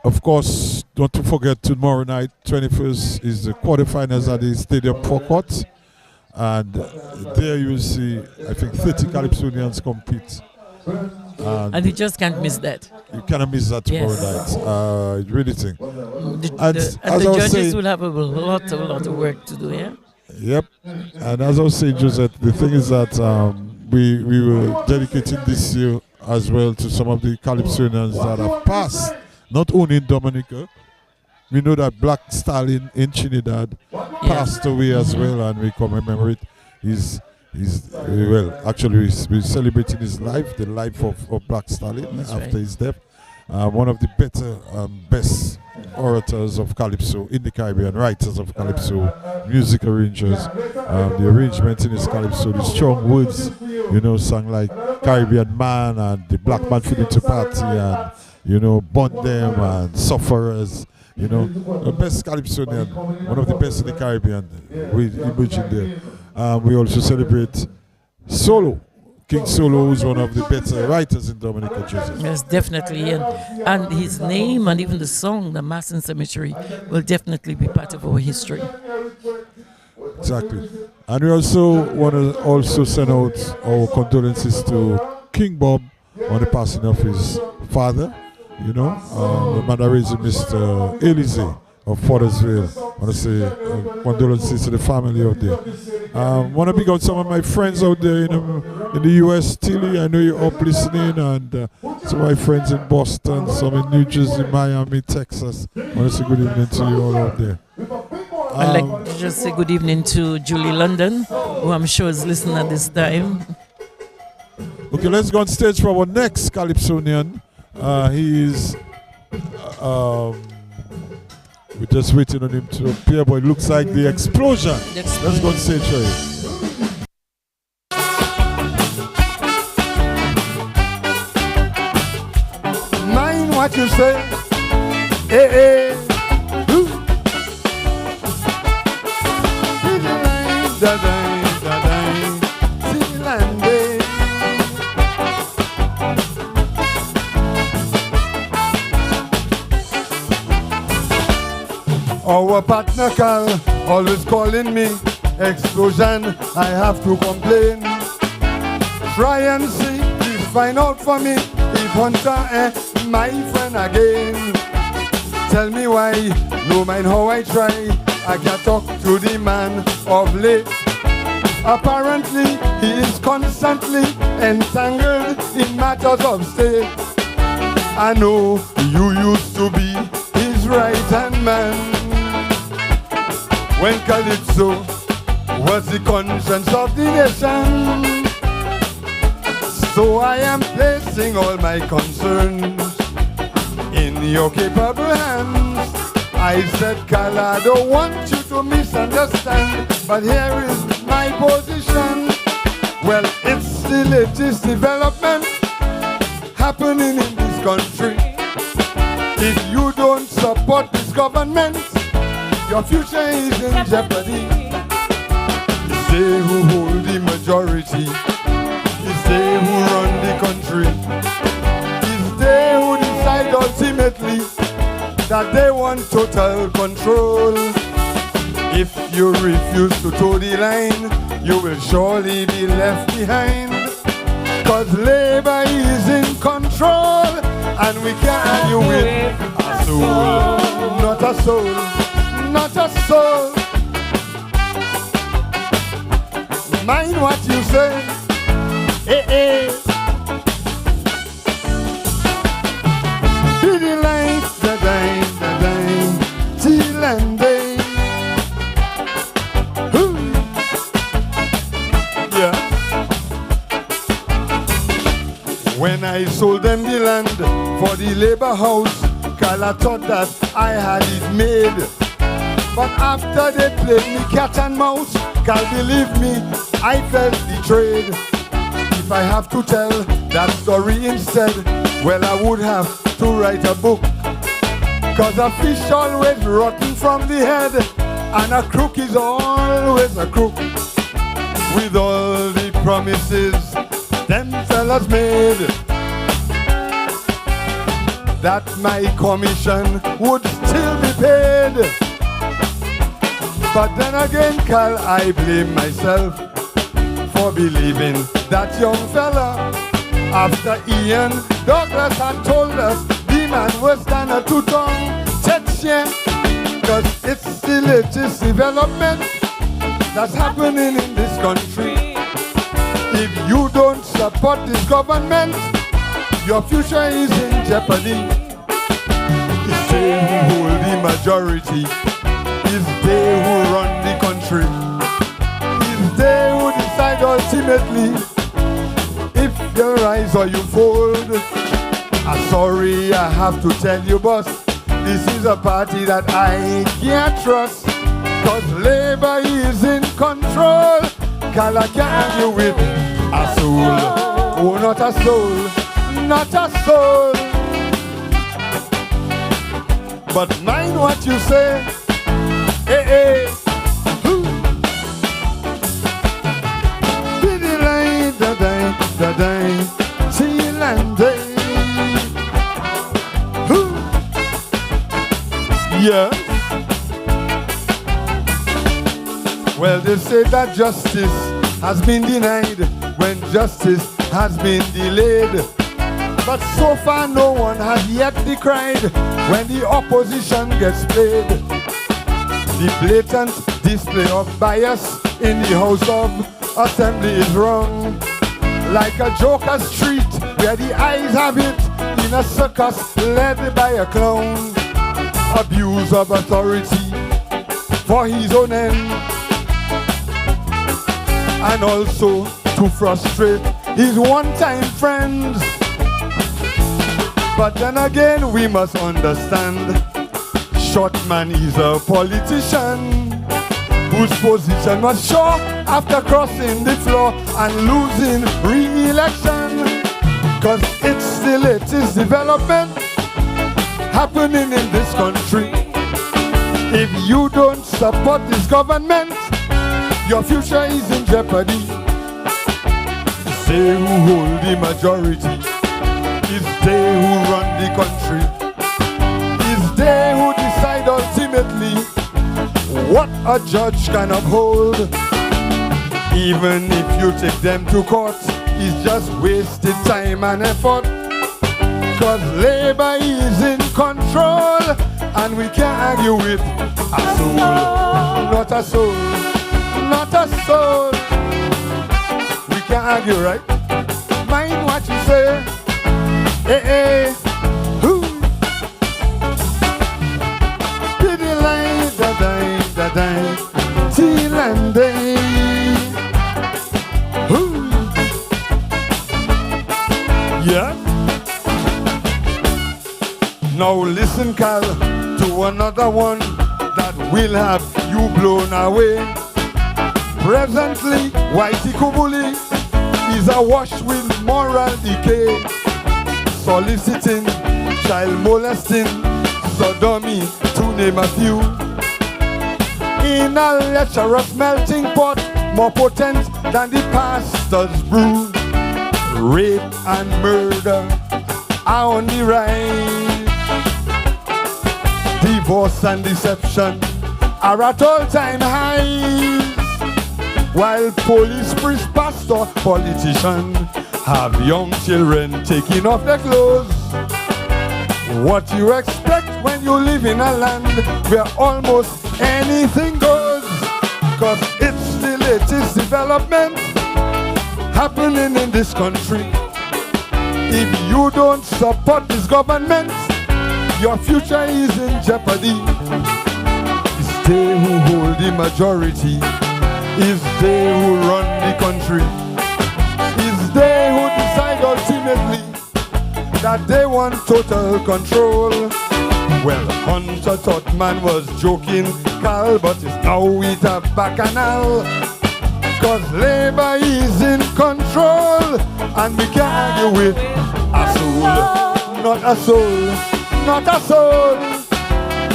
Of course, don't forget tomorrow night, 21st, is the quarterfinals at the Stadium Forecourt. And there you will see, I think, 30 Calypsonians compete. And you just can't miss that. You cannot miss that tomorrow night. I really think. And the judges will have a lot of work to do, yeah? Yep. And as I was saying, Josette, the thing is that we were dedicating this year as well to some of the Calypsonians that have passed. Not only in Dominica, we know that Black Stallion in Trinidad passed away as well, and we commemorate we're celebrating his life, the life of Black Stallion after his death. One of the better, best orators of Calypso in the Caribbean, writers of Calypso, music arrangers. The arrangement in his Calypso, the strong words, sung like Caribbean Man and the Black Man Feeling to Party and Bond Them and Sufferers, the best Calypsonian, one of the best in the Caribbean, we imagine there. We also celebrate Solo, King Solo, who's one of the better writers in Dominica, Joseph. Yes, definitely. And his name and even the song, the Mass and Cemetery, will definitely be part of our history. Exactly. And we also want to send out our condolences to King Bob on the passing of his father. The man that raised Mr. Elise of Fordersville. I want to say condolences to the family out there. Want to big out some of my friends out there in the US, Tilly. I know you're up listening, and some of my friends in Boston, some in New Jersey, Miami, Texas. I want to say good evening to you all out there. I'd like to just say good evening to Julie London, who I'm sure is listening at this time. Okay, let's go on stage for our next Calypsonian. He is, we're just waiting on him to appear, but it looks like the explosion. Let's go on stage for him. Mind what you say, hey. Our partner Carl always calling me explosion. I have to complain. Try and see, please find out for me if Hunter and my friend again. Tell me why, no mind how I try. I can talk to the man of late. Apparently, he is constantly entangled in matters of state. I know you used to be his right-hand man when Calypso was the conscience of the nation. So I am placing all my concerns in your capable hands. I said, Cal, I don't want you to misunderstand, but here is my position. Well, it's the latest development happening in this country. If you don't support this government, your future is in jeopardy. It's they who hold the majority. It's they who run the country. It's they who decide ultimately that they want total control. If you refuse to toe the line, you will surely be left behind. Cause labor is in control, and we can't argue with a soul. Not a soul, not a soul. Mind what you say. Hey, hey. Be the light, the dime, till and day. Yeah. When I sold them the land for the labor house, Carla thought that I had it made. But after they played me cat and mouse, Cal, believe me, I felt betrayed. If I have to tell that story instead, well, I would have to write a book. Cause a fish always rotten from the head, and a crook is always a crook. With all the promises them fellas made, that my commission would still be paid. But then again, Cal, I blame myself for believing that young fella. After Ian Douglas had told us the man was done a two-tongue section. Cause it's the latest development that's happening in this country. If you don't support this government, your future is in jeopardy. It's they who hold the majority. It's they who run the country. It's they who decide ultimately if you rise or you fold. I'm sorry I have to tell you, boss, this is a party that I can't trust. Cause labor is in control. Cal, I can't argue with a soul. Oh, not a soul, not a soul. But mind what you say. Hey, hey. Be the light, da da, till and day. Yeah. Well, they say that justice has been denied when justice has been delayed. But so far no one has yet decried when the opposition gets played. The blatant display of bias in the House of Assembly is wrong. Like a joker's treat where the eyes have it in a circus led by a clown. Abuse of authority for his own end, and also to frustrate his one-time friends. But then again, we must understand, Shortman is a politician whose position was sure after crossing the floor and losing re-election. Cause it's the latest development happening in this country. If you don't support this government, your future is in jeopardy. It's they who hold the majority. It's they who run the country. It's they who decide ultimately what a judge can uphold. Even if you take them to court, it's just wasted time and effort. Cause labor is in control, and we can't argue with a soul. Not a soul, not a soul. We can't argue, right? Mind what you say. Hey, hey. Who? Pretty line, da dine, da dine. Till and day. Who? Yeah. Now listen, Cal, to another one that will have you blown away. Presently, Whitey Kubuli is awash with moral decay, soliciting, child molesting, sodomy, to name a few. In a lecherous melting pot, more potent than the pastor's brew. Rape and murder are on the rise. Divorce and deception are at all-time highs. While police, priest, pastor, politician have young children taking off their clothes. What you expect when you live in a land where almost anything goes? Cause it's the latest development happening in this country. If you don't support this government, your future is in jeopardy. It's they who hold the majority. It's they who run the country. It's they who decide ultimately that they want total control. Well, Hunter thought man was joking, Cal, but it's now with a bacchanal. Cause labor is in control, and we can't argue with a soul. Not a soul, not a soul.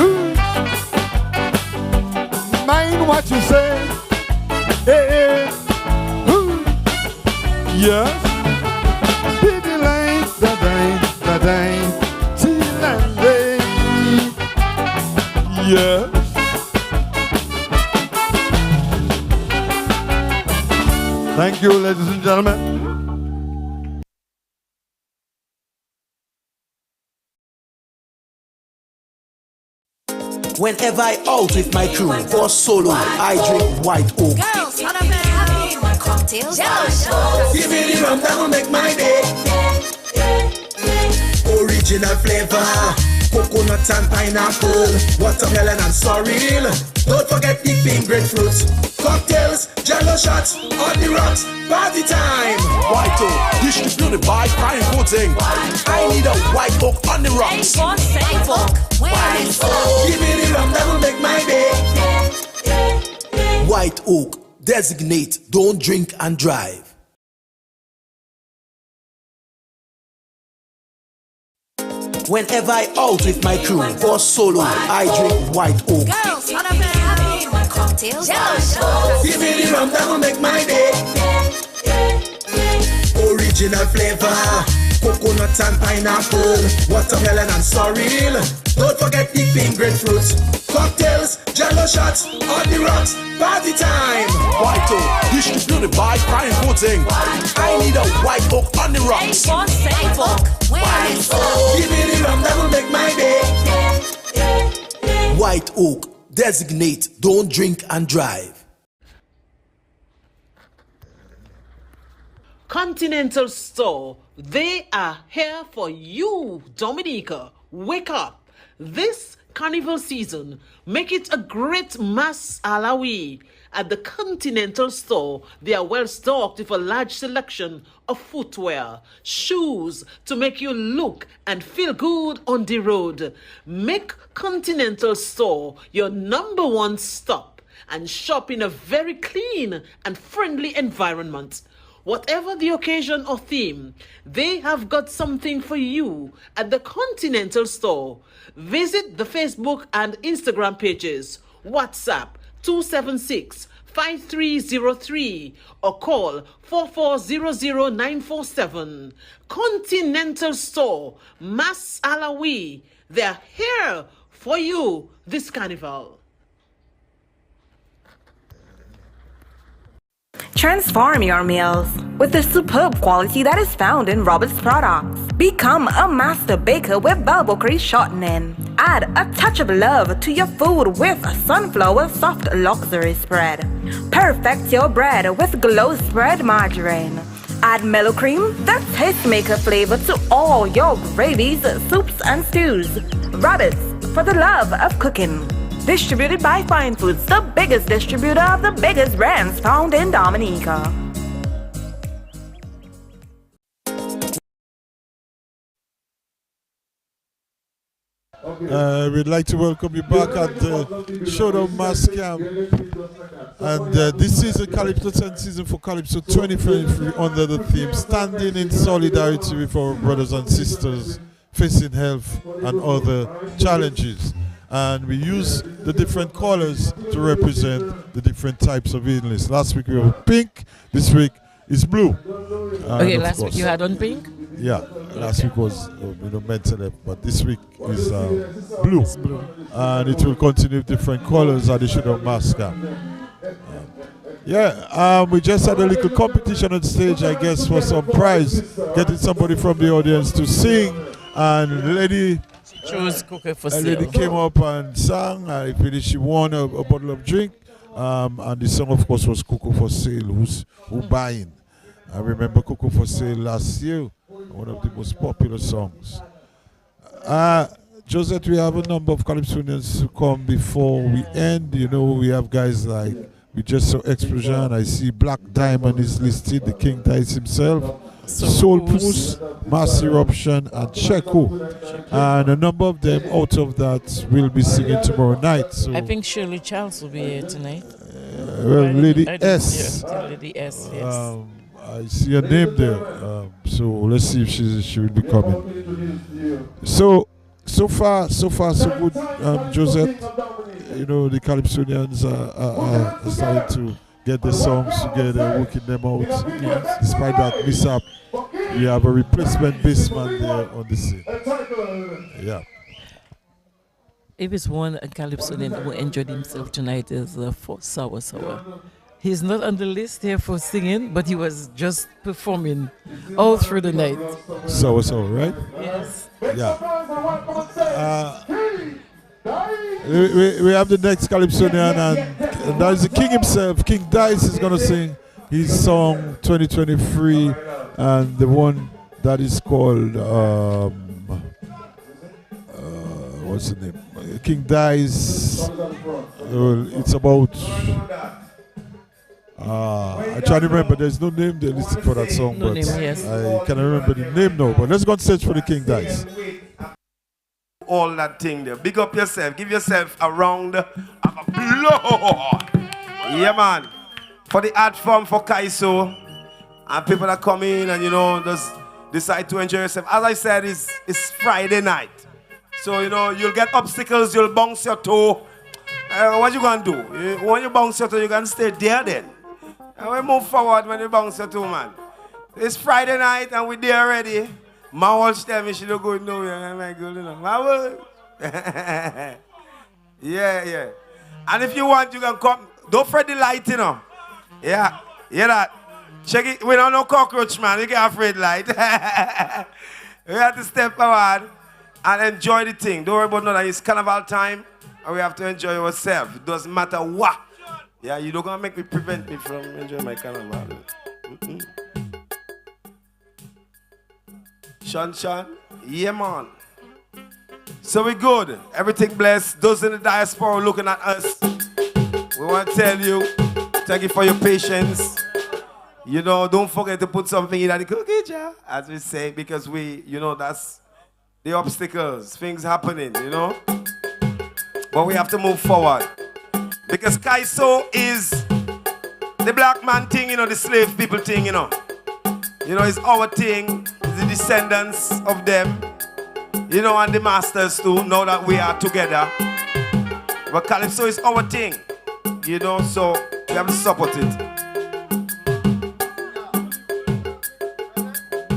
Ooh. Mind what you say. Hey, hey. Ooh. Yes. Pity line, da dine, da dine, till and day. Yes. Thank you, ladies and gentlemen. Whenever I out with my crew or solo, I drink white oak. Girls, how about having my cocktails? Give me the rum that will make my day. Original flavor, coconut and pineapple, watermelon and sorrel. Don't forget the pink grapefruit. Cocktails, jello shots, on the rocks, party time. White oak, distributed by Prime Pudding. I need a white oak on the rocks. Give me the rum that will make my day. White oak, designate, don't drink and drive. Whenever I out with my crew or solo, I drink white oak. Girls, how about having my cocktails? Give me the rum that will make my day. Original flavor, coconut and pineapple, watermelon and sorrel. Don't forget the pink grapefruit. Cocktails, jello shots, on the rocks, party time. White oak, distributed by Prime Pudding. I need a white oak on the rocks. Give me the rum that will make my day. White oak, designate, don't drink and drive. Continental Store, they are here for you, Dominica. Wake up. This carnival season, make it a great mass alawi. At the Continental Store, they are well stocked with a large selection of footwear, shoes to make you look and feel good on the road. Make Continental Store your #1 stop and shop in a very clean and friendly environment. Whatever the occasion or theme, they have got something for you at the Continental Store. Visit the Facebook and Instagram pages, WhatsApp 276-5303 or call 4400947. Continental Store, Mas Alawi, they're here for you this carnival. Transform your meals with the superb quality that is found in Robert's products. Become a master baker with Balbocree shortening. Add a touch of love to your food with sunflower soft luxury spread. Perfect your bread with Glow Spread margarine. Add mellow cream, the tastemaker flavor to all your gravies, soups, and stews. Robert's, for the love of cooking. Distributed by Fine Foods, the biggest distributor of the biggest brands found in Dominica. We'd like to welcome you back at the Showdown Mas Camp. And this is a Calypso 10 season for Calypso 2023 under the theme Standing in Solidarity with Our Brothers and Sisters Facing Health and Other Challenges. And we use the different colors to represent the different types of illness. Last week we were pink, this week is blue. Okay, last week you had on pink? Yeah, last week was mental health, but this week is blue. And it will continue with different colors at the Showdown Mas Camp. We just had a little competition on stage, I guess, for some prize, getting somebody from the audience to sing, and lady came up and sang. I finished, she won a bottle of drink, and the song, of course, was Cocoa for Sale, who buying. I remember Cocoa for Sale last year, one of the most popular songs. Josette, we have a number of Calypsonians to come before we end. You know, we have guys like, we just saw Explosion, I see Black Diamond is listed, the King Dice himself, Soul Puss, Mass Eruption, and Checo. And a number of them out of that will be singing tomorrow night. So I think Shirley Charles will be here tonight. Lady S. Lady S, yes. I see her name there. So let's see if she will be coming. So far, so good, Josette. You know, the Calypsonians are starting to get the songs together, working them out. Yes. Despite that mishap, we have a replacement bassman there on the scene. Yeah. If it's one Calypsonian who enjoyed himself tonight is for Sour. He's not on the list here for singing, but he was just performing all through the night. Sour, right? Yes. Yeah. We have the next Calypsonian, and that is the king himself. King Dice is going to sing his song 2023, and the one that is called, what's the name? King Dice. It's about, I try to remember, there's no name there listed for that song, but yes. I can't remember the name now. But let's go and search for the King Dice. All that thing there. Big up yourself. Give yourself a round of applause. Yeah, man. For the art form for Kaiso and people that come in and, just decide to enjoy yourself. As I said, it's Friday night. So, you'll get obstacles, you'll bounce your toe. What you going to do? When you bounce your toe, you can stay there then. And we move forward when you bounce your toe, man. It's Friday night and we're there already. My watch tell me she don't go nowhere. I'm like, my word. Yeah. And if you want, you can come. Don't fret the light, Yeah, hear that? Check it. We don't know cockroach, man. You get afraid light. We have to step forward and enjoy the thing. Don't worry about nothing. It's carnival time, and we have to enjoy ourselves. It doesn't matter what. Yeah, you don't gonna prevent me from enjoying my carnival. Sean, yeah, man. So we good. Everything blessed. Those in the diaspora looking at us, we want to tell you, thank you for your patience. Don't forget to put something in the cookie jar, as we say, because that's the obstacles, things happening, But we have to move forward. Because Kaiso is the black man thing, the slave people thing, it's our thing. The descendants of them, and the masters too, now that we are together. But Calypso is our thing, so we have to support it.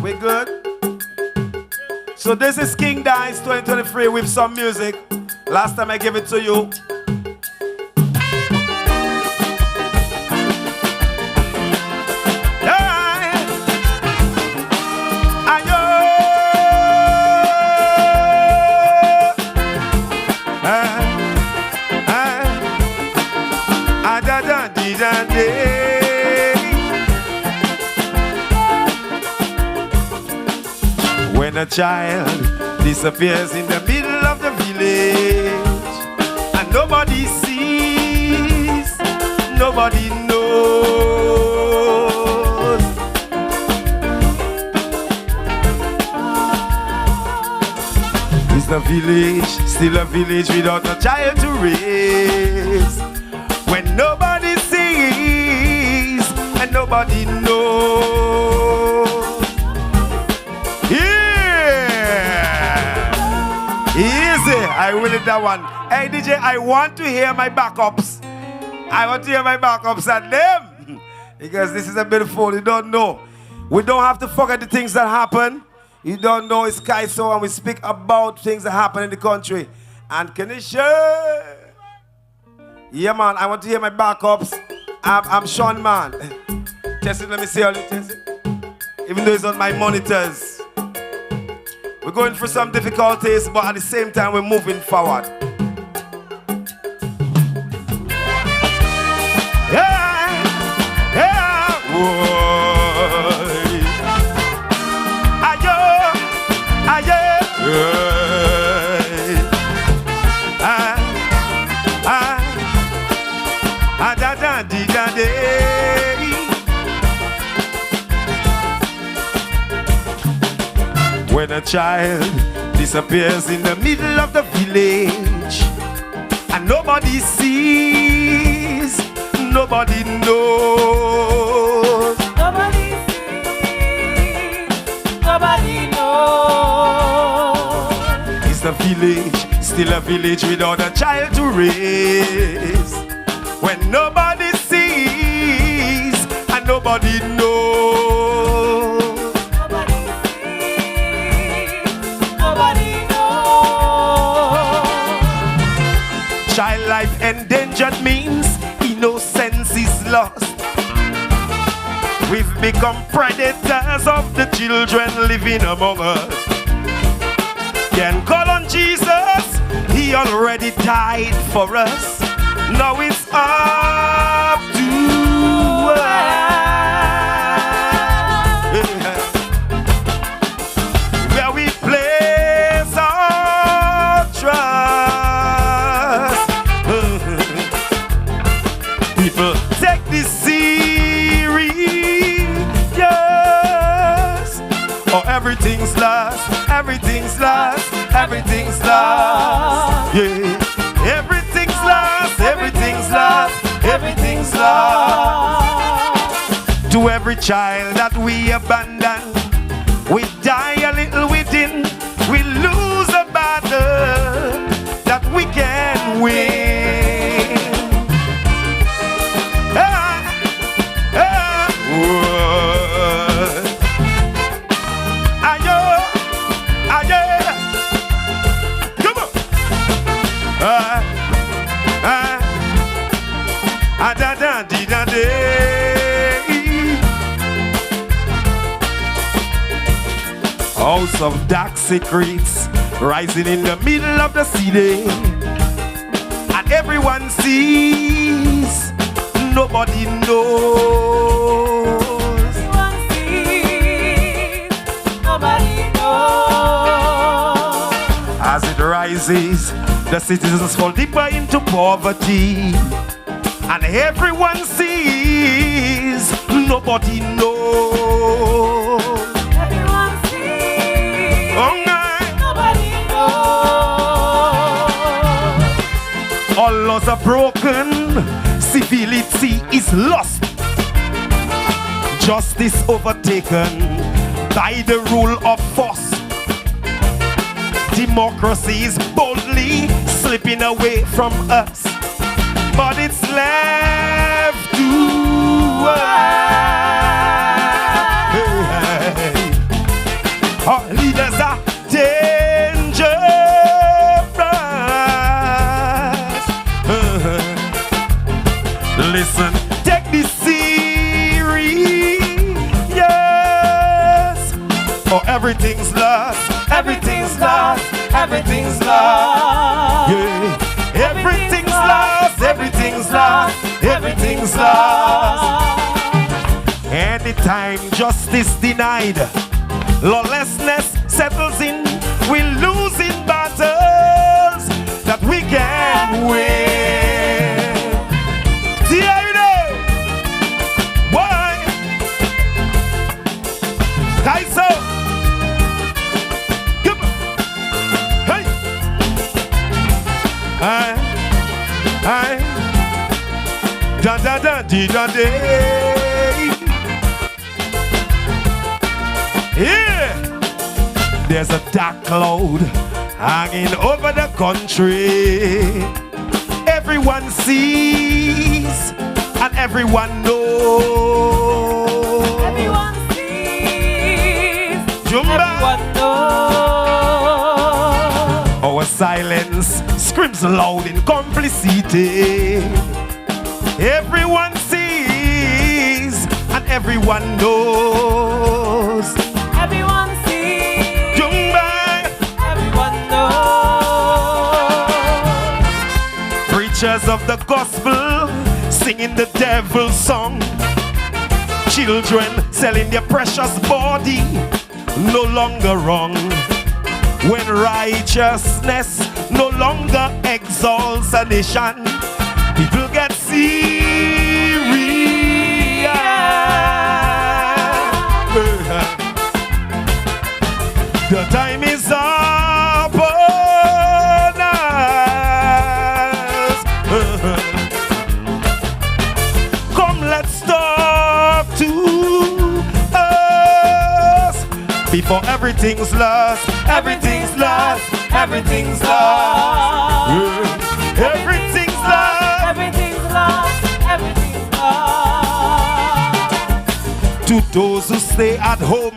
We good? So this is King Dice 2023 with some music. Last time I gave it to you. da day. When a child disappears in the middle of the village and nobody sees, nobody knows. Is the village still a village without a child to raise? When nobody sees and nobody knows. Yeah! Easy. I will hit that one. Hey DJ, I want to hear my backups. I want to hear my backups at them. Because this is a beautiful, you don't know. We don't have to forget the things that happen. You don't know it's Kaiso and we speak about things that happen in the country. And Kenisha. Yeah, man, I want to hear my backups. I'm Sean, man. Test it, let me see how you test it. Even though it's on my monitors. We're going through some difficulties, but at the same time, we're moving forward. Yeah, yeah, whoa. Ayo, ayo, da da di da day. When a child disappears in the middle of the village and nobody sees, nobody knows. Nobody sees, nobody knows. Is the village still a village without a child to raise? When nobody sees and nobody knows. Nobody knows. Child life endangered means innocence is lost. We've become predators of the children living among us. Can call on Jesus, he already died for us. Now it's up to us. Where we place our trust. People take this serious. Or everything's lost, everything's lost, everything's lost. Yeah. Everything's lost, everything's lost, everything's lost. To every child that we abandon, we die a little within, we lose a battle that we can win. Ah, ah, whoa. Ayo, ayo. Come on. Da da di da day. House of dark secrets rising in the middle of the city, and everyone sees, nobody knows. Everyone sees, nobody knows. As it rises, the citizens fall deeper into poverty, and everyone sees, nobody knows. Everyone sees, Oh, no. nobody knows. All laws are broken, civility is lost, justice overtaken by the rule of force. Democracy is boldly slipping away from us, but it's left to us. Our leaders are dangerous. Listen, take this serious, or everything's lost, everything's lost, everything's lost. Yeah, everything's lost, everything's lost, everything's lost. Anytime justice denied, lawlessness settles in, we're losing battles that we can win. See how you know? Why? Kaiso! Come on! Hey! I da da da dee da day. Yeah, there's a dark cloud hanging over the country. Everyone sees and everyone knows. Everyone sees. Jumba. Everyone knows. Our silence screams loud in complicity. Everyone sees and everyone knows. Everyone sees. Jumba. Everyone knows. Preachers of the gospel singing the devil's song. Children selling their precious body, no longer wrong. When righteousness no longer exalts a nation, people get serious. The time is up on us. Come, let's talk to us before everything's lost. Everything's lost. Everything's lost. Everything's lost. Everything's lost. Everything's lost. To those who stay at home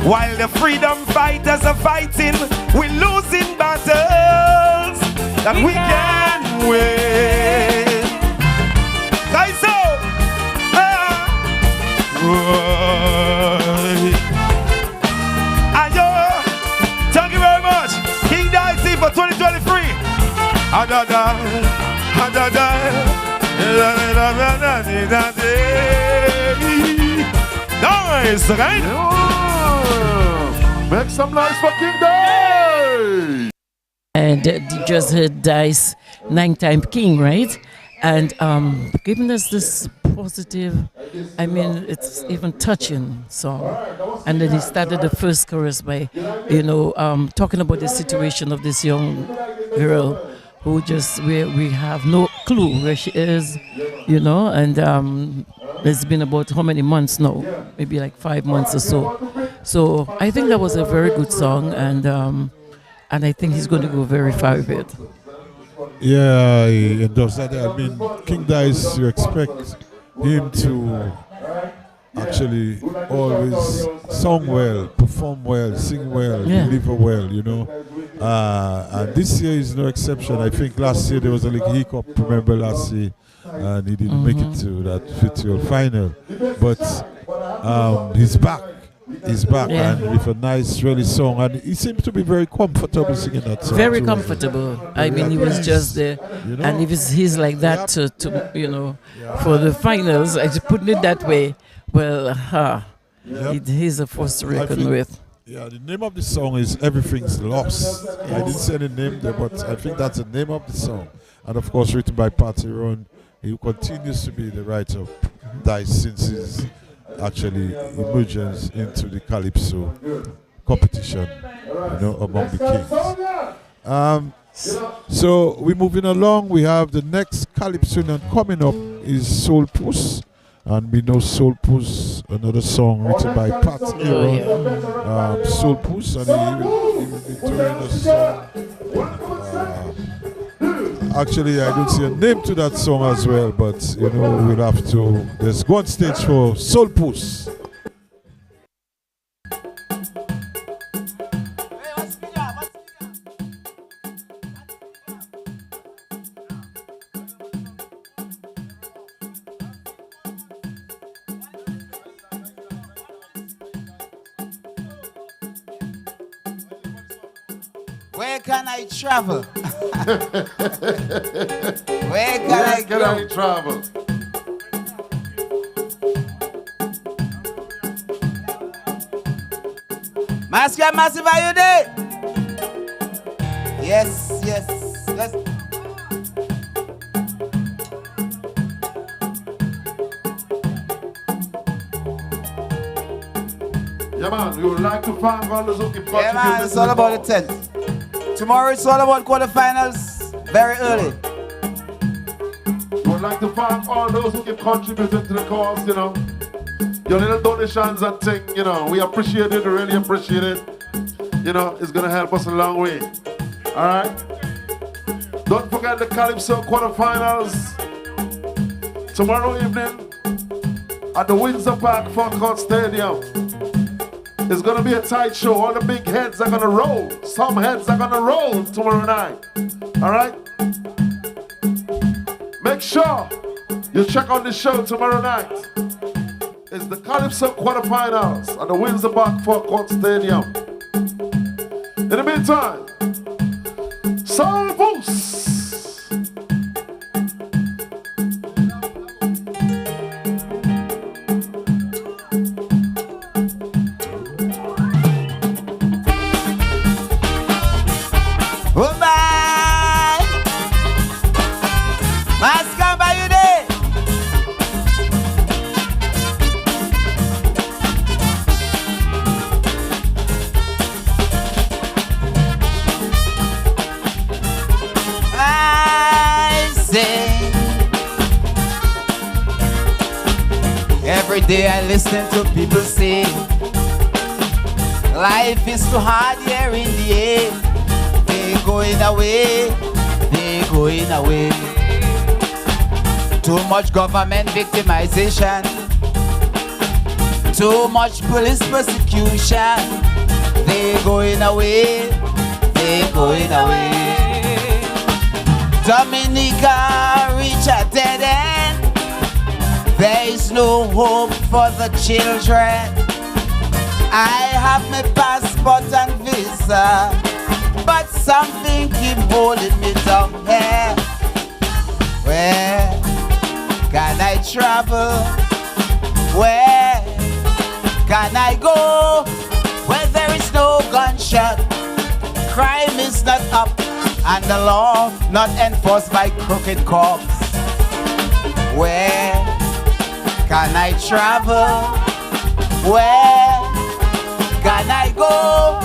while the freedom fighters are fighting, we're losing battles that we can win. Kaiso! Ayo! Thank you very much. King Dicey for 2023. Adada, adada, nice, right? Make some noise for King Day! And you just heard Dice, 9-time king, right? And giving us this positive, I mean, it's even touching song. And then he started the first chorus by, talking about the situation of this young girl who just, we have no clue where she is, and it's been about how many months now? Maybe like 5 months or so. So I think that was a very good song, and I think he's going to go very far with it. Yeah, he does that. I mean, King Dice, you expect him to actually always sing well, perform well, sing well, deliver well, and this year is no exception. I think last year there was a little hiccup, remember last year, and he didn't make it to that virtual final. But he's back. He's back and with a nice, really song, and he seems to be very comfortable singing that song. Very comfortable. I mean, he was just there, and if he's like that to for the finals, I just putting it that way. Well, he's a force to reckon with. Yeah, the name of the song is "Everything's Lost." I didn't say the name there, but I think that's the name of the song, and of course, written by Patty Ron. He continues to be the writer of Dice since his actually emergence into the Calypso competition, among the kings. So we're moving along. We have the next Calypsonian coming up is Soul Puss, and we know Soul Puss, another song written by Pat Aaron. Soul Puss, and he will be doing a song. Actually, I don't see a name to that song as well, but we'll have to. There's one stage for Soul Puss. Where can I travel? Where can I travel? Mas Camp Massive, are you there? Yes, yes, yes. Yeah, man, we would like to thank all those who keep Yeah, man, it's all about the 10th. Tomorrow it's all about quarterfinals, very early. We would like to thank all those who keep contributing to the cause, you know. Your little donations and thing, you know, we appreciate it, we really appreciate it. You know, it's gonna help us a long way. Alright? Don't forget the Calypso quarterfinals. Tomorrow evening at the Windsor Park Footcourt Stadium. It's gonna be a tight show. All the big heads are gonna roll. Some heads are gonna roll tomorrow night. Alright? Make sure you check out the show tomorrow night. It's the Calypso quarterfinals at the Windsor Park Footcourt Stadium. In the meantime, Salvus! Mas Camp, are you there? I sing. Every day I listen to people say life is too hard here in the end. They going away, they going away. Too much government victimization, too much police persecution. They going away, they going away. Dominica reach a dead end. There is no hope for the children. I have my passport and visa, but something keep holding me down here. Where can I travel? Where can I go? Where there is no gunshot, crime is not up, and the law not enforced by crooked cops. Where can I travel? Where can I go?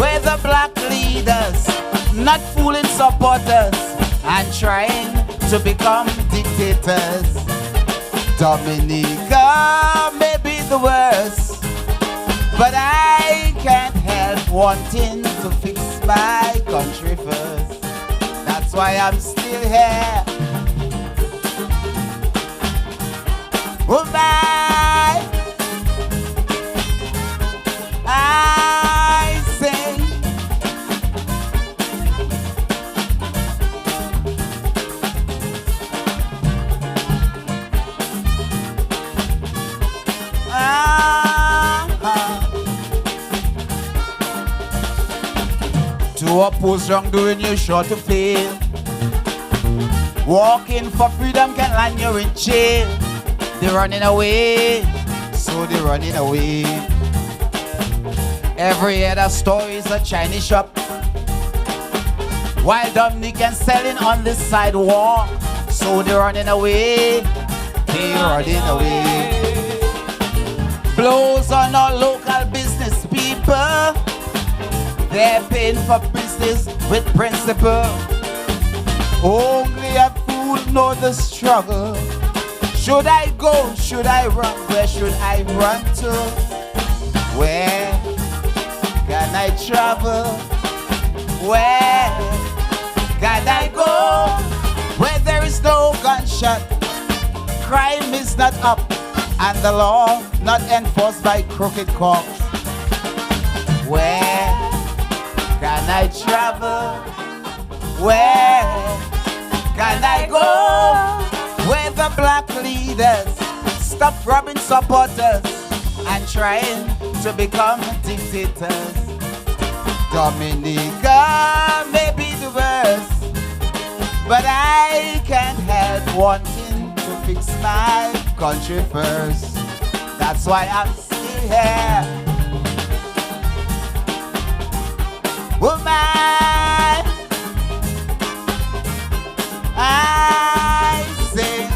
Where the black leaders not fooling supporters and trying to become dictators. Dominica may be the worst, but I can't help wanting to fix my country first. That's why I'm still here. Oh my, I sing. To oppose wrongdoing, you're sure to fail. Walking for freedom can land you in jail. They're running away, so they're running away. Every other store is a Chinese shop, while Dominican selling on the sidewalk. So they're running away, they're running away. Blows on our local business people. They're paying for business with principle. Only a fool knows the struggle. Should I go? Should I run? Where should I run to? Where can I travel? Where can I go? Where there is no gunshot, crime is not up, and the law not enforced by crooked cops. Where can I travel? Where can I go? Where the black leaders stop robbing supporters and trying to become dictators. Dominica may be the worst, but I can't help wanting to fix my country first. That's why I'm still here. Woman, I sing.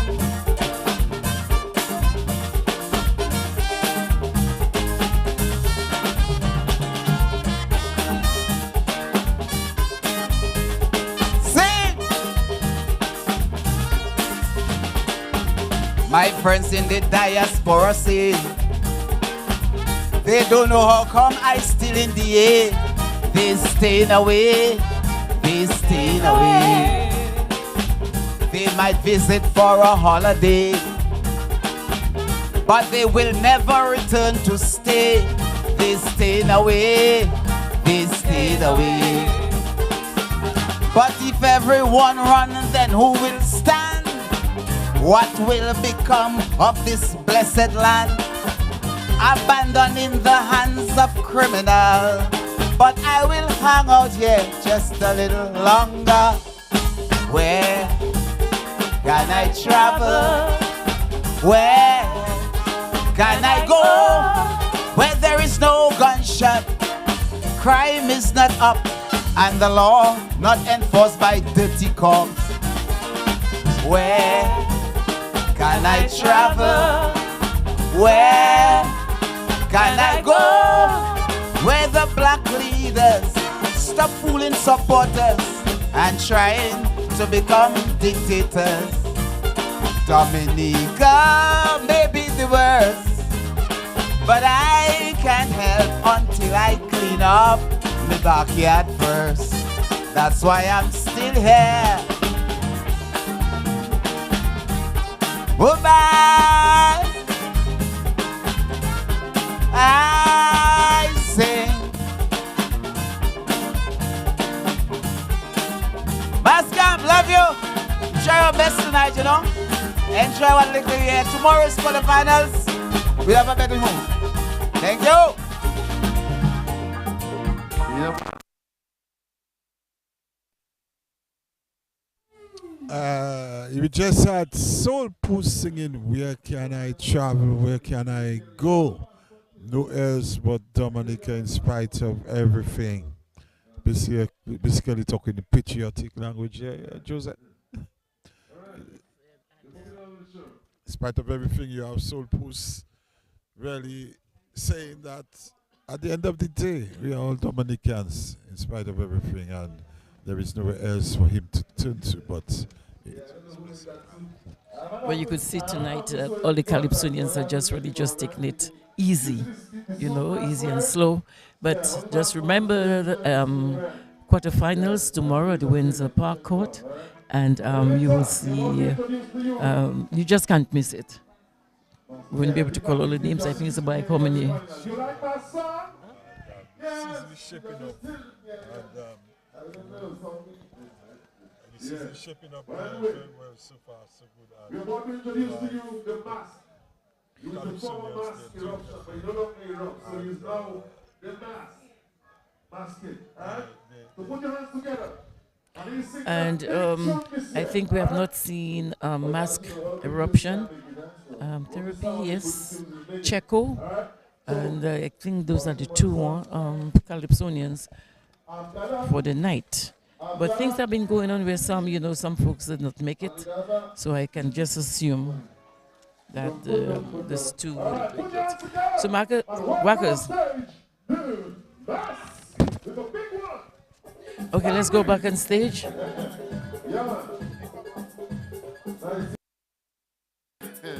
Sing. My friends in the diaspora sing. They don't know how come I still in the air. They staying away, they staying away. They might visit for a holiday, but they will never return to stay. They staying away, they staying away. But if everyone run, then who will stand? What will become of this blessed land? Abandoned in the hands of criminals. But I will hang out here just a little longer. Where can I travel? Where can I go? Where there is no gunshot, crime is not up, and the law not enforced by dirty cops. Where can I travel? Where can I go? Where the black leaders stop fooling supporters and trying to become dictators. Dominica may be the worst, but I can't help until I clean up my backyard first. That's why I'm still here. Woman, I sing. Mas Camp, love you. Try your best tonight, you know. Enjoy one little here. Tomorrow is quarterfinals. We have a better move. Thank you. Yep. You just had Soul Puss singing, "Where can I travel? Where can I go?" No else but Dominica, in spite of everything. Basically talking the patriotic language, Joseph. In spite of everything, you have Soul Puss really saying that at the end of the day, we are all Dominicans, in spite of everything, and there is nowhere else for him to turn to but. Well, you could see tonight, all the Calypsonians are just taking it easy, you know, easy and slow. But just remember the quarterfinals tomorrow at the Windsor Park Court, and you will see, you just can't miss it. We won't be able to call all the names. I think it's about how many. This is shaping up very well so far, so good. We are about to introduce to you the mask. You used to form a mask eruption, but you no longer erupt, so you now the mask. Masking, alright? So put your hands together. And I think we have not seen mask eruption therapy, yes, Checo, and I think those are the two Calypsonians for the night. But things have been going on where some, you know, some folks did not make it, so I can just assume that this two will make it. So, Marcus. Okay, let's go back on stage.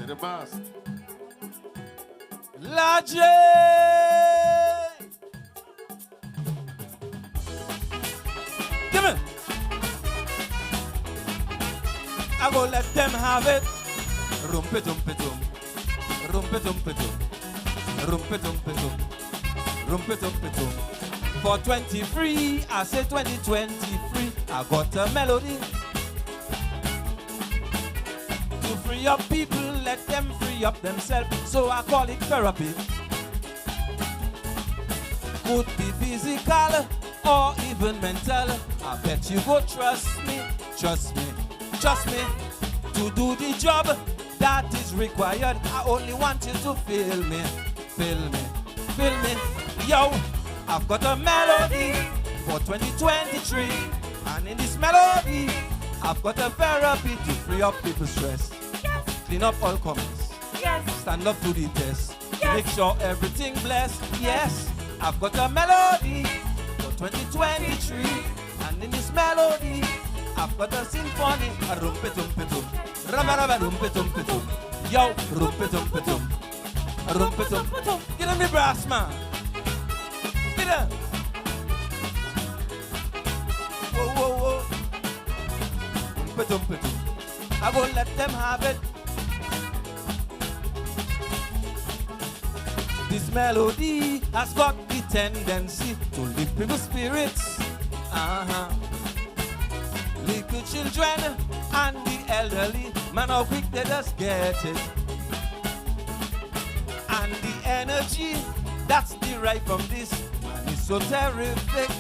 The mask. Large. Give me. I go let them have it. Rumpe-tumpe-tum. Rumpe-tumpe-tum. Rumpe-tumpe-tum. Rumpe-tumpe-tum. For 23, I say 2023, I got a melody. To free up people, let them free up themselves. So I call it therapy. Could be physical or even mental. I bet you go trust me, trust me, trust me. To do the job that is required, I only want you to feel me, feel me, feel me. Yo, I've got a melody for 2023. And in this melody, I've got a therapy to free up people's stress. Clean up all comments. Stand up to the test. Make sure everything blessed. Yes, I've got a melody for 2023. And in this melody, I've got a symphony. A rumpetum-petum. Rabba-rabba-rumpetum-petum. Yo, rumpetum-petum. A rumpetum-petum. Get on me brass, man. Get on. Whoa, whoa, whoa. Rumpetum-petum. I won't let them have it. This melody has got the tendency to lift people's spirits. Little children and the elderly, man, how quick they just get it. And the energy that's derived from this, man, is so terrific.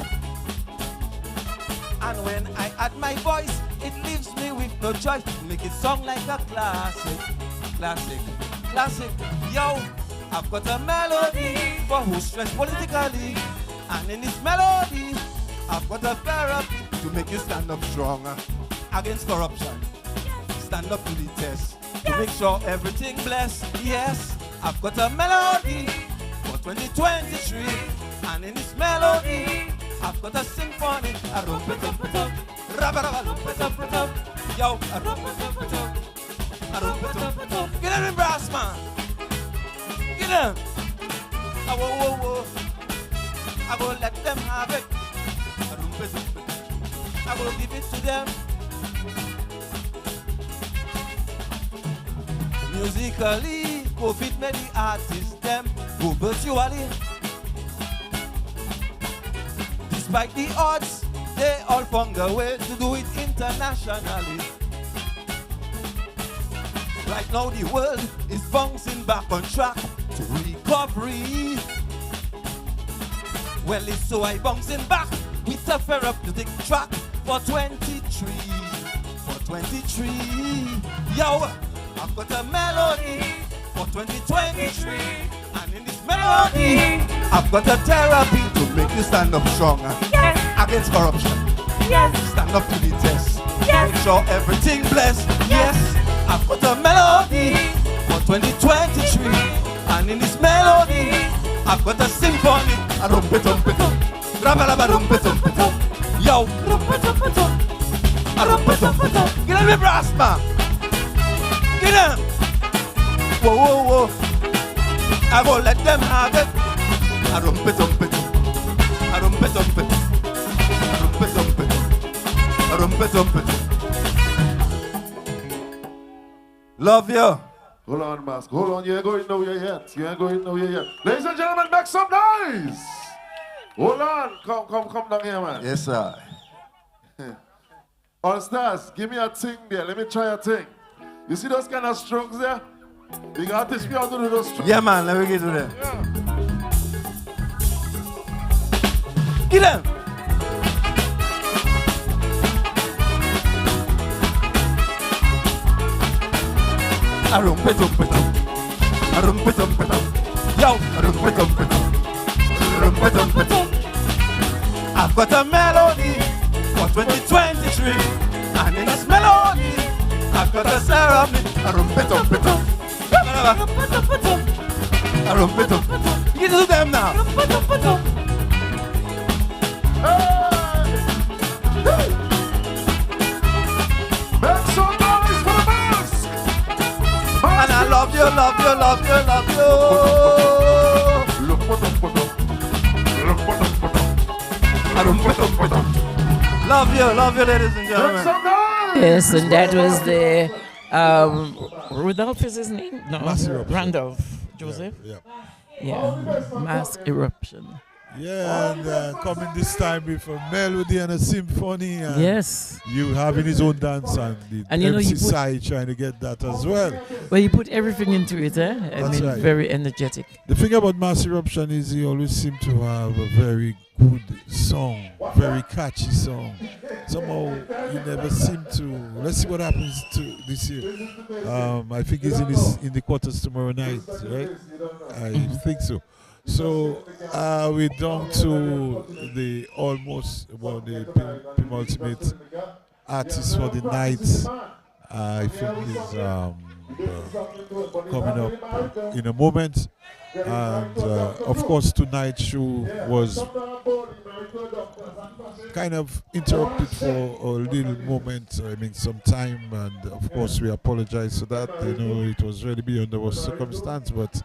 And when I add my voice, it leaves me with no choice to make it sound like a classic. Classic, classic. Yo, I've got a melody for who's stressed politically. And in this melody, I've got a therapy to make you stand up stronger against corruption. Stand up to the test to make sure everything blessed. Yes, I've got a melody for 2023. And in this melody, I've got a symphony. A rumpetum-petum, rabba-rabba-rumpetum-petum. Yo, a rumpetum-petum, a rumpetum-petum. Get them in brass, man. Get them. Whoa, whoa, whoa. I will let them have it. A rumpetum-petum. I will give it to them. Musically, COVID made the artists them go virtually. Despite the odds, they all found a way to do it internationally. Right now the world is bouncing back on track to recovery. Well, it's so I bouncing back with a therapeutic track for 23. For 23. Yo, I've got a melody for 2023. And in this melody, I've got a therapy to make you stand up stronger against corruption. Stand up to the test. Make sure everything blessed. Yes, I've got a melody for 2023. And in this melody, I've got a symphony. A rumpetum-petum. Rabba-rabba-rumpetum-petum. Yo, rumpetum-petum. A rumpetum-petum. Get on me brass, man. Get on. Whoa, whoa, whoa. I won't let them have it. A rumpetum-petum. A rumpetum-petum. A rumpetum-petum. A rumpetum-petum. Love you. Hold on, Mask. Hold on. You ain't going nowhere yet. You ain't going nowhere yet. Ladies and gentlemen, make some noise. Hold on. Come down here, man. Yes, sir. All stars, give me a thing there. Let me try a thing. You see those kind of strokes there? You got to teach me how to do those strokes. Yeah, man. Let me get to them. Get them. A rumpetum-petum. A rumpetum-petum. Yo, a rumpetum-petum. Rumpetum-petum. I've got a melody for 2023. And in this melody, I've got a ceremony. A rumpetum-petum. Rumpetum-petum. A rumpetum-petum. You can do them now. Rumpetum-petum. Hey! Make some noise for the mask! And I love you, love you, love you, love you. Love you, ladies and gentlemen. Yes, and that was the Rudolph is his name? No, Randolph Joseph. Yeah, Mass Eruption. Yeah, and coming this time with a melody and a symphony. And yes. You having his own dance and the you know, MC side trying to get that as well. Well, you put everything into it, eh? That's right. Very energetic. The thing about Mass Eruption is he always seems to have a very good song, very catchy song. Somehow you never seem to. Let's see what happens to this year. I think he's in the quarters tomorrow night, right? I think so. So we're down to the almost the penultimate artist for the night. I think is coming up in a moment. And of course, tonight's show was kind of interrupted for a little moment, I mean, some time. And of course, we apologize for that. You know, it was really beyond our circumstance, but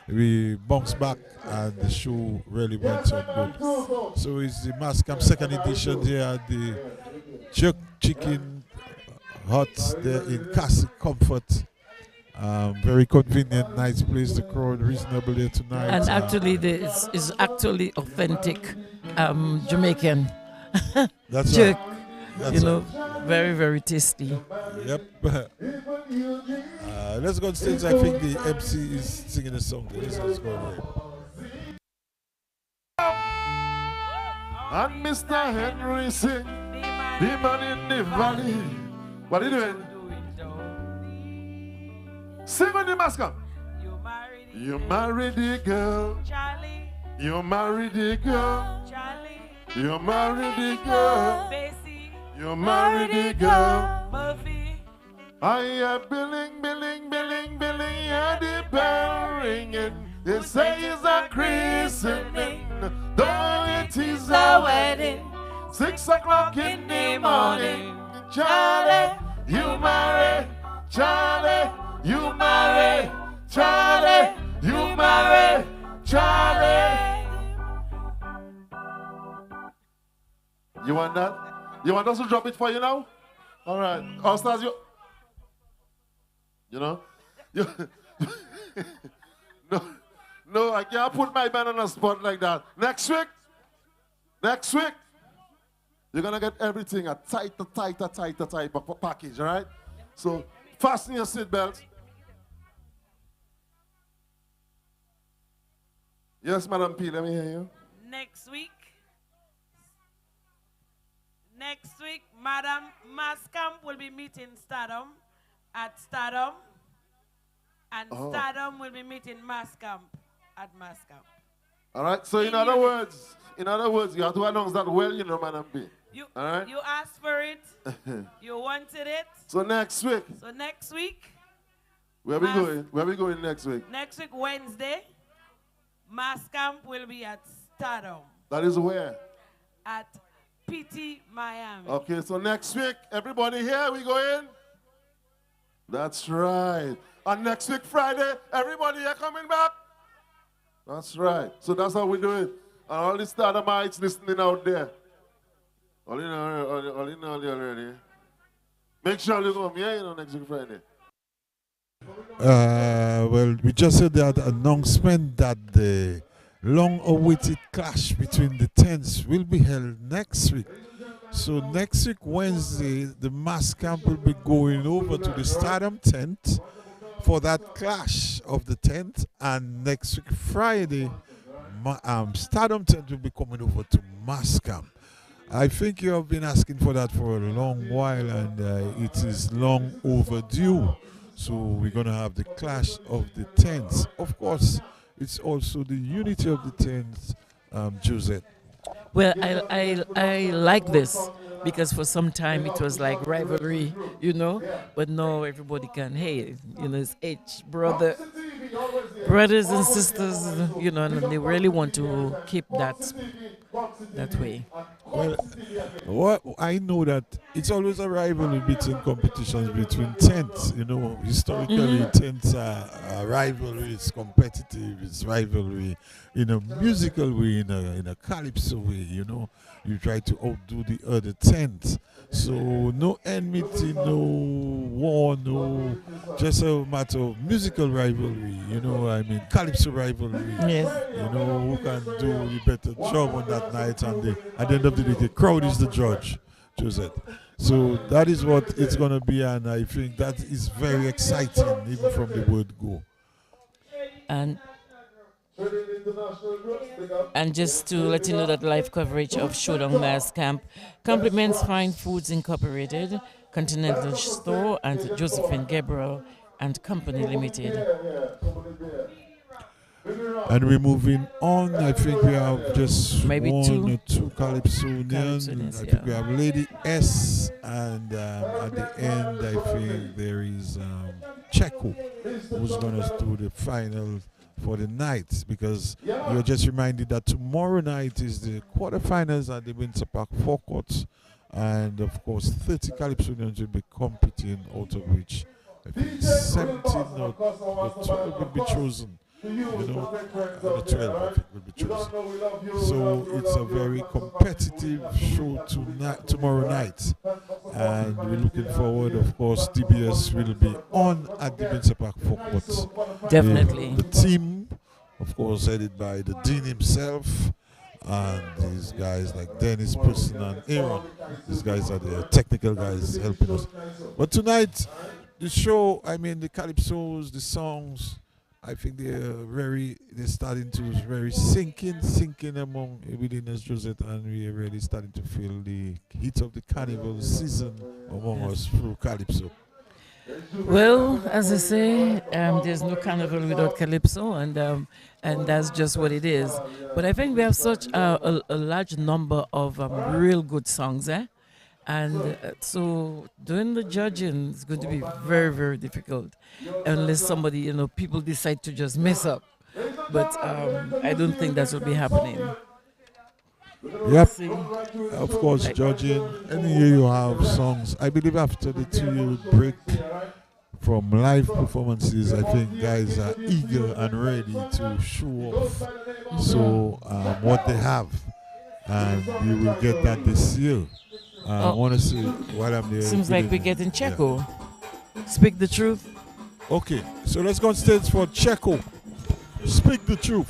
we bounced back and the show really went on good. So it's the Mas Camp second edition here at the Jerk Chicken Hut there in Castle Comfort. Very convenient, nice place. The crowd reasonable here tonight. And actually, this is actually authentic Jamaican That's jerk. right. That's Very, very tasty. Yep. Let's go on stage. I think the MC is singing a song. Let's go ahead. And Mr. Henry sing, the man in the valley. What are you doing? Sing on the Mas Camp. You married the girl. Charlie. You married the girl. Charlie. You married the girl. Basie. You married the girl. Murphy. I am billing, billing, billing, billing, yeah, the bell ringing. They say it's a christening, though it is a wedding. 6 o'clock in the morning. Charlie, you marry. Charlie, you marry. Charlie, you marry. Charlie. You want that? You want us to drop it for you now? All right. All stars, you know? No, I can't put my band on a spot like that. Next week, you're going to get everything a tighter package, all right? So fasten your seatbelt. Yes, Madam P, let me hear you. Next week, Madam Mas Camp will be meeting Stardom at Stardom, and Stardom will be meeting Mas Camp at Mas Camp. All right, so in other words, you have to announce that well, you know, Madam P. All right? You asked for it, you wanted it. So next week. Where we going? Where we going next week? Next week, Wednesday, Mas Camp will be at Stardom. That is where? At PT Miami. Okay, so next week, everybody here, we going? That's right. And next week, Friday, everybody here coming back? That's right. So that's how we do it. And all the Stardomites listening out there. All in all already. Make sure you come here, next week, Friday. Well, we just heard that announcement that the long-awaited clash between the tents will be held next week. So next week, Wednesday, the Mas Camp will be going over to the Stardom tent for that clash of the tent. And next week, Friday, Stardom tent will be coming over to Mas Camp. I think you have been asking for that for a long while, and it is long overdue. So we're going to have the clash of the tents. Of course, it's also the unity of the tents, Josette. Well, I like this because for some time it was like rivalry, but now everybody can, it's brothers and sisters, and they really want to keep that way. Well, what I know that it's always a rivalry between competitions between tents. Historically, tents are a rivalry. It's competitive. It's rivalry in a musical way, in a calypso way. You try to outdo the other tent. So no enmity, no war, no, just a matter of musical rivalry. Calypso rivalry. Yes. Who can do the better job on that night, and at the end of the day, the crowd is the judge, Josette. So that is what it's going to be, and I think that is very exciting, even from the word go. And just to let you know that live coverage of Showdown Mas Camp compliments Fine Foods Incorporated, Continental Store, and Josephine Gabriel and Company Limited. And we're moving on. I think we have just Maybe one or two Calypsonians. Calypsonians, I think we have Lady S, and at the end, I think there is Checo, who's going to do the final for the night, because you're just reminded that tomorrow night is the quarterfinals at the Windsor Park forecourt, and of course 30 Calypsonians will be competing, out of which I think 17 or 12 will be chosen. The 12 I think will be chosen. So it's a very competitive show tomorrow night, and we're looking forward. Of course, DBS will be on at the Windsor Park forecourt. Definitely. The team, of course, headed by the Dean himself, and these guys like Dennis, Person, and Aaron. These guys are the technical guys helping us. But tonight, the show, I mean, the calypsos, the songs, I think they're starting to very sinking within us, Josette, and we're really starting to feel the heat of the carnival season among us through calypso. Well, as I say, there's no carnival without calypso, and that's just what it is. But I think we have such a large number of real good songs, and so doing the judging is going to be very, very difficult unless somebody, people decide to just mess up. But I don't think that will be happening. Yep. Of course, judging. Any year you have songs. I believe after the 2-year break from live performances, I think guys are eager and ready to show off what they have. And you will get that this year. I want to see what I'm there. Seems like we're getting Checo. Yeah. Speak the truth. Okay, so let's go on stage for Checo. Speak the truth.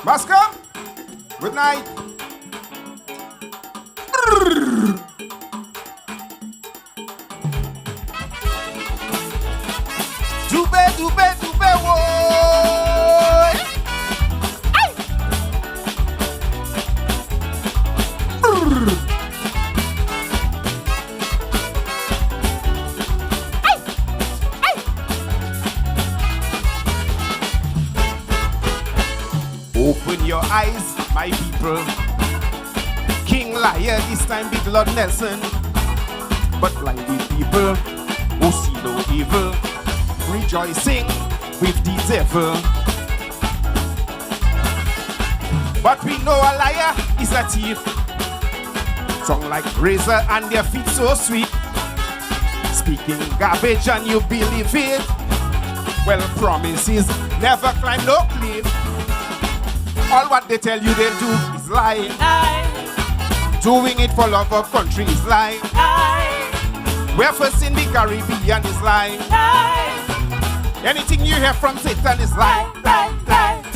Mas Camp, good night. Dube, woy. Open your eyes, my people. King Liar, this time big Lord Nelson. But blinded people who see no evil, rejoicing with the devil. But we know a liar is a thief. Tongue like razor and their feet so sweet. Speaking garbage and you believe it. Well, promises never climb no cliff. All what they tell you they do is lying. Doing it for love of country is lying. We're first in the Caribbean is lying. Anything you hear from Satan is lying.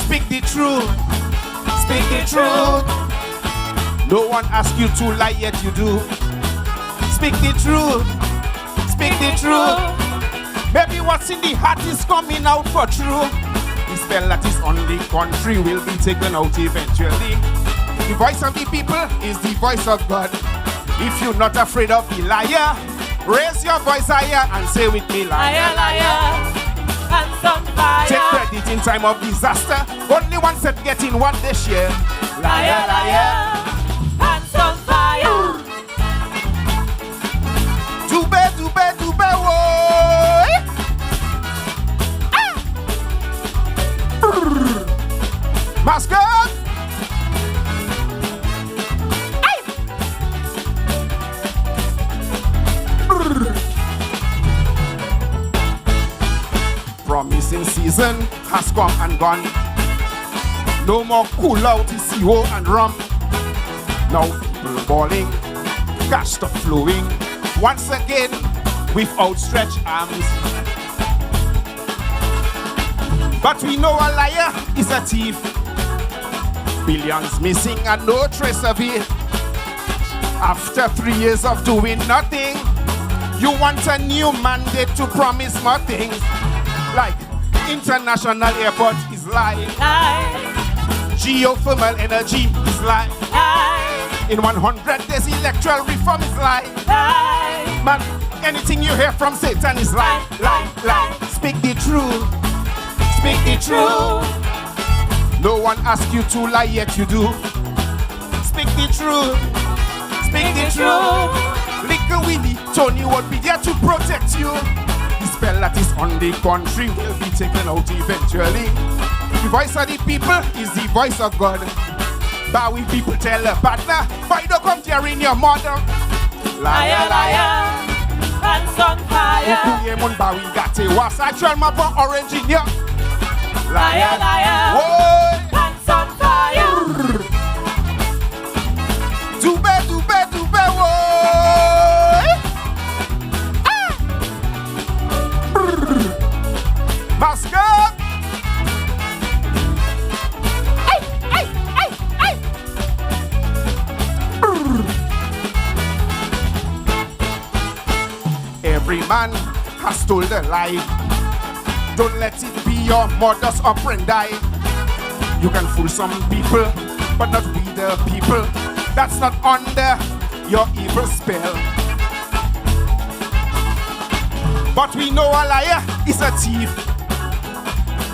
Speak the truth. Speak the truth. No one asks you to lie, yet you do. Speak the truth. Speak the truth. Maybe what's in the heart is coming out for true. The spell that is on the country will be taken out eventually. The voice of the people is the voice of God. If you're not afraid of the liar, raise your voice higher and say with me, liar, liar. Hands on fire. Take credit in time of disaster. Only one set getting what they share. Liar, liar. Hands on fire. Dube, woy. Mas Camp. Promising season has come and gone. No more cool out CO and rum. Now people balling, cash stuff flowing. Once again with outstretched arms. But we know a liar is a thief. Billions missing and no trace of it. After 3 years of doing nothing, you want a new mandate to promise more things. Like international airport is lying. Geothermal energy is lying. In 100 days electoral reform is lying. Man, anything you hear from Satan is lying. Speak the truth. Speak the truth. No one asks you to lie, yet you do. Speak the truth. Speak the truth. Little Willie, Tony won't be there to protect you. The spell that is on the country will be taken out eventually. The voice of the people is the voice of God. But we people tell a partner, why don't come here in your mother? Liar, liar, hands on fire. Ukuye mun bawi gate was actual map for orange in ya. Liar, liar, hands on fire. Dube, dube, dube, woy. Mas Camp. Every man has told a lie. Don't let it be your modus operandi. You can fool some people, but not we the people. That's not under your evil spell. But we know a liar is a thief.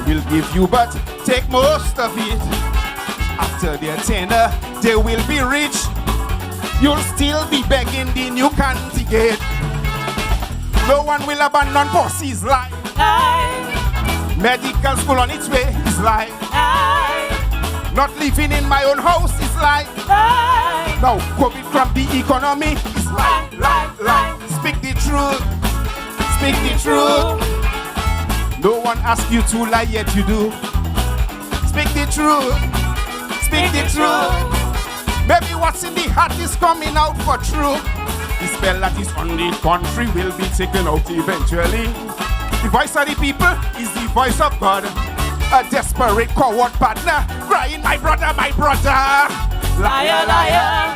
We'll give you, but take most of it. After their tenure, they will be rich. You'll still be begging the new candidate. No one will abandon Posse's life. Medical school on its way is life. Not living in my own house is life. Now COVID cramp the economy is life, life, life. Speak the truth. Speak the truth. No one asks you to lie, yet you do. Speak the truth. Speak the truth. Maybe what's in the heart is coming out for truth. The spell that is on the country will be taken out eventually. The voice of the people is the voice of God. A desperate coward partner crying, my brother, my brother. Liar, liar,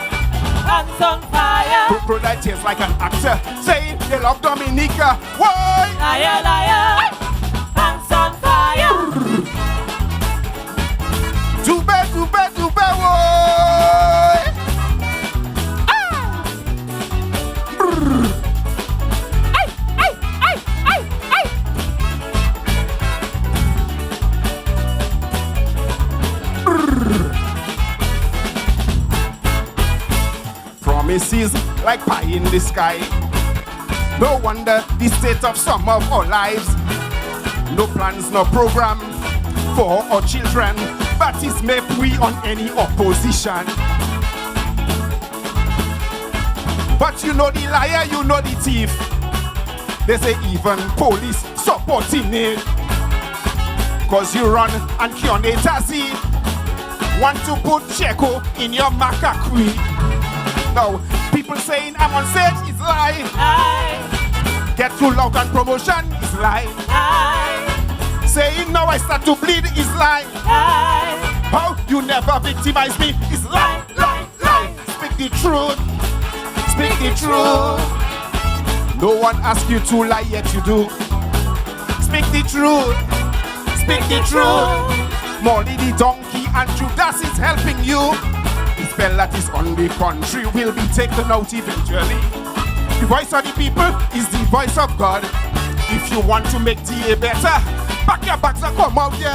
hands on fire. Crocodile tears like an actor saying they love Dominica. Why? Liar, liar, hands on fire. Dube, dube, dube, woy. Promises like pie in the sky. No wonder the state of some of our lives. No plans, no program for our children, but it's made we on any opposition. But you know the liar, you know the thief. They say even police supporting it. Cause you run and Kionetazi want to put Checo in your macacui. Now, people saying I'm on stage is lie. Get too loud and promotion is lie. Saying now I start to bleed is lie. How you never victimize me is lie, lie, lie. Speak the truth. Speak the truth. No one asks you to lie, yet you do. Speak the truth. Speak the truth. Molly the donkey and Judas is helping you. The spell that is on the country will be taken out eventually. The voice of the people is the voice of God. If you want to make TA better, pack your bags and come out here.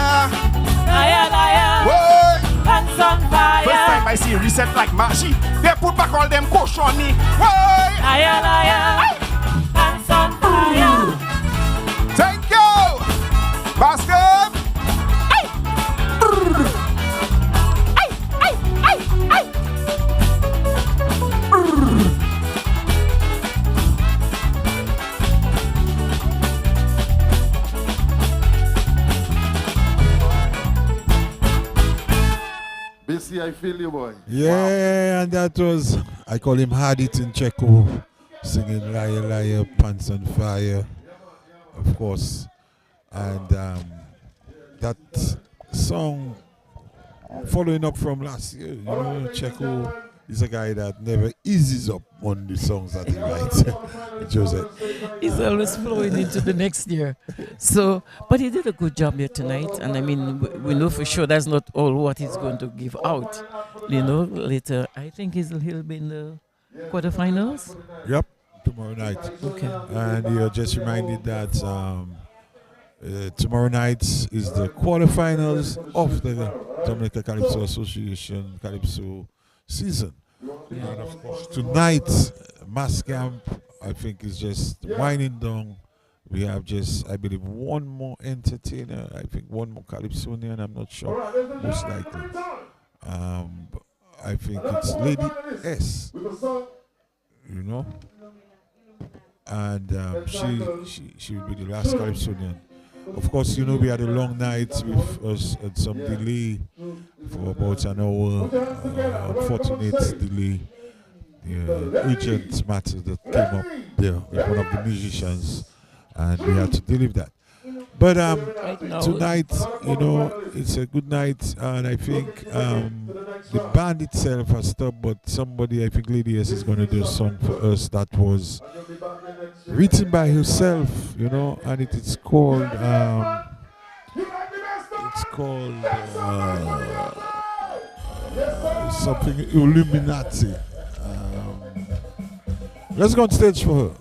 Liar, liar, Whoa. hands on fire. First time I see reset like Mashi, they put back all them koshoni. Why? Liar, liar, hands on fire. Thank you, Mas Camp. BC, I feel you, boy. Yeah, and that was, I call him Hadit in Checo, singing Liar, Liar, Pants on Fire, of course. And that song, following up from last year, you know, Checo is a guy that never eases up on the songs that he writes. Joseph. He's always flowing into the next year. So, but he did a good job here tonight. And I mean, we know for sure that's not all what he's going to give out. You know, later, I think he'll be in the quarterfinals. Yep, tomorrow night. Okay. And you're just reminded that Tomorrow night is the quarterfinals of the Dominica Calypso Association Calypso season. And of course, tonight, Mas Camp, I think, is just winding down. We have just, I believe, one more entertainer. I think one more Calypsonian. I'm not sure, most likely. I think it's Lady S. You know, and she will be the last Calypsonian. Of course, you know, we had a long night with us at some delay for about an hour, unfortunate delay. Urgent matter that came up there with one of the musicians, and we had to deal with that. But tonight, you know, it's a good night, and I think the band itself has stopped, but somebody, I think Lady S is going to do a song for us that was written by herself, you know, and it's called something Illuminati. Let's go on stage for her.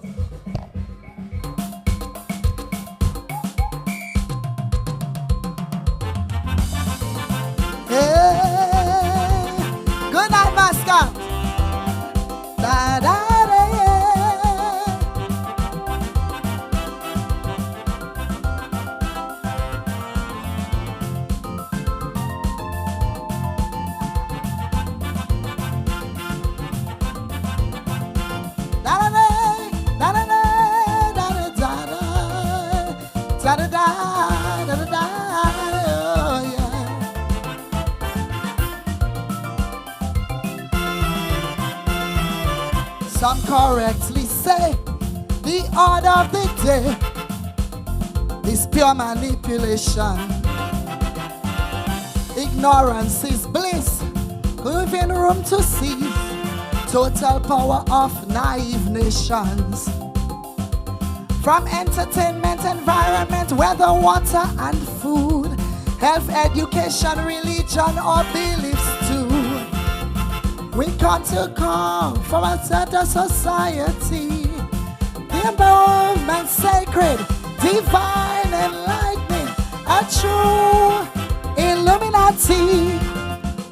Good night, Mas Camp. Da, da, da, Some correctly say the order of the day is pure manipulation. Ignorance is bliss, leaving room to see total power of naive nations. From entertainment, environment, weather, water and food, health, education, religion or beliefs too. We come to come from a certain society. The empowerment, sacred, divine, enlightening, a true Illuminati.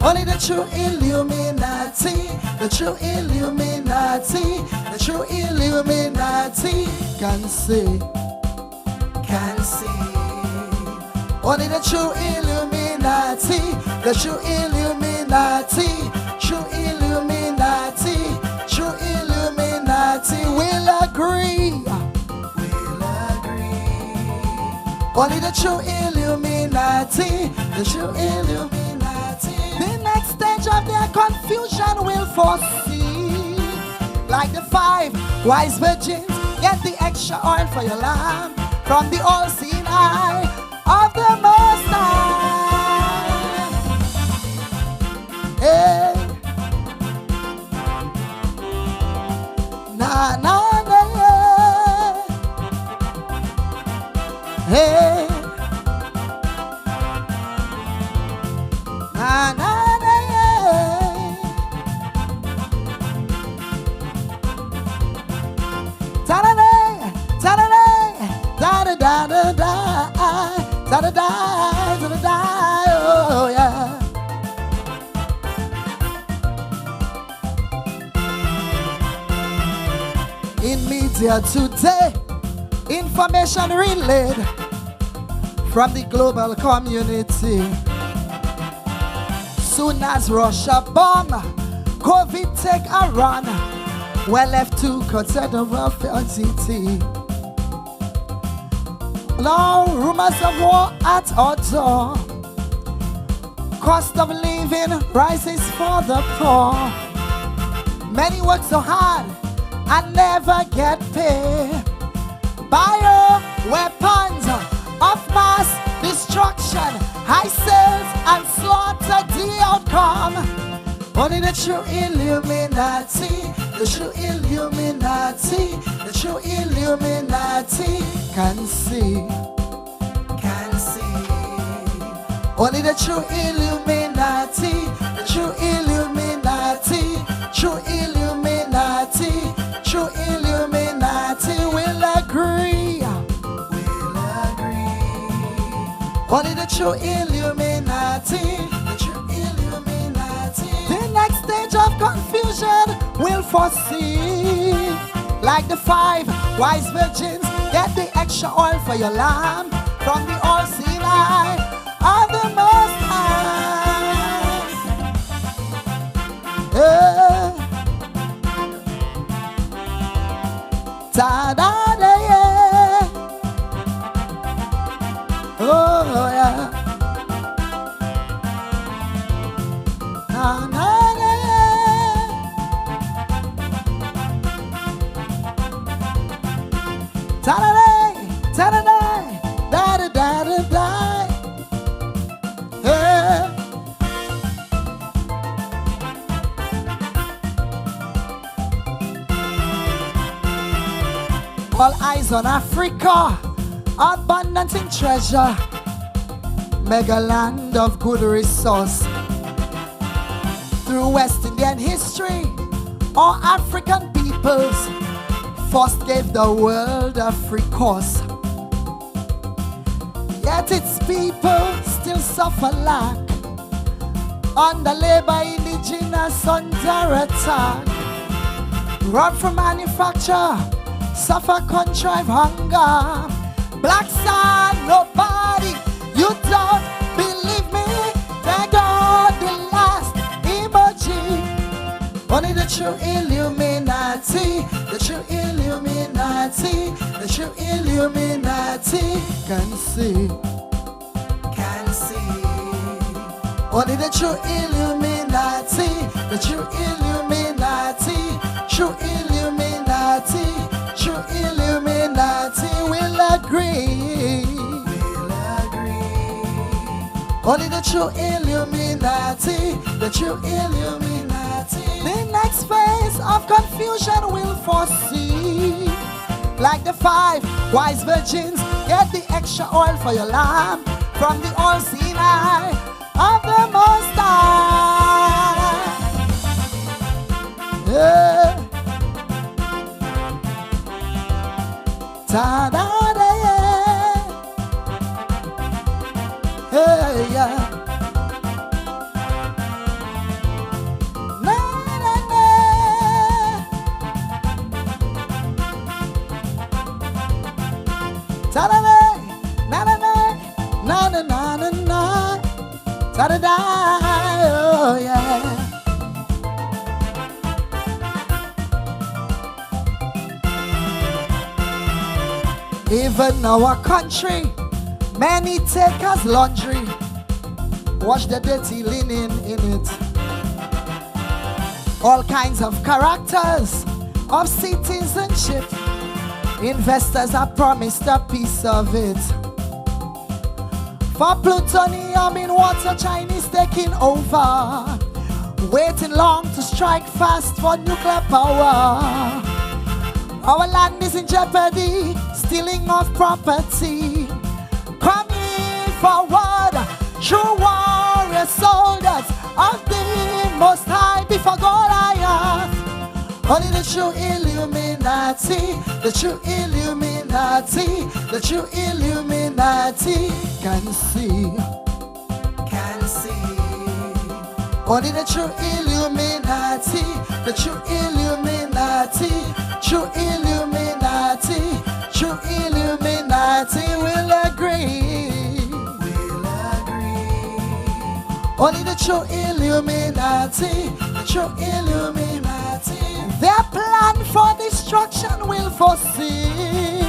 Only the true Illuminati, the true Illuminati, the true Illuminati can see, can see. Only the true Illuminati, the true Illuminati, true Illuminati, true Illuminati will agree. Will agree. Only the true Illuminati, the true Illuminati. The next stage of their confusion will foresee. Like the 5 wise virgins, get the extra oil for your lamp from the all-seeing eye of the Most High. Hey. Na na na yeah. Hey. Na na na yeah. Ta da da da da da da da da da da da da da oh yeah. In media today, information relayed from the global community. Soon as Russia bomb, COVID take a run, we're left to consider welfare entity. Now rumors of war at our door. Cost of living rises for the poor. Many work so hard and never get paid. Bio weapons of mass destruction, high sales and slaughter the outcome. Only the true Illuminati, the true Illuminati, the true Illuminati can see, can see. Only the true Illuminati, the true Illuminati, true Illuminati, true Illuminati will agree. Will agree. Only the true Illuminati. The true Illuminati. The next stage of confusion will foresee. Like the 5 wise virgins, get the extra oil for your lamp from the all-seeing eye of the Most High. Ta-da-da, yeah. Oh, yeah. Na-na-na, yeah. Ta-da-da, ta-da-da, da-da-da-da-da. Yeah. All eyes on Africa, abundant in treasure, mega land of good resource. Through West Indian history, all African peoples first gave the world a free course. Yet its people still suffer lack, under labor indigenous under attack. Rob for manufacture, suffer contrive hunger. Black son, nobody, you don't believe me. Thank God the last emoji. Only the true Illuminati, the true Illuminati, the true Illuminati can see. Can see. Only the true Illuminati, the true Illuminati, true Illuminati, true Illuminati will agree. Will agree. Only the true Illuminati, the true Illuminati. The next phase of confusion will foresee. Like the 5 wise virgins, get the extra oil for your lamp from the all-seeing eye of the Most High. Yeah. Ta-da-da, yeah. Hey, yeah. Na-na-na. Ta-da-da, na-na-na, na-na-na-na-na. Ta-da-da, oh, yeah. Even our country, many take as laundry, wash the dirty linen in it. All kinds of characters of citizenship, investors are promised a piece of it. For plutonium in water, Chinese taking over, waiting long to strike fast for nuclear power. Our land is in jeopardy, stealing of property. Coming forward, true warrior soldiers of the Most High before Goliath. Only the true Illuminati, the true Illuminati, the true Illuminati can see. Can see. Only the true Illuminati, the true Illuminati, true Illuminati, true Illuminati will agree. Will agree. Only the true Illuminati, the true Illuminati. Their plan for destruction will foresee.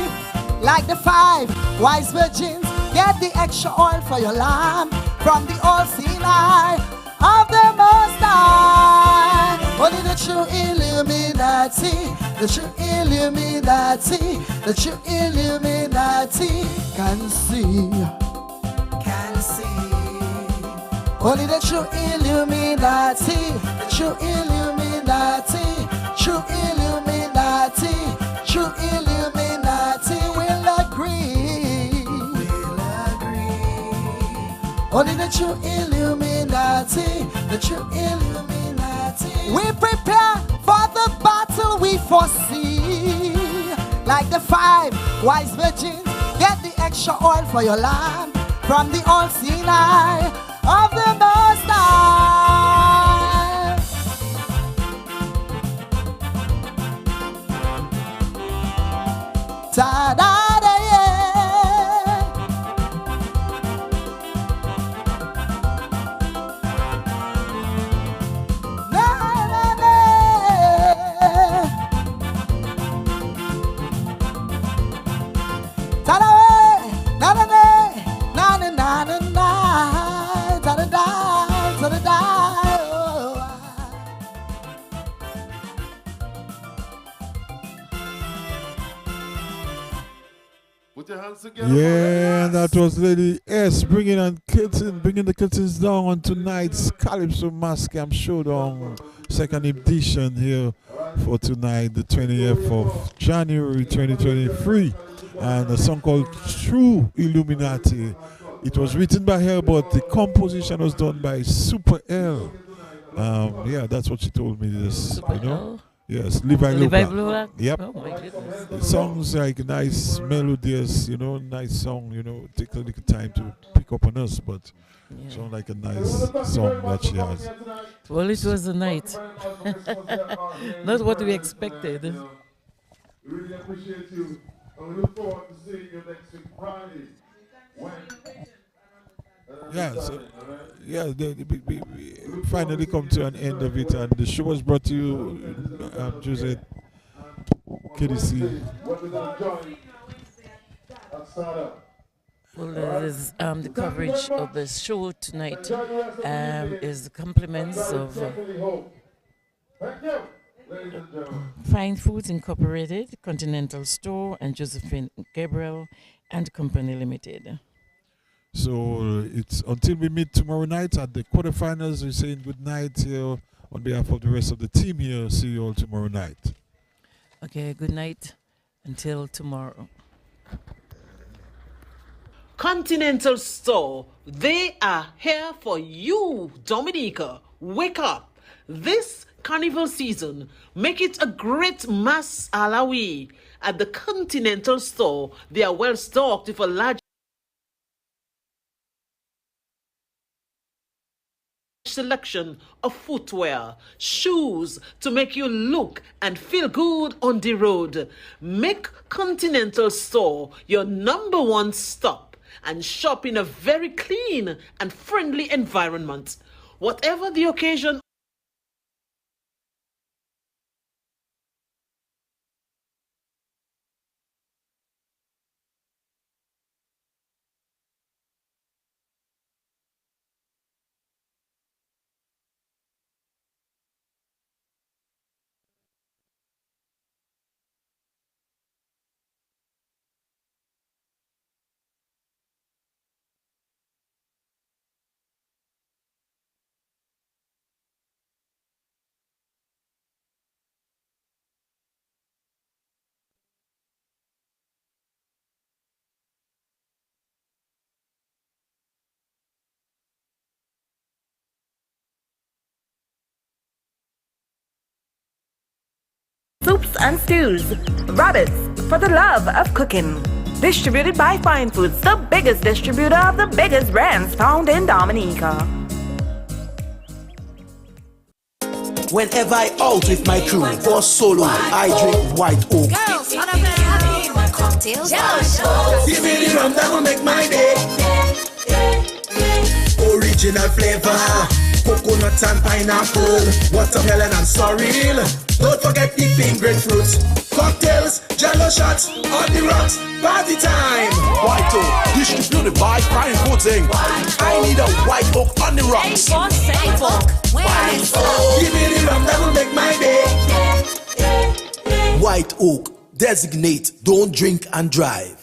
Like the 5 wise virgins, get the extra oil for your lamp from the all-seeing eye of the Most High. Only the true Illuminati, the true Illuminati, the true Illuminati can see. Can see. Only the true Illuminati, the true Illuminati, true Illuminati, true Illuminati will agree. Will agree. Only the true Illuminati, the true Illuminati. We prepare for the battle we foresee. Like the 5 wise virgins, get the extra oil for your lamp from the old Sinai of the Most High. Ta-da-da, yeah. Na-na-na. Ta-da, na-na-na, na-na-na-na-na, ta-da-da, ta-da-da, oh. Put your hands together. Yeah, that was Lady S bringing the curtains down on tonight's Calypso Mas Camp Showdown, second edition here for tonight, the 20th of January 2023, and a song called True Illuminati. It was written by her, but the composition was done by Super L. Yeah, that's what she told me. This, Super you know. L? Yes, Levi Luba. Yep. Oh my goodness. It sounds like nice, melodious, you know, nice song, you know, take a little time to pick up on us, but sound like a nice song that she has. Well, it was a night. Not what we expected. We really appreciate you, and we look forward to seeing you next week Friday. Yeah, so, yeah, we finally come to an end of it, and the show was brought to you, Jose KDC. Well, there's, the coverage of the show tonight is the compliments of Fine Foods Incorporated, Continental Store, and Josephine Gabriel and Company Limited. So it's until we meet tomorrow night at the quarterfinals. We're saying good night here on behalf of the rest of the team here. See you all tomorrow night. Okay, good night until tomorrow. Continental Store, they are here for you, Dominica. Wake up. This carnival season, make it a great mass alawi. At the Continental Store, they are well stocked with a large selection of footwear, shoes to make you look and feel good on the road. Make Continental Store your #1 stop and shop in a very clean and friendly environment. Whatever the occasion, Soups and stews. Rabbits for the love of cooking. Distributed by Fine Foods, the biggest distributor of the biggest brands found in Dominica. Whenever I out with my crew for solo, I drink White Oak. Girls, what up, having my cocktails? Give me the rum that will make my day. Original flavor, coconut and pineapple, watermelon and sorrel. Don't forget the pink grapefruit. Cocktails, jello shots, on the rocks, party time. White Oak, distributed by Fine Foods Inc. I need a White Oak on the rocks. Give me the rum that will make my day. White Oak, designate, don't drink and drive.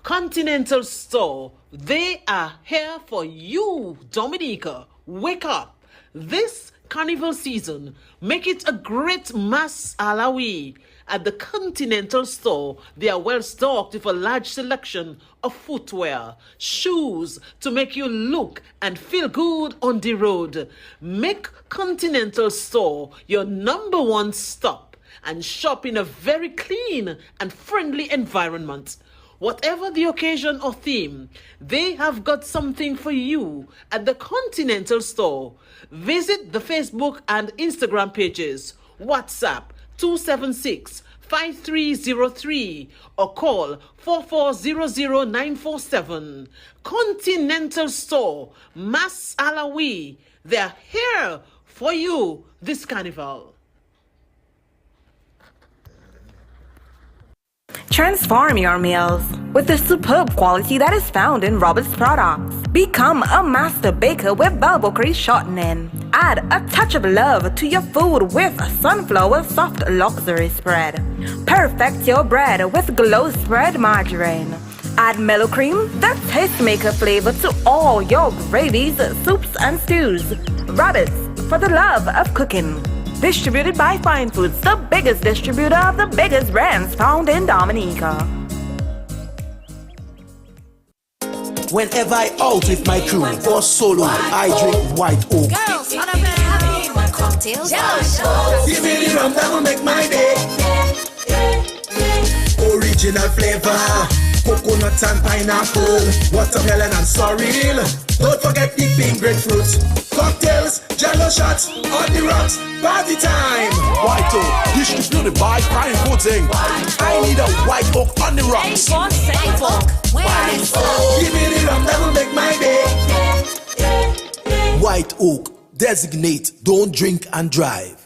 Continental Store, they are here for you, Dominica. Wake up. This carnival season, make it a great mass alawi. At the Continental Store, they are well stocked with a large selection of footwear, shoes to make you look and feel good on the road. Make Continental Store your #1 stop and shop in a very clean and friendly environment. Whatever the occasion or theme, they have got something for you at the Continental Store. Visit the Facebook and Instagram pages, WhatsApp 276-5303 or call 4400947. Continental Store, Mas Alawi. They're here for you this carnival. Transform your meals with the superb quality that is found in Robert's products. Become a master baker with Balbocry shortening. Add a touch of love to your food with sunflower soft luxury spread. Perfect your bread with Glow Spread margarine. Add mellow cream, the tastemaker flavor to all your gravies, soups, and stews. Robert's, for the love of cooking. Distributed by Fine Foods, the biggest distributor of the biggest brands found in Dominica. Whenever I out with my crew or solo, I drink White Oak. Girls, what up, having my cocktails? Give me the rum that will make my day. Original flavor, coconut and pineapple, watermelon and sorrel. Don't forget the pink grapefruit. Cocktails, jello shots, on the rocks, party time. White Oak, distributed by Fine Foods Inc. I need a White Oak on the rocks. White Oak. Give me the rum that will make my day. White Oak, designate, don't drink and drive.